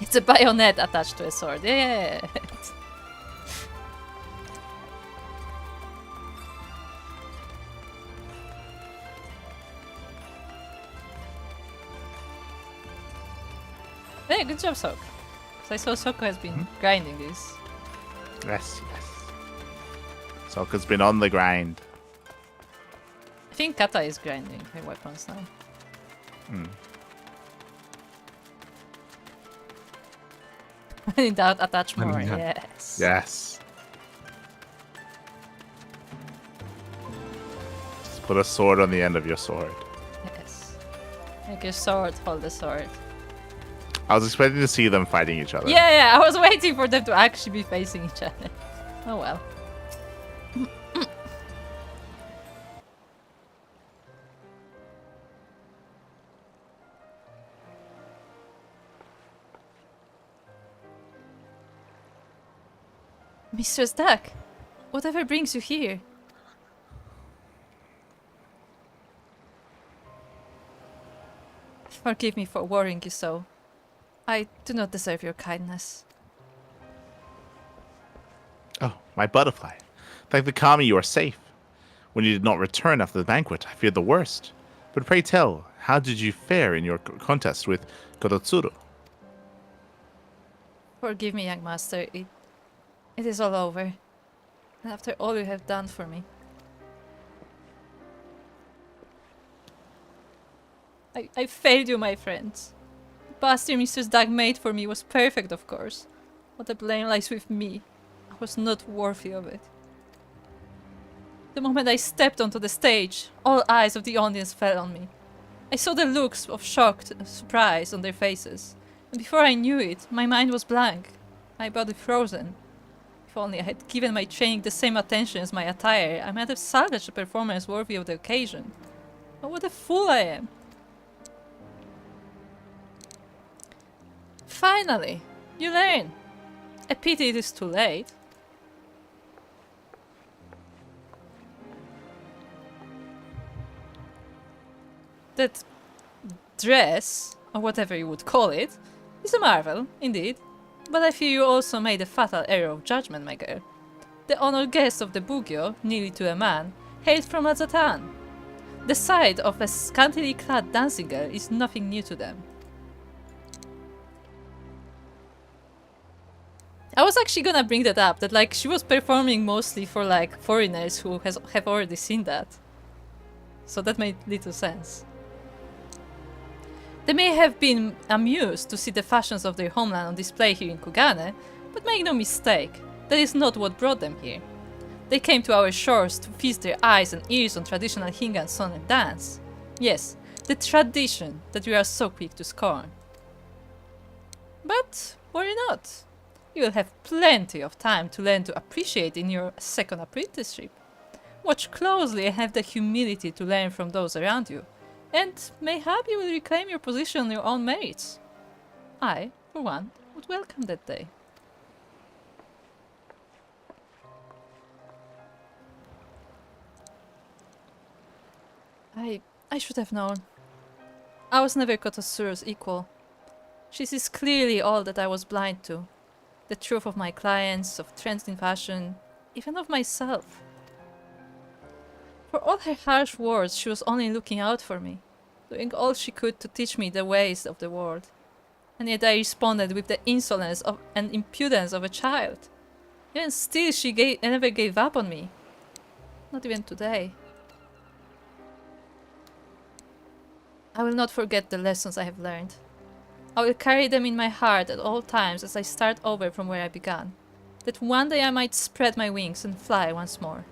It's a bayonet attached to a sword. Yeah. Yeah, good job, Sok. So I saw Soko has been grinding this. Yes. Soka's been on the grind. I think Kata is grinding her weapons now. When in doubt, attach more. Yes. Yes. Just put a sword on the end of your sword. Yes. Make your sword hold the sword. I was expecting to see them fighting each other. Yeah, I was waiting for them to actually be facing each other. Oh well. Mistress Duck, whatever brings you here? Forgive me for worrying you so. I do not deserve your kindness. Oh, my butterfly. Thank the Kami you are safe. When you did not return after the banquet, I feared the worst. But pray tell, how did you fare in your contest with Kototsuro? Forgive me, young master. It is all over. And after all you have done for me. I failed you, my friends. The pasture Mistress Duck made for me was perfect, of course. But the blame lies with me. I was not worthy of it. The moment I stepped onto the stage, all eyes of the audience fell on me. I saw the looks of shocked surprise on their faces. And before I knew it, my mind was blank. My body frozen. If only I had given my training the same attention as my attire, I might have salvaged a performance worthy of the occasion. But what a fool I am! Finally, you learn. A pity it is too late. That dress, or whatever you would call it, is a marvel, indeed. But I fear you also made a fatal error of judgment, my girl. The honored guests of the Bugyo, nearly to a man, hailed from Azatan. The sight of a scantily clad dancing girl is nothing new to them. I was actually gonna bring that up, that like she was performing mostly for like foreigners who have already seen that. So that made little sense. They may have been amused to see the fashions of their homeland on display here in Kugane, but make no mistake, that is not what brought them here. They came to our shores to feast their eyes and ears on traditional Hingan song and dance. Yes, the tradition that we are so quick to scorn. But worry not. You will have plenty of time to learn to appreciate in your second apprenticeship. Watch closely and have the humility to learn from those around you, and mayhap you will reclaim your position on your own merits. I, for one, would welcome that day. I should have known. I was never Kotosura's equal. She sees clearly all that I was blind to. The truth of my clients, of trends in fashion, even of myself. For all her harsh words, she was only looking out for me, doing all she could to teach me the ways of the world. And yet I responded with the insolence and impudence of a child. Even still, she never gave up on me. Not even today. I will not forget the lessons I have learned. I will carry them in my heart at all times as I start over from where I began, that one day I might spread my wings and fly once more.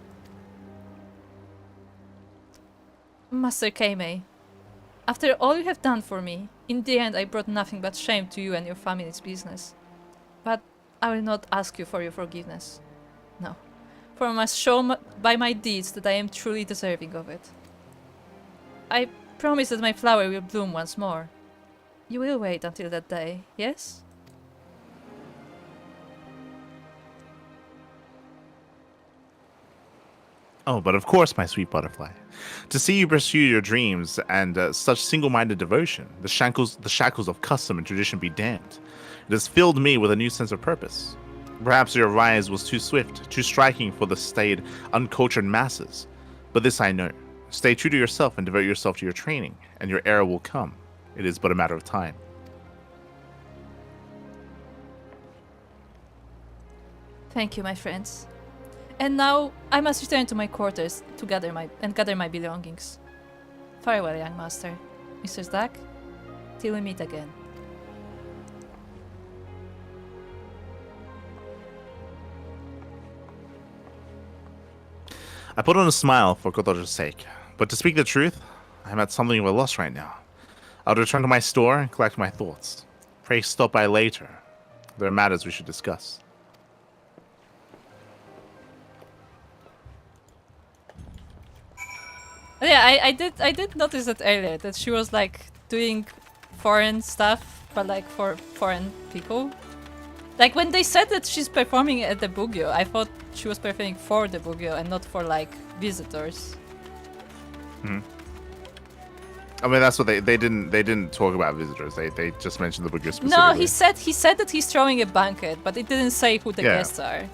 Master Keimei, after all you have done for me, in the end I brought nothing but shame to you and your family's business. But I will not ask you for your forgiveness. No, for I must show by my deeds that I am truly deserving of it. I promise that my flower will bloom once more. You will wait until that day, yes? Oh, but of course, my sweet butterfly. To see you pursue your dreams and such single-minded devotion, the shackles of custom and tradition be damned. It has filled me with a new sense of purpose. Perhaps your rise was too swift, too striking for the staid, uncultured masses. But this I know. Stay true to yourself and devote yourself to your training, and your era will come. It is but a matter of time. Thank you, my friends. And now I must return to my quarters to gather my belongings. Farewell, young master. Mr. Stack, till we meet again. I put on a smile for Kotojo's sake, but to speak the truth, I'm at something of a loss right now. I'll return to my store and collect my thoughts. Pray stop by later. There are matters we should discuss. Yeah, I did notice that earlier, that she was like doing foreign stuff, but like for foreign people. Like when they said that she's performing at the Bugyo, I thought she was performing for the Bugyo and not for like visitors. Hmm. I mean, that's what they didn't talk about visitors. They just mentioned the Bugyo specifically. No, he said that he's throwing a banquet, but it didn't say who the guests are.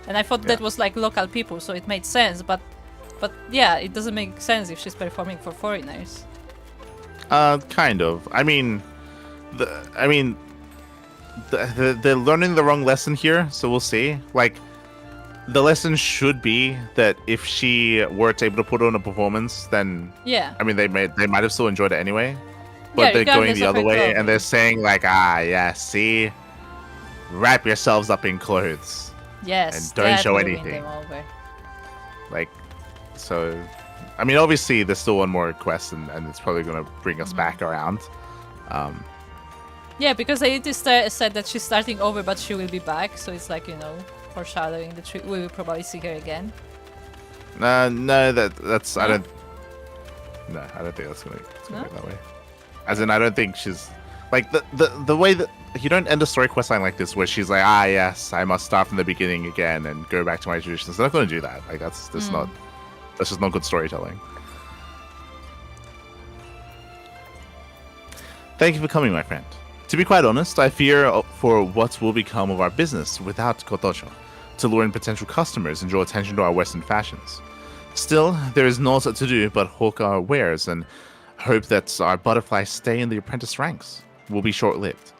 And I thought that was like local people, so it made sense, but yeah, it doesn't make sense if she's performing for foreigners. Kind of. I mean, they're learning the wrong lesson here, so we'll see. Like, the lesson should be that if she were able to put on a performance, then yeah. I mean, they might have still enjoyed it anyway. But they're going the other way, and they're saying like, yeah, see, wrap yourselves up in clothes. Yes. And don't show anything. Like, so, I mean, obviously, there's still one more request, and it's probably going to bring us back around. Yeah, because they just said that she's starting over, but she will be back. So it's like, you know, foreshadowing that we will probably see her again. No, that's no? I don't think that's gonna go that way. As in, I don't think she's like the way that you don't end a story quest line like this where she's like, yes, I must start from the beginning again and go back to my traditions. They're not going to do that. Like that's just not good storytelling. Thank you for coming, my friend. To be quite honest, I fear for what will become of our business without Kotojo, to lure in potential customers and draw attention to our Western fashions. Still, there is naught to do but hawk our wares and hope that our butterflies stay in the apprentice ranks. Will be short-lived.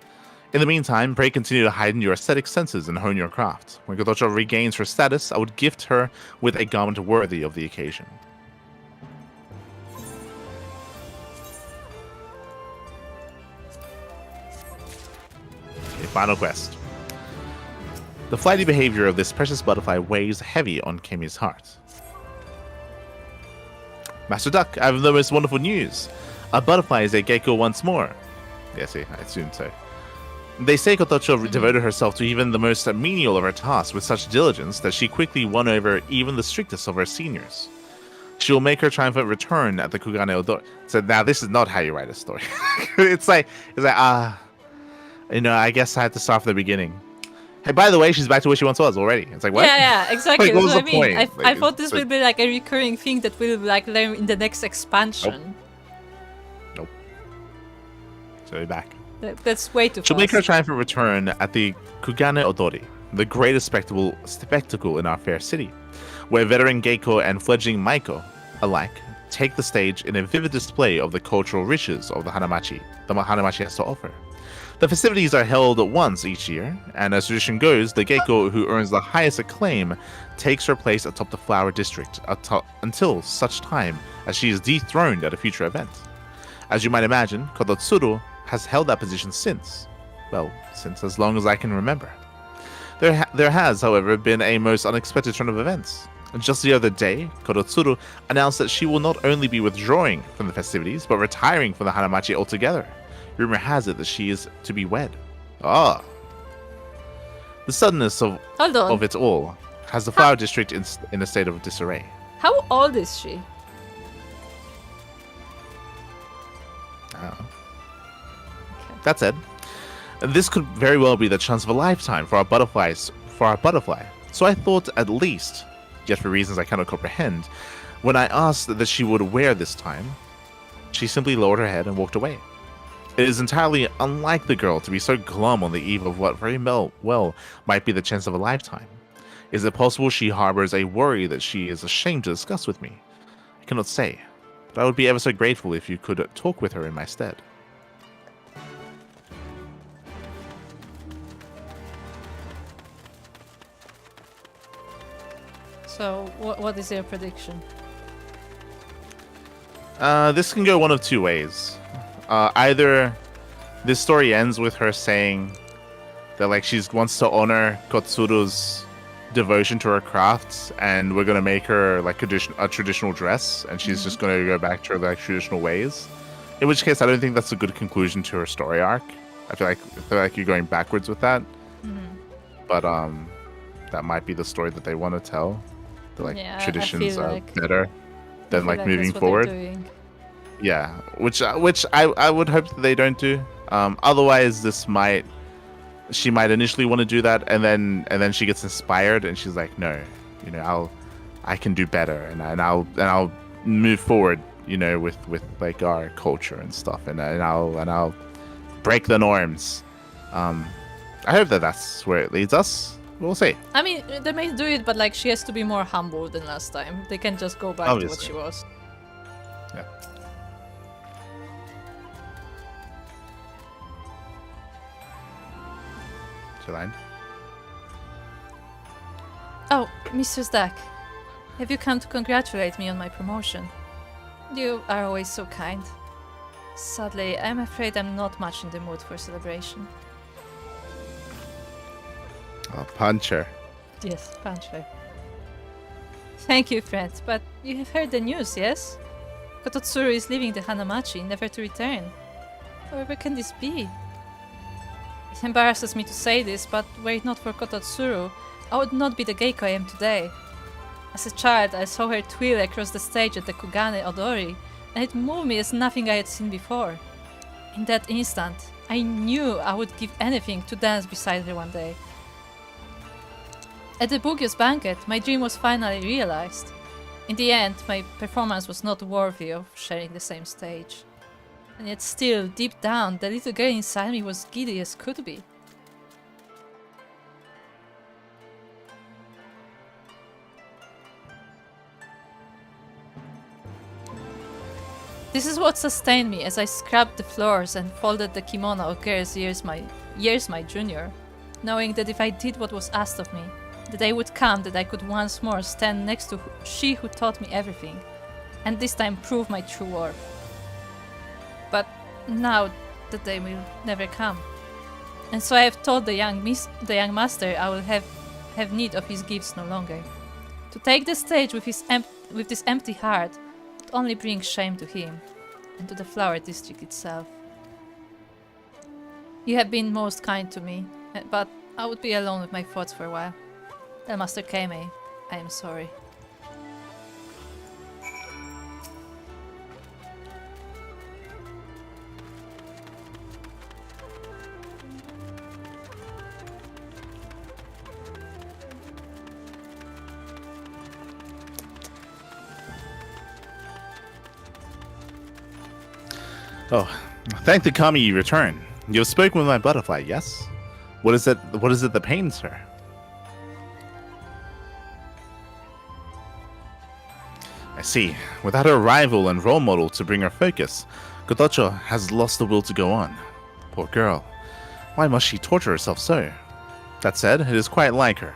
In the meantime, pray continue to heighten your aesthetic senses and hone your craft. When Kotojo regains her status, I would gift her with a garment worthy of the occasion. Final quest. The flighty behavior of this precious butterfly weighs heavy on Kemi's heart. Master Duck, I have the most wonderful news. A butterfly is a gecko once more. Yes, I assume so. They say Kotojo devoted herself to even the most menial of her tasks with such diligence that she quickly won over even the strictest of her seniors. She will make her triumphant return at the Kugane Odori. So now this is not how you write a story. it's like, you know, I guess I had to start from the beginning. Hey, by the way, she's back to where she once was already. It's like, what? Yeah, exactly. Like, what That's was what the I mean. point? I thought this will be like a recurring thing that we'll like learn in the next expansion. Nope. She'll be back. That's way too She'll make her fast. triumphant return at the Kugane Odori, the greatest spectacle in our fair city, where veteran Geiko and fledgling Maiko alike take the stage in a vivid display of the cultural riches of the Hanamachi has to offer. The festivities are held once each year, and as tradition goes, the Geiko who earns the highest acclaim takes her place atop the flower district until such time as she is dethroned at a future event. As you might imagine, Kodotsuru has held that position since as long as I can remember. There has, however, been a most unexpected turn of events. Just the other day, Kodotsuru announced that she will not only be withdrawing from the festivities, but retiring from the Hanamachi altogether. Rumor has it that she is to be wed. Ah. The suddenness of it all has the flower district in a state of disarray. How old is she? That said, this could very well be the chance of a lifetime for our butterfly. So I thought at least, yet for reasons I cannot comprehend, when I asked that she would wear this time, she simply lowered her head and walked away. It is entirely unlike the girl to be so glum on the eve of what very well might be the chance of a lifetime. Is it possible she harbors a worry that she is ashamed to discuss with me? I cannot say, but I would be ever so grateful if you could talk with her in my stead. So, what is your prediction? This can go one of two ways. Either this story ends with her saying that like she wants to honor Kotsuru's devotion to her crafts, and we're gonna make her like a traditional dress, and she's just gonna go back to her like traditional ways. In which case, I don't think that's a good conclusion to her story arc. I feel like you're going backwards with that. But that might be the story that they want to tell. The traditions are better than like moving forward. Yeah, which I would hope that they don't do. Otherwise, she might initially want to do that, and then she gets inspired and she's like, no, I can do better, and I'll move forward, with like our culture and stuff, and I'll break the norms. I hope that's where it leads us. We'll see. I mean, they may do it, but like she has to be more humble than last time. They can't just go back to what she was. Yeah. Line. Oh, Mr. Stack, have you come to congratulate me on my promotion? You are always so kind. Sadly, I'm afraid I'm not much in the mood for celebration. Oh, punch her. Yes, punch her. Thank you, friend, but you have heard the news, yes? Kototsuru is leaving the Hanamachi, never to return. Whoever can this be? It embarrasses me to say this, but were it not for Kototsuru, I would not be the Geiko I am today. As a child, I saw her twirl across the stage at the Kugane Odori, and it moved me as nothing I had seen before. In that instant, I knew I would give anything to dance beside her one day. At the Bugyo's banquet, my dream was finally realized. In the end, my performance was not worthy of sharing the same stage. And yet still, deep down, the little girl inside me was giddy as could be. This is what sustained me as I scrubbed the floors and folded the kimono of girls years my junior, knowing that if I did what was asked of me, the day would come that I could once more stand next to she who taught me everything, and this time prove my true worth. But now the day will never come, and so I have told the young master I will have need of his gifts no longer. To take the stage with this empty heart would only bring shame to him and to the flower district itself. You have been most kind to me, but I would be alone with my thoughts for a while. Tell Master Keimei, I am sorry. Oh, thank the kami you return. You have spoken with my butterfly, yes? What is it that pains her? I see. Without her rival and role model to bring her focus, Kotocho has lost the will to go on. Poor girl. Why must she torture herself so? That said, it is quite like her.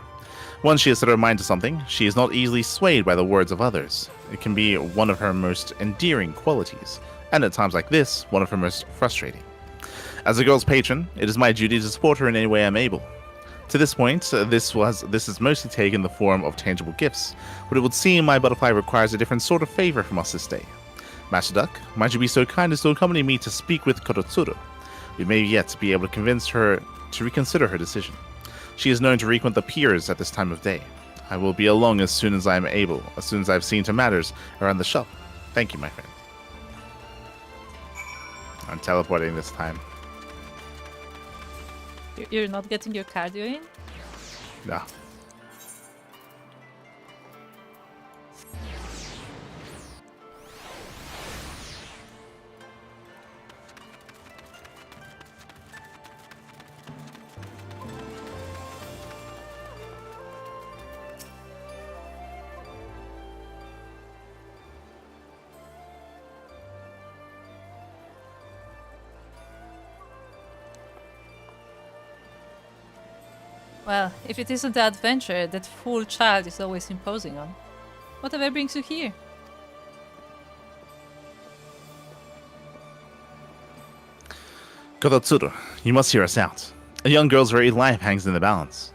Once she has set her mind to something, she is not easily swayed by the words of others. It can be one of her most endearing qualities, and at times like this, one of her most frustrating. As a girl's patron, it is my duty to support her in any way I am able. To this point, this has mostly taken the form of tangible gifts, but it would seem my butterfly requires a different sort of favor from us this day. Master Duck, might you be so kind as to accompany me to speak with Korotsuru? We may yet be able to convince her to reconsider her decision. She is known to frequent the piers at this time of day. I will be along as soon as I am able, as soon as I have seen to matters around the shop. Thank you, my friend. I'm teleporting this time. You're not getting your cardio in? No. Well, if it isn't the adventure that fool child is always imposing on. Whatever brings you here? Korotsuru, you must hear us out. A young girl's very life hangs in the balance.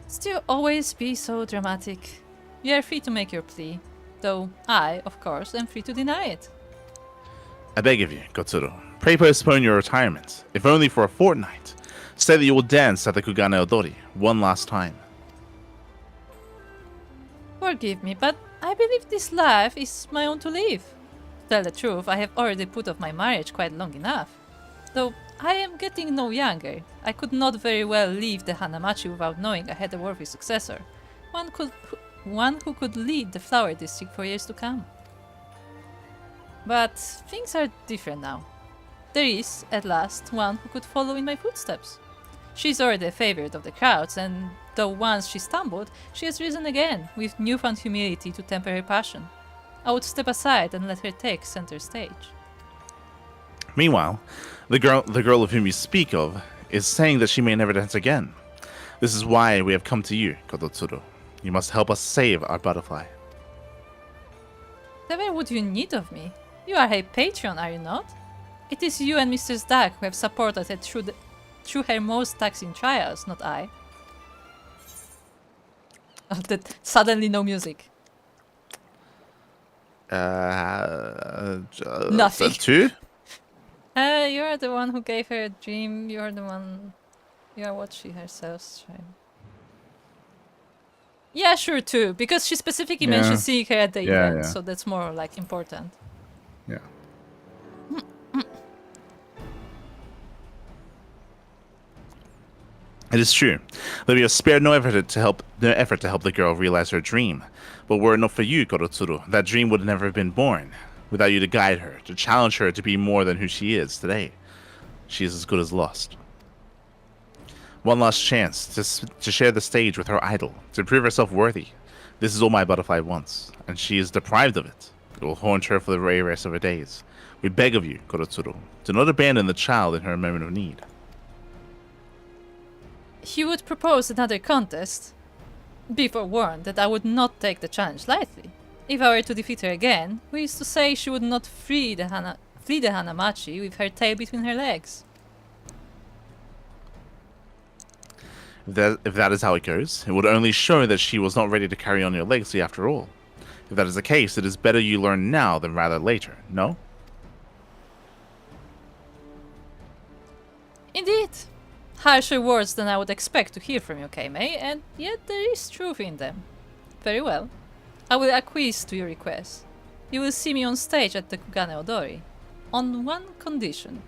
Still always be so dramatic. You are free to make your plea, though I, of course, am free to deny it. I beg of you, Kotsuru, pray postpone your retirement, if only for a fortnight. Say that you will dance at the Kugane Odori one last time. Forgive me, but I believe this life is my own to live. To tell the truth, I have already put off my marriage quite long enough. Though I am getting no younger, I could not very well leave the Hanamachi without knowing I had a worthy successor. One who could lead the flower district for years to come. But things are different now. There is, at last, one who could follow in my footsteps. She's already a favorite of the crowds, and though once she stumbled, she has risen again, with newfound humility to temper her passion. I would step aside and let her take center stage. Meanwhile, the girl of whom you speak of is saying that she may never dance again. This is why we have come to you, Kototsuru. You must help us save our butterfly. Whatever would you need of me? You are her patron, are you not? It is you and Mr. Stark who have supported her through her most taxing trials, not I. Oh, that suddenly no music. Nothing. Two? You're the one who gave her a dream. You are what she herself tried. Yeah, sure, too. Because she specifically mentioned seeing her at the event, so that's more like important. Yeah. It is true that we have spared no effort to help the girl realize her dream. But were it not for you, Korotsuru, that dream would never have been born. Without you to guide her, to challenge her to be more than who she is today, she is as good as lost. One last chance to share the stage with her idol, to prove herself worthy. This is all my butterfly wants, and she is deprived of it. It will haunt her for the very rest of her days. We beg of you, Korotsuru, do not abandon the child in her moment of need. He would propose another contest. Be forewarned that I would not take the challenge lightly. If I were to defeat her again, who is to say she would not flee the Hanamachi with her tail between her legs? If that is how it goes, it would only show that she was not ready to carry on your legacy after all. If that is the case, it is better you learn now than rather later, no? Indeed. Harsher words than I would expect to hear from you, Keimei, and yet there is truth in them. Very well. I will acquiesce to your request. You will see me on stage at the Kugane Odori. On one condition.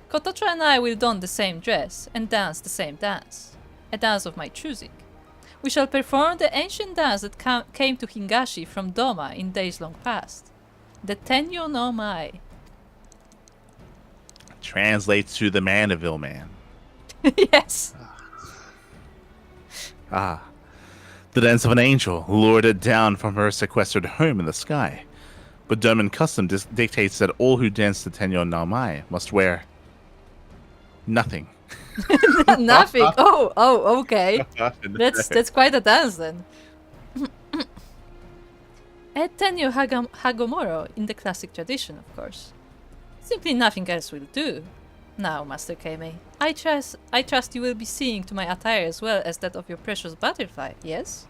Kotocho and I will don the same dress and dance the same dance. A dance of my choosing. We shall perform the ancient dance that came to Hingashi from Doma in days long past. The Tenyo no Mai. Translates to the Mandeville man. Yes. Ah. The dance of an angel lured it down from her sequestered home in the sky. But Doman custom dictates that all who dance the Tenyo no Mai must wear nothing. Nothing. Oh, okay. That's quite a dance then. A Tenyo Hagomoro in the classic tradition, of course. Simply nothing else will do. Now, Master Keimei, I trust you will be seeing to my attire as well as that of your precious butterfly, yes?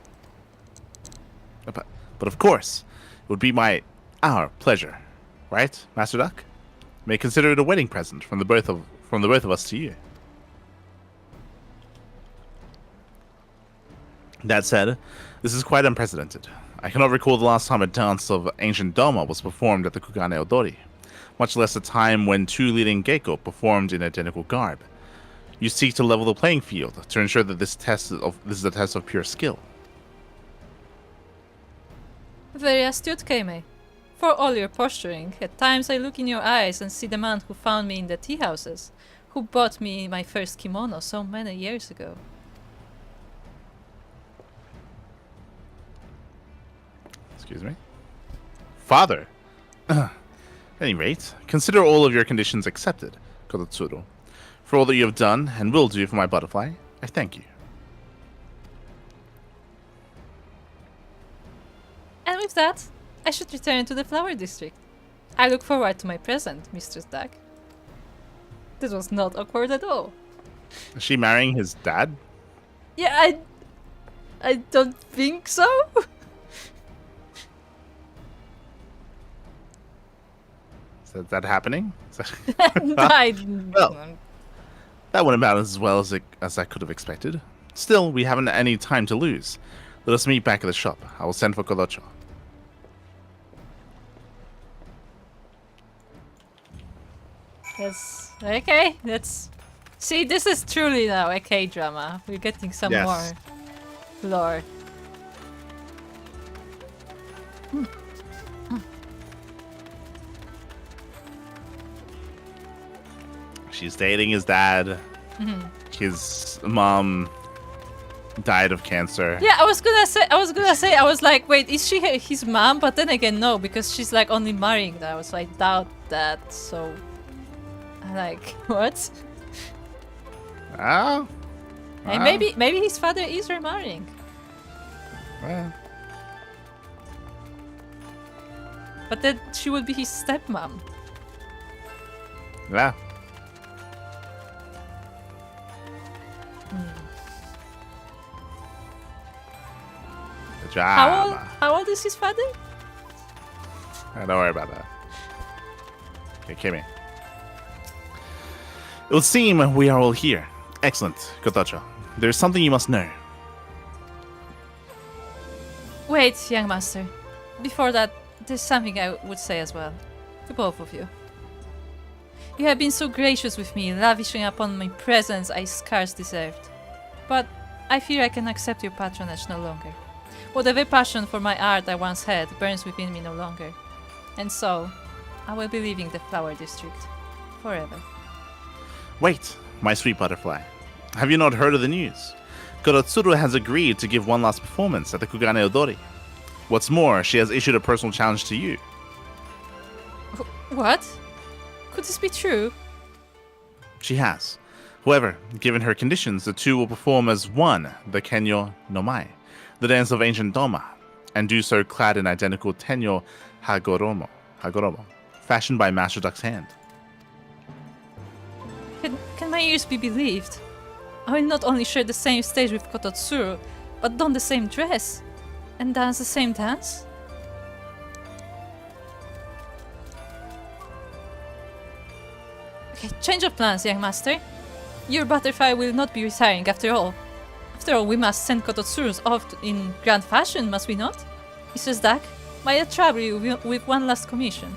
But of course, it would be our pleasure, right, Master Duck? May consider it a wedding present from the both of us to you. That said, this is quite unprecedented. I cannot recall the last time a dance of ancient Doma was performed at the Kugane Odori, much less a time when two leading geiko performed in identical garb. You seek to level the playing field to ensure that this is a test of pure skill. Very astute, Keimei. For all your posturing, at times I look in your eyes and see the man who found me in the tea houses, who bought me my first kimono so many years ago. Excuse me? Father! At any rate, consider all of your conditions accepted, Kototsuru. For all that you have done and will do for my butterfly, I thank you. And with that, I should return to the flower district. I look forward to my present, Mistress Duck. This was not awkward at all. Is she marrying his dad? Yeah, I don't think so. Is that happening? Well, that went about as well as I could have expected. Still, we haven't any time to lose. Let us meet back at the shop. I will send for Korocho. yes. Okay, let's see. This is truly now a K-drama. We're getting some more lore. She's dating his dad. His mom died of cancer. Yeah, I was gonna say, I was like, wait, is she his mom? But then again, no, because she's like only marrying now, so I doubt that. So, like, what? Oh. Hey, maybe his father is remarrying. Well. But then she will be his stepmom. Yeah. The drama. How old is his father? Don't worry about that. Okay, Kimmy. It would seem we are all here. Excellent, Kotocho. There is something you must know. Wait, young master. Before that, there's something I would say as well. To both of you. You have been so gracious with me, lavishing upon me presents I scarce deserved. But I fear I can accept your patronage no longer. Whatever passion for my art I once had burns within me no longer. And so, I will be leaving the flower district. Forever. Wait, my sweet butterfly. Have you not heard of the news? Korotsuru has agreed to give one last performance at the Kugane Odori. What's more, she has issued a personal challenge to you. What? Could this be true? She has. However, given her conditions, the two will perform as one, the Kenyo no Mai, the dance of ancient Doma, and do so clad in identical Tenyo Hagoromo, fashioned by Master Duck's hand. Can my ears be believed? I will not only share the same stage with Kototsuru, but don the same dress, and dance the same dance? Okay, change of plans, young master. Your butterfly will not be retiring after all. After all, we must send Kototsurus off in grand fashion, must we not? Mrs. Duck, may I trouble you with one last commission?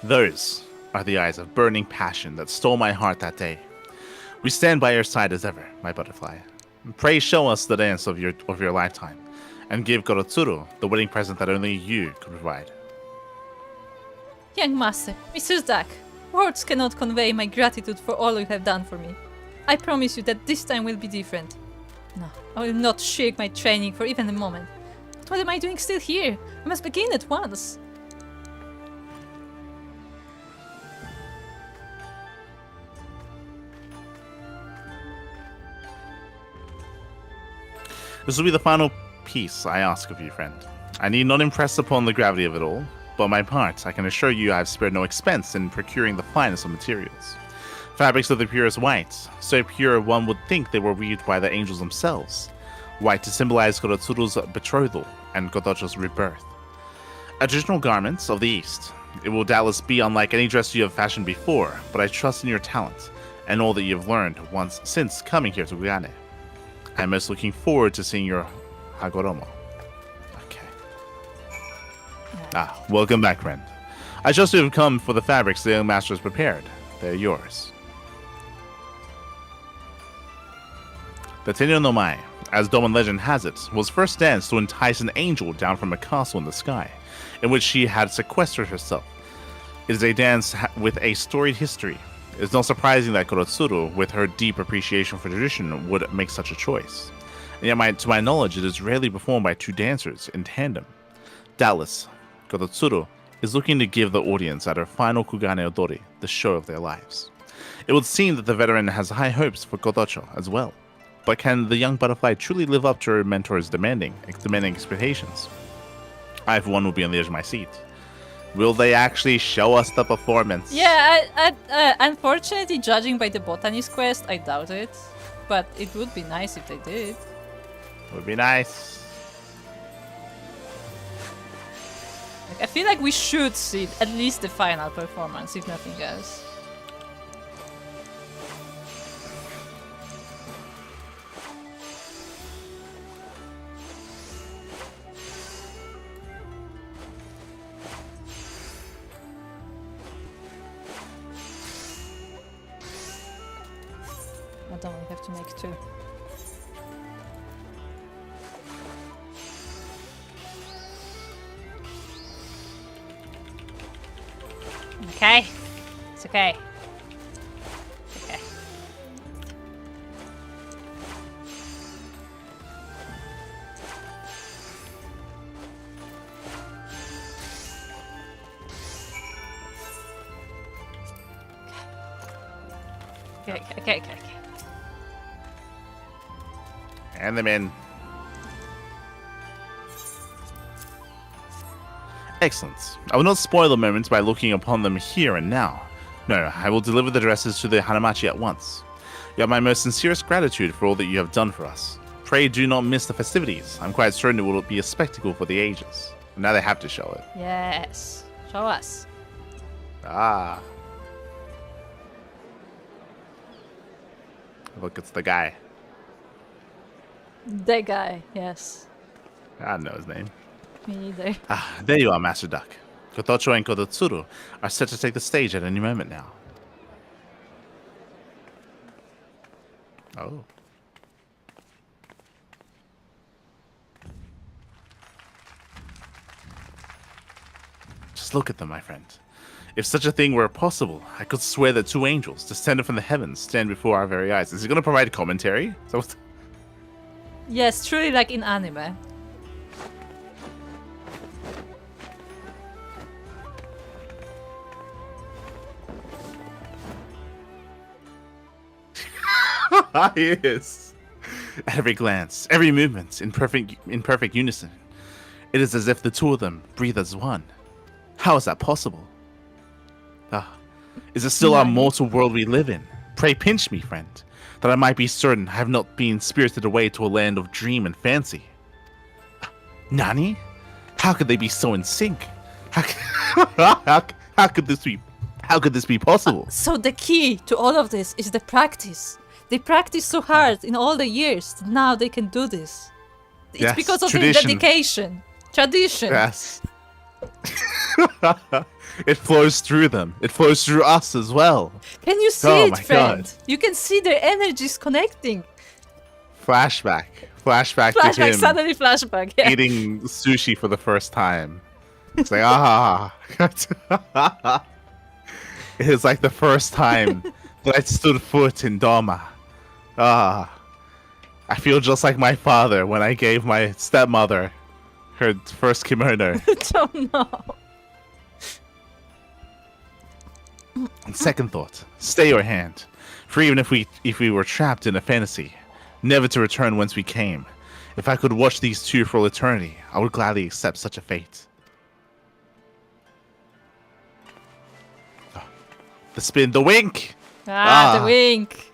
Those are the eyes of burning passion that stole my heart that day. We stand by your side as ever, my butterfly. Pray show us the dance of your lifetime, and give Korotsuru the wedding present that only you could provide. Young master, Mr. Duck, words cannot convey my gratitude for all you have done for me. I promise you that this time will be different. No, I will not shirk my training for even a moment. But what am I doing still here? I must begin at once. This will be the final piece I ask of you, friend. I need not impress upon the gravity of it all, but on my part, I can assure you I have spared no expense in procuring the finest of materials. Fabrics of the purest white, so pure one would think they were weaved by the angels themselves. White to symbolize Korotsuru's betrothal and Kotocho's rebirth. Traditional garments of the East. It will doubtless be unlike any dress you have fashioned before, but I trust in your talent and all that you have learned once since coming here to Guyane. I am most looking forward to seeing your Hagoromo. Okay. Welcome back, friend. I trust you have come for the fabrics the young master has prepared. They are yours. The Tenyo no Mai, as Doman legend has it, was first danced to entice an angel down from a castle in the sky, in which she had sequestered herself. It is a dance with a storied history. It is not surprising that Korotsuru, with her deep appreciation for tradition, would make such a choice. And yet, to my knowledge, it is rarely performed by two dancers in tandem. Doubtless, Korotsuru is looking to give the audience at her final Kugane Odori the show of their lives. It would seem that the veteran has high hopes for Kotocho as well. But can the young butterfly truly live up to her mentor's demanding expectations? I, for one, will be on the edge of my seat. Will they actually show us the performance? Yeah, unfortunately, judging by the botanist quest, I doubt it. But it would be nice if they did. Would be nice. Like, I feel like we should see at least the final performance, if nothing else. I don't have to make two. Okay. It's okay. It's okay. Okay. And them in. Excellent. I will not spoil the moments by looking upon them here and now. No, I will deliver the dresses to the Hanamachi at once. You have my most sincerest gratitude for all that you have done for us. Pray do not miss the festivities. I'm quite certain it will be a spectacle for the ages. And now they have to show it. Yes. Show us. Ah. Look, it's the guy. The guy, yes. I don't know his name. Me either. There you are, Master Duck. Kotocho and Kototsuru are set to take the stage at any moment now. Oh. Just look at them, my friend. If such a thing were possible, I could swear that two angels, descended from the heavens, stand before our very eyes. Is he going to provide commentary? Yes, truly like in anime. He is. At every glance, every movement, in perfect unison. It is as if the two of them breathe as one. How is that possible? Is it still our mortal world we live in? Pray pinch me, friend, that I might be certain I have not been spirited away to a land of dream and fancy. Nani? How could they be so in sync? How could this be possible? So the key to all of this is the practice. They practice so hard in all the years that now they can do this. It's yes, because of tradition. their dedication. Tradition. Yes. It flows through them. It flows through us as well. Can you see it, friend? God. You can see their energies connecting. Flashback to him. Suddenly flashback. Yeah. Eating sushi for the first time. It's like, It is like the first time that I stood foot in Doma. Ah. I feel just like my father when I gave my stepmother her first kimono. Oh no. On second thought, stay your hand. For even if we were trapped in a fantasy, never to return whence we came, if I could watch these two for all eternity, I would gladly accept such a fate. The spin, the wink! The wink!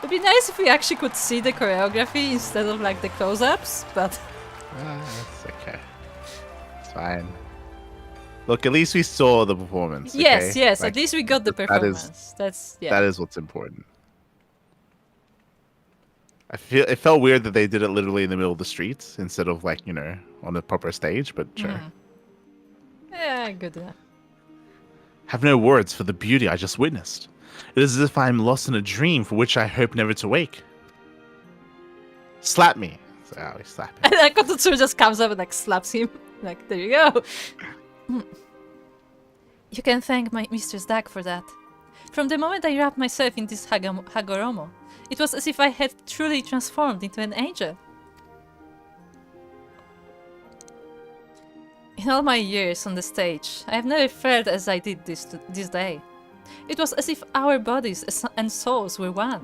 It'd be nice if we actually could see the choreography instead of like the close-ups, but... That's okay. It's fine. Look, at least we saw the performance. Yes, okay? yes, Like, at least we got the performance. That is what's important. It felt weird that they did it literally in the middle of the streets instead of like, on a proper stage, but sure. Yeah, good enough. Have no words for the beauty I just witnessed. It is as if I am lost in a dream for which I hope never to wake. Slap me. So, we slap him. And like Kototsuru just comes up and like slaps him. Like, there you go. You can thank my Mistress Dak for that. From the moment I wrapped myself in this Hagoromo, it was as if I had truly transformed into an angel. In all my years on the stage, I have never felt as I did this day. It was as if our bodies and souls were one.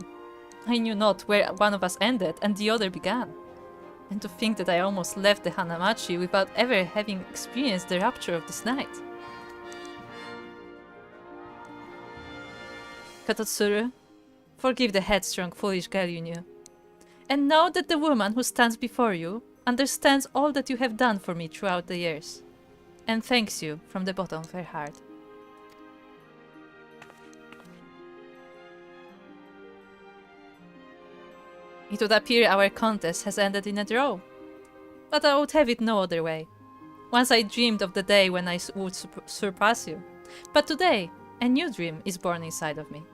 I knew not where one of us ended and the other began. And to think that I almost left the Hanamachi without ever having experienced the rapture of this night. Kototsuru, forgive the headstrong, foolish girl you knew. And know that the woman who stands before you understands all that you have done for me throughout the years. And thanks you from the bottom of her heart. It would appear our contest has ended in a draw. But I would have it no other way. Once I dreamed of the day when I would surpass you. But today, a new dream is born inside of me.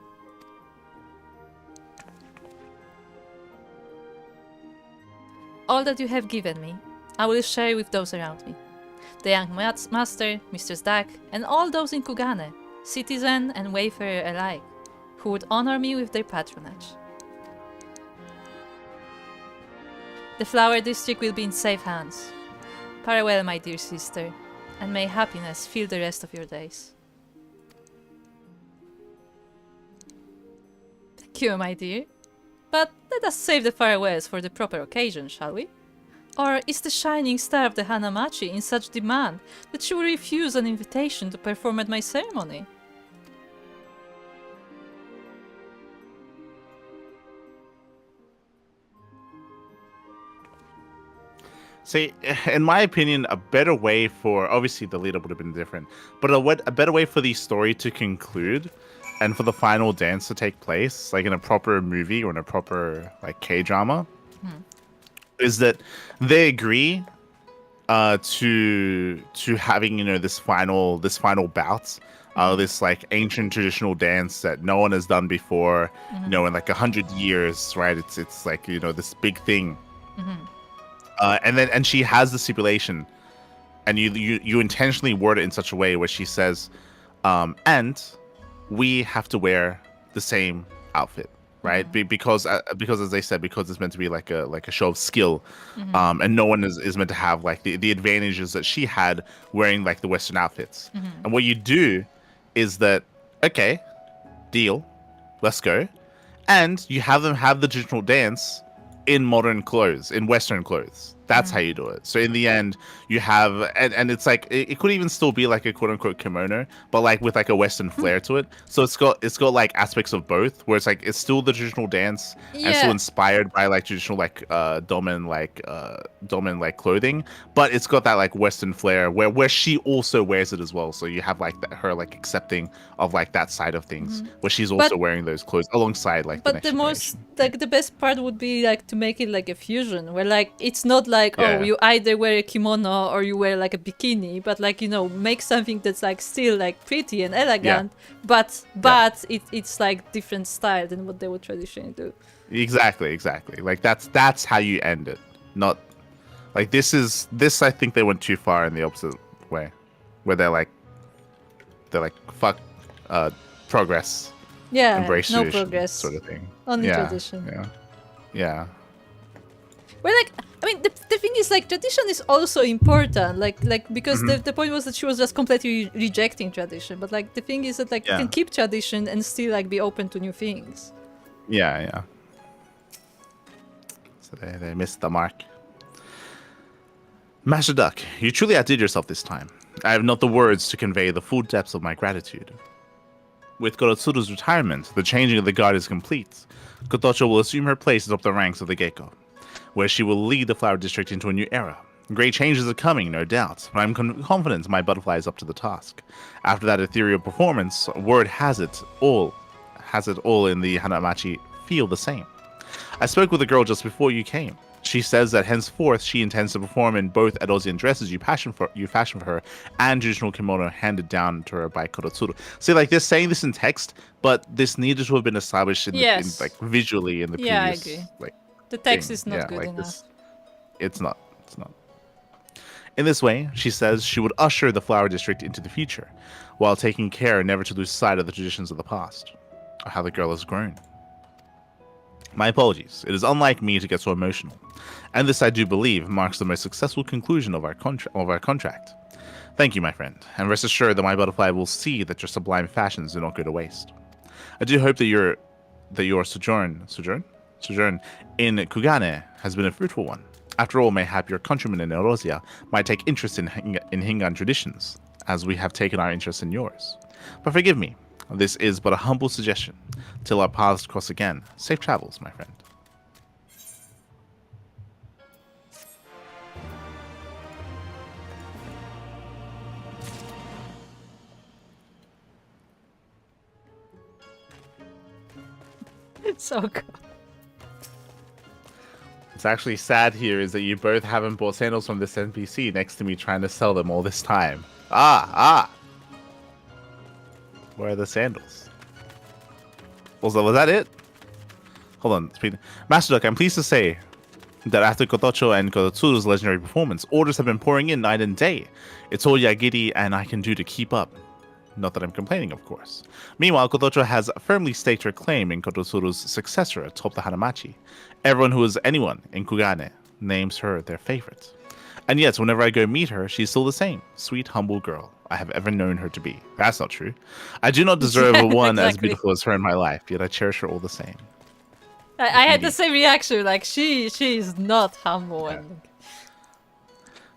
All that you have given me, I will share with those around me. The young master, Mr. Dak, and all those in Kugane, citizen and wayfarer alike, who would honor me with their patronage. The flower district will be in safe hands. Farewell, my dear sister, and may happiness fill the rest of your days. Thank you, my dear. But let us save the farewells for the proper occasion, shall we? Or is the shining star of the Hanamachi in such demand that she will refuse an invitation to perform at my ceremony? See, in my opinion, a better way for... Obviously, the lead-up would have been different. But a better way for the story to conclude and for the final dance to take place, like in a proper movie or in a proper, like, K-drama, is that they agree to having, this final bout, this, like, ancient traditional dance that no one has done before, in, like, 100 years, right? It's like, this big thing. And she has the stipulation, and you intentionally word it in such a way where she says, and we have to wear the same outfit, right? Because as I said, because it's meant to be like a show of skill, and no one is meant to have like the advantages that she had wearing like the Western outfits. And what you do is that, okay, deal, let's go, and you have them have the traditional dance in modern clothes, in Western clothes. That's how you do it. So in the end, you have, and it's like, it could even still be like a quote unquote kimono, but like with like a Western flair to it. So it's got like aspects of both, where it's like, it's still the traditional dance and still inspired by like traditional like domin like clothing, but it's got that like Western flair where she also wears it as well. So you have like her like accepting of like that side of things, where she's also wearing those clothes alongside like but the most like the best part would be like to make it like a fusion where like it's not like you either wear a kimono or you wear like a bikini, but like make something that's like still like pretty and elegant, but it's like different style than what they would traditionally do. Exactly. Like that's how you end it. Not like this. I think they went too far in the opposite way, where they're like fuck progress. Yeah, Embrace no tradition, progress. sort of thing. Only Yeah, tradition. Yeah. Well, like, I mean, the thing is, like, tradition is also important, because the point was that she was just completely rejecting tradition, but, like, the thing is that, like, you can keep tradition and still, like, be open to new things. Yeah. So they missed the mark. Master Duck, you truly outdid yourself this time. I have not the words to convey the full depths of my gratitude. With Gorotsuru's retirement, the changing of the guard is complete. Kotocho will assume her place atop the ranks of the Geiko, where she will lead the Flower District into a new era. Great changes are coming, no doubt, but I'm confident my butterfly is up to the task. After that ethereal performance, word has it all in the Hanamachi feel the same. I spoke with a girl just before you came. She says that henceforth she intends to perform in both Edosian dresses you fashioned for her and traditional kimono handed down to her by Korotsuru. See, like they're saying this in text, but this needed to have been established in like visually in the previous. I agree. Like the text thing. is not good enough. It's not. In this way, she says she would usher the Flower District into the future, while taking care never to lose sight of the traditions of the past, or how the girl has grown. My apologies. It is unlike me to get so emotional, and this I do believe marks the most successful conclusion of our contract. Thank you, my friend, and rest assured that my butterfly will see that your sublime fashions do not go to waste. I do hope that your sojourn in Kugane has been a fruitful one. After all, mayhap your countrymen in Erosia might take interest in Hingan traditions, as we have taken our interest in yours. But forgive me, this is but a humble suggestion. Till our paths cross again, safe travels, my friend. So good. What's actually sad here is that you both haven't bought sandals from this NPC next to me trying to sell them all this time. Where are the sandals? Was that it? Hold on. Master Duck, I'm pleased to say that after Kotocho and Korotsuru's legendary performance, orders have been pouring in night and day. It's all Yagiri and I can do to keep up. Not that I'm complaining, of course. Meanwhile, Kotocho has firmly staked her claim in Korotsuru's successor atop the Hanamachi. Everyone who is anyone in Kugane names her their favorite. And yet, whenever I go meet her, she's still the same sweet, humble girl I have ever known her to be. That's not true. I do not deserve a one as beautiful as her in my life, yet I cherish her all the same. I had the same reaction, like she is not humble. Yeah.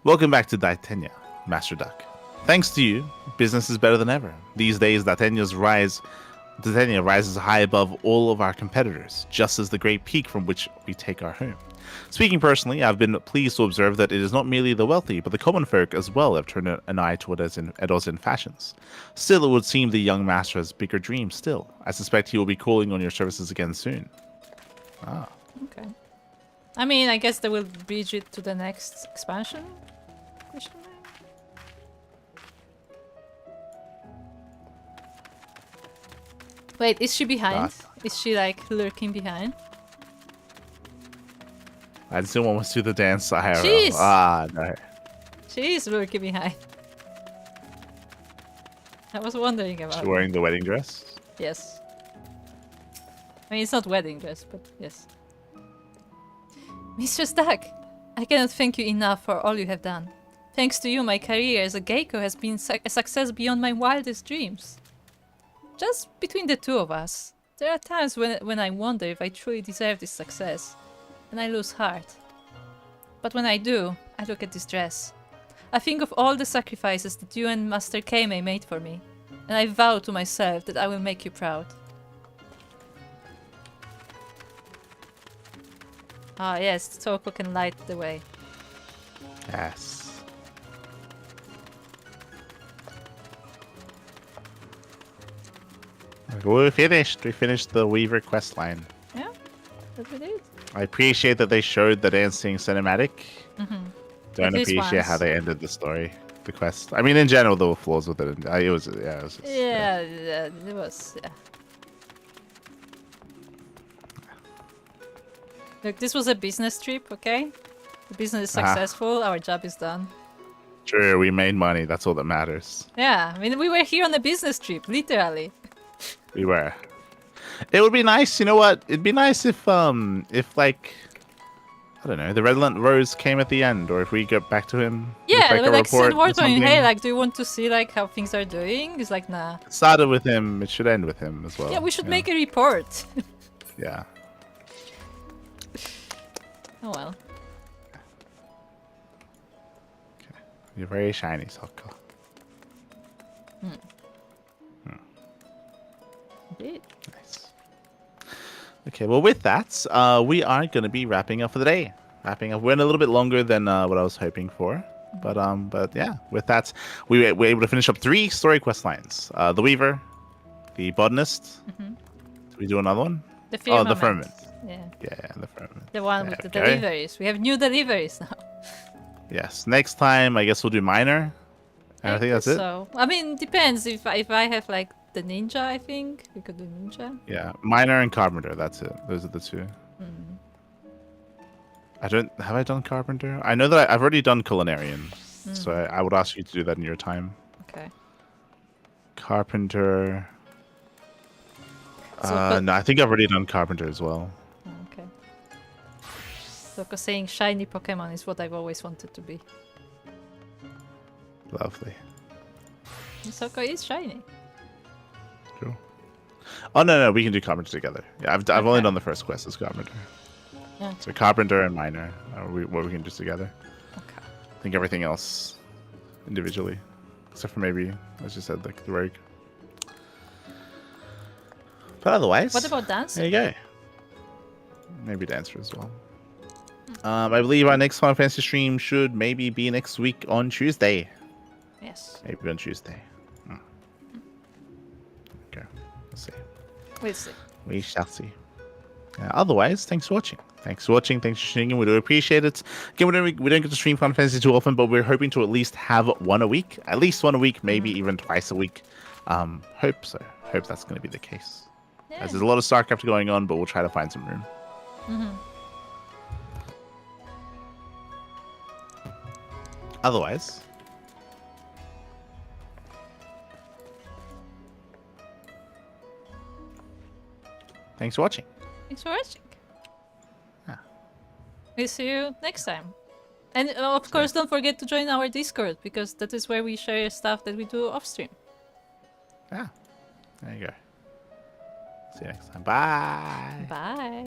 Welcome back to Daitenya, Master Duck. Thanks to you, business is better than ever. These days, Daitenya rises high above all of our competitors, just as the great peak from which we take our home. Speaking personally, I've been pleased to observe that it is not merely the wealthy, but the common folk as well have turned an eye toward Edosian fashions. Still, it would seem the young master has bigger dreams still. I suspect he will be calling on your services again soon. Okay. I mean, I guess they will bridge it to the next expansion? Wait, is she behind? Is she like lurking behind? I still want to do the dance IRL. Jeez. No. She is lurking behind. I was wondering about. She's wearing the wedding dress? Yes. I mean, it's not wedding dress, but yes. Mistress Duck, I cannot thank you enough for all you have done. Thanks to you, my career as a Geiko has been a success beyond my wildest dreams. Just between the two of us, there are times when I wonder if I truly deserve this success, and I lose heart. But when I do, I look at this dress. I think of all the sacrifices that you and Master Keimei made for me, and I vow to myself that I will make you proud. Ah yes, Toko can light the way. Yes. We finished. We finished the Weaver quest line. Yeah, that we did. I appreciate that they showed the dancing cinematic. Don't appreciate how they ended the story, the quest. I mean, in general, there were flaws with it. It was just, it was. Look, this was a business trip, okay? The business is successful. Our job is done. Sure, we made money. That's all that matters. Yeah, I mean, we were here on a business trip, literally. We were. It would be nice. You know what? It'd be nice if like, I don't know, the Red Rose came at the end, or if we get back to him. Yeah, with, like report send word or on him. Hey, something. like, do you want to see like how things are doing? He's like, nah. It started with him. It should end with him as well. Yeah, we should make a report. Yeah. Oh well. Okay. You're very shiny, Sokka. Indeed. Nice. Okay, well, with that, we are going to be wrapping up for the day. Wrapping up. We're in a little bit longer than what I was hoping for. But yeah, with that, we were able to finish up 3 story quest lines. The Weaver, the Botanist. Did we do another one? The Firmament. The Firmament. Yeah. Yeah, the Firmament. The one There with the we go. deliveries. We have new deliveries now. Yes. Next time, I guess we'll do Minor. And I think that's it. So, I mean, depends. If I have like the Ninja, I think we could do Ninja. Yeah, Minor and Carpenter. That's it. Those are the 2. Have I done Carpenter? I know that I've already done Culinarian, so I would ask you to do that in your time. Okay. Carpenter. So, no, I think I've already done Carpenter as well. Okay. So, 'cause saying shiny Pokemon is what I've always wanted to be. Lovely. Soko is shiny. Cool. Oh no, we can do Carpenter together. Yeah, I've only done the first quest as Carpenter. Yeah. So Carpenter and Minor are what we can do together. Okay. I think everything else individually, except for maybe, as you said, like the Rogue. But otherwise, What about dancing? there you go. Maybe Dancer as well. I believe our next Final Fantasy stream should maybe be next week on Tuesday. Yes. Maybe on Tuesday. Okay, we'll see. We'll see. We shall see. Otherwise, thanks for watching. Thanks for watching. Thanks for tuning in. We do appreciate it. Again, we don't get to stream Final Fantasy too often, but we're hoping to at least have one a week. At least one a week, maybe even twice a week. Hope so. Hope that's going to be the case. Yeah. As there's a lot of StarCraft going on, but we'll try to find some room. Otherwise, thanks for watching. Thanks for watching. Yeah. We'll see you next time. And of course, don't forget to join our Discord, because that is where we share stuff that we do off stream. Yeah. There you go. See you next time. Bye. Bye.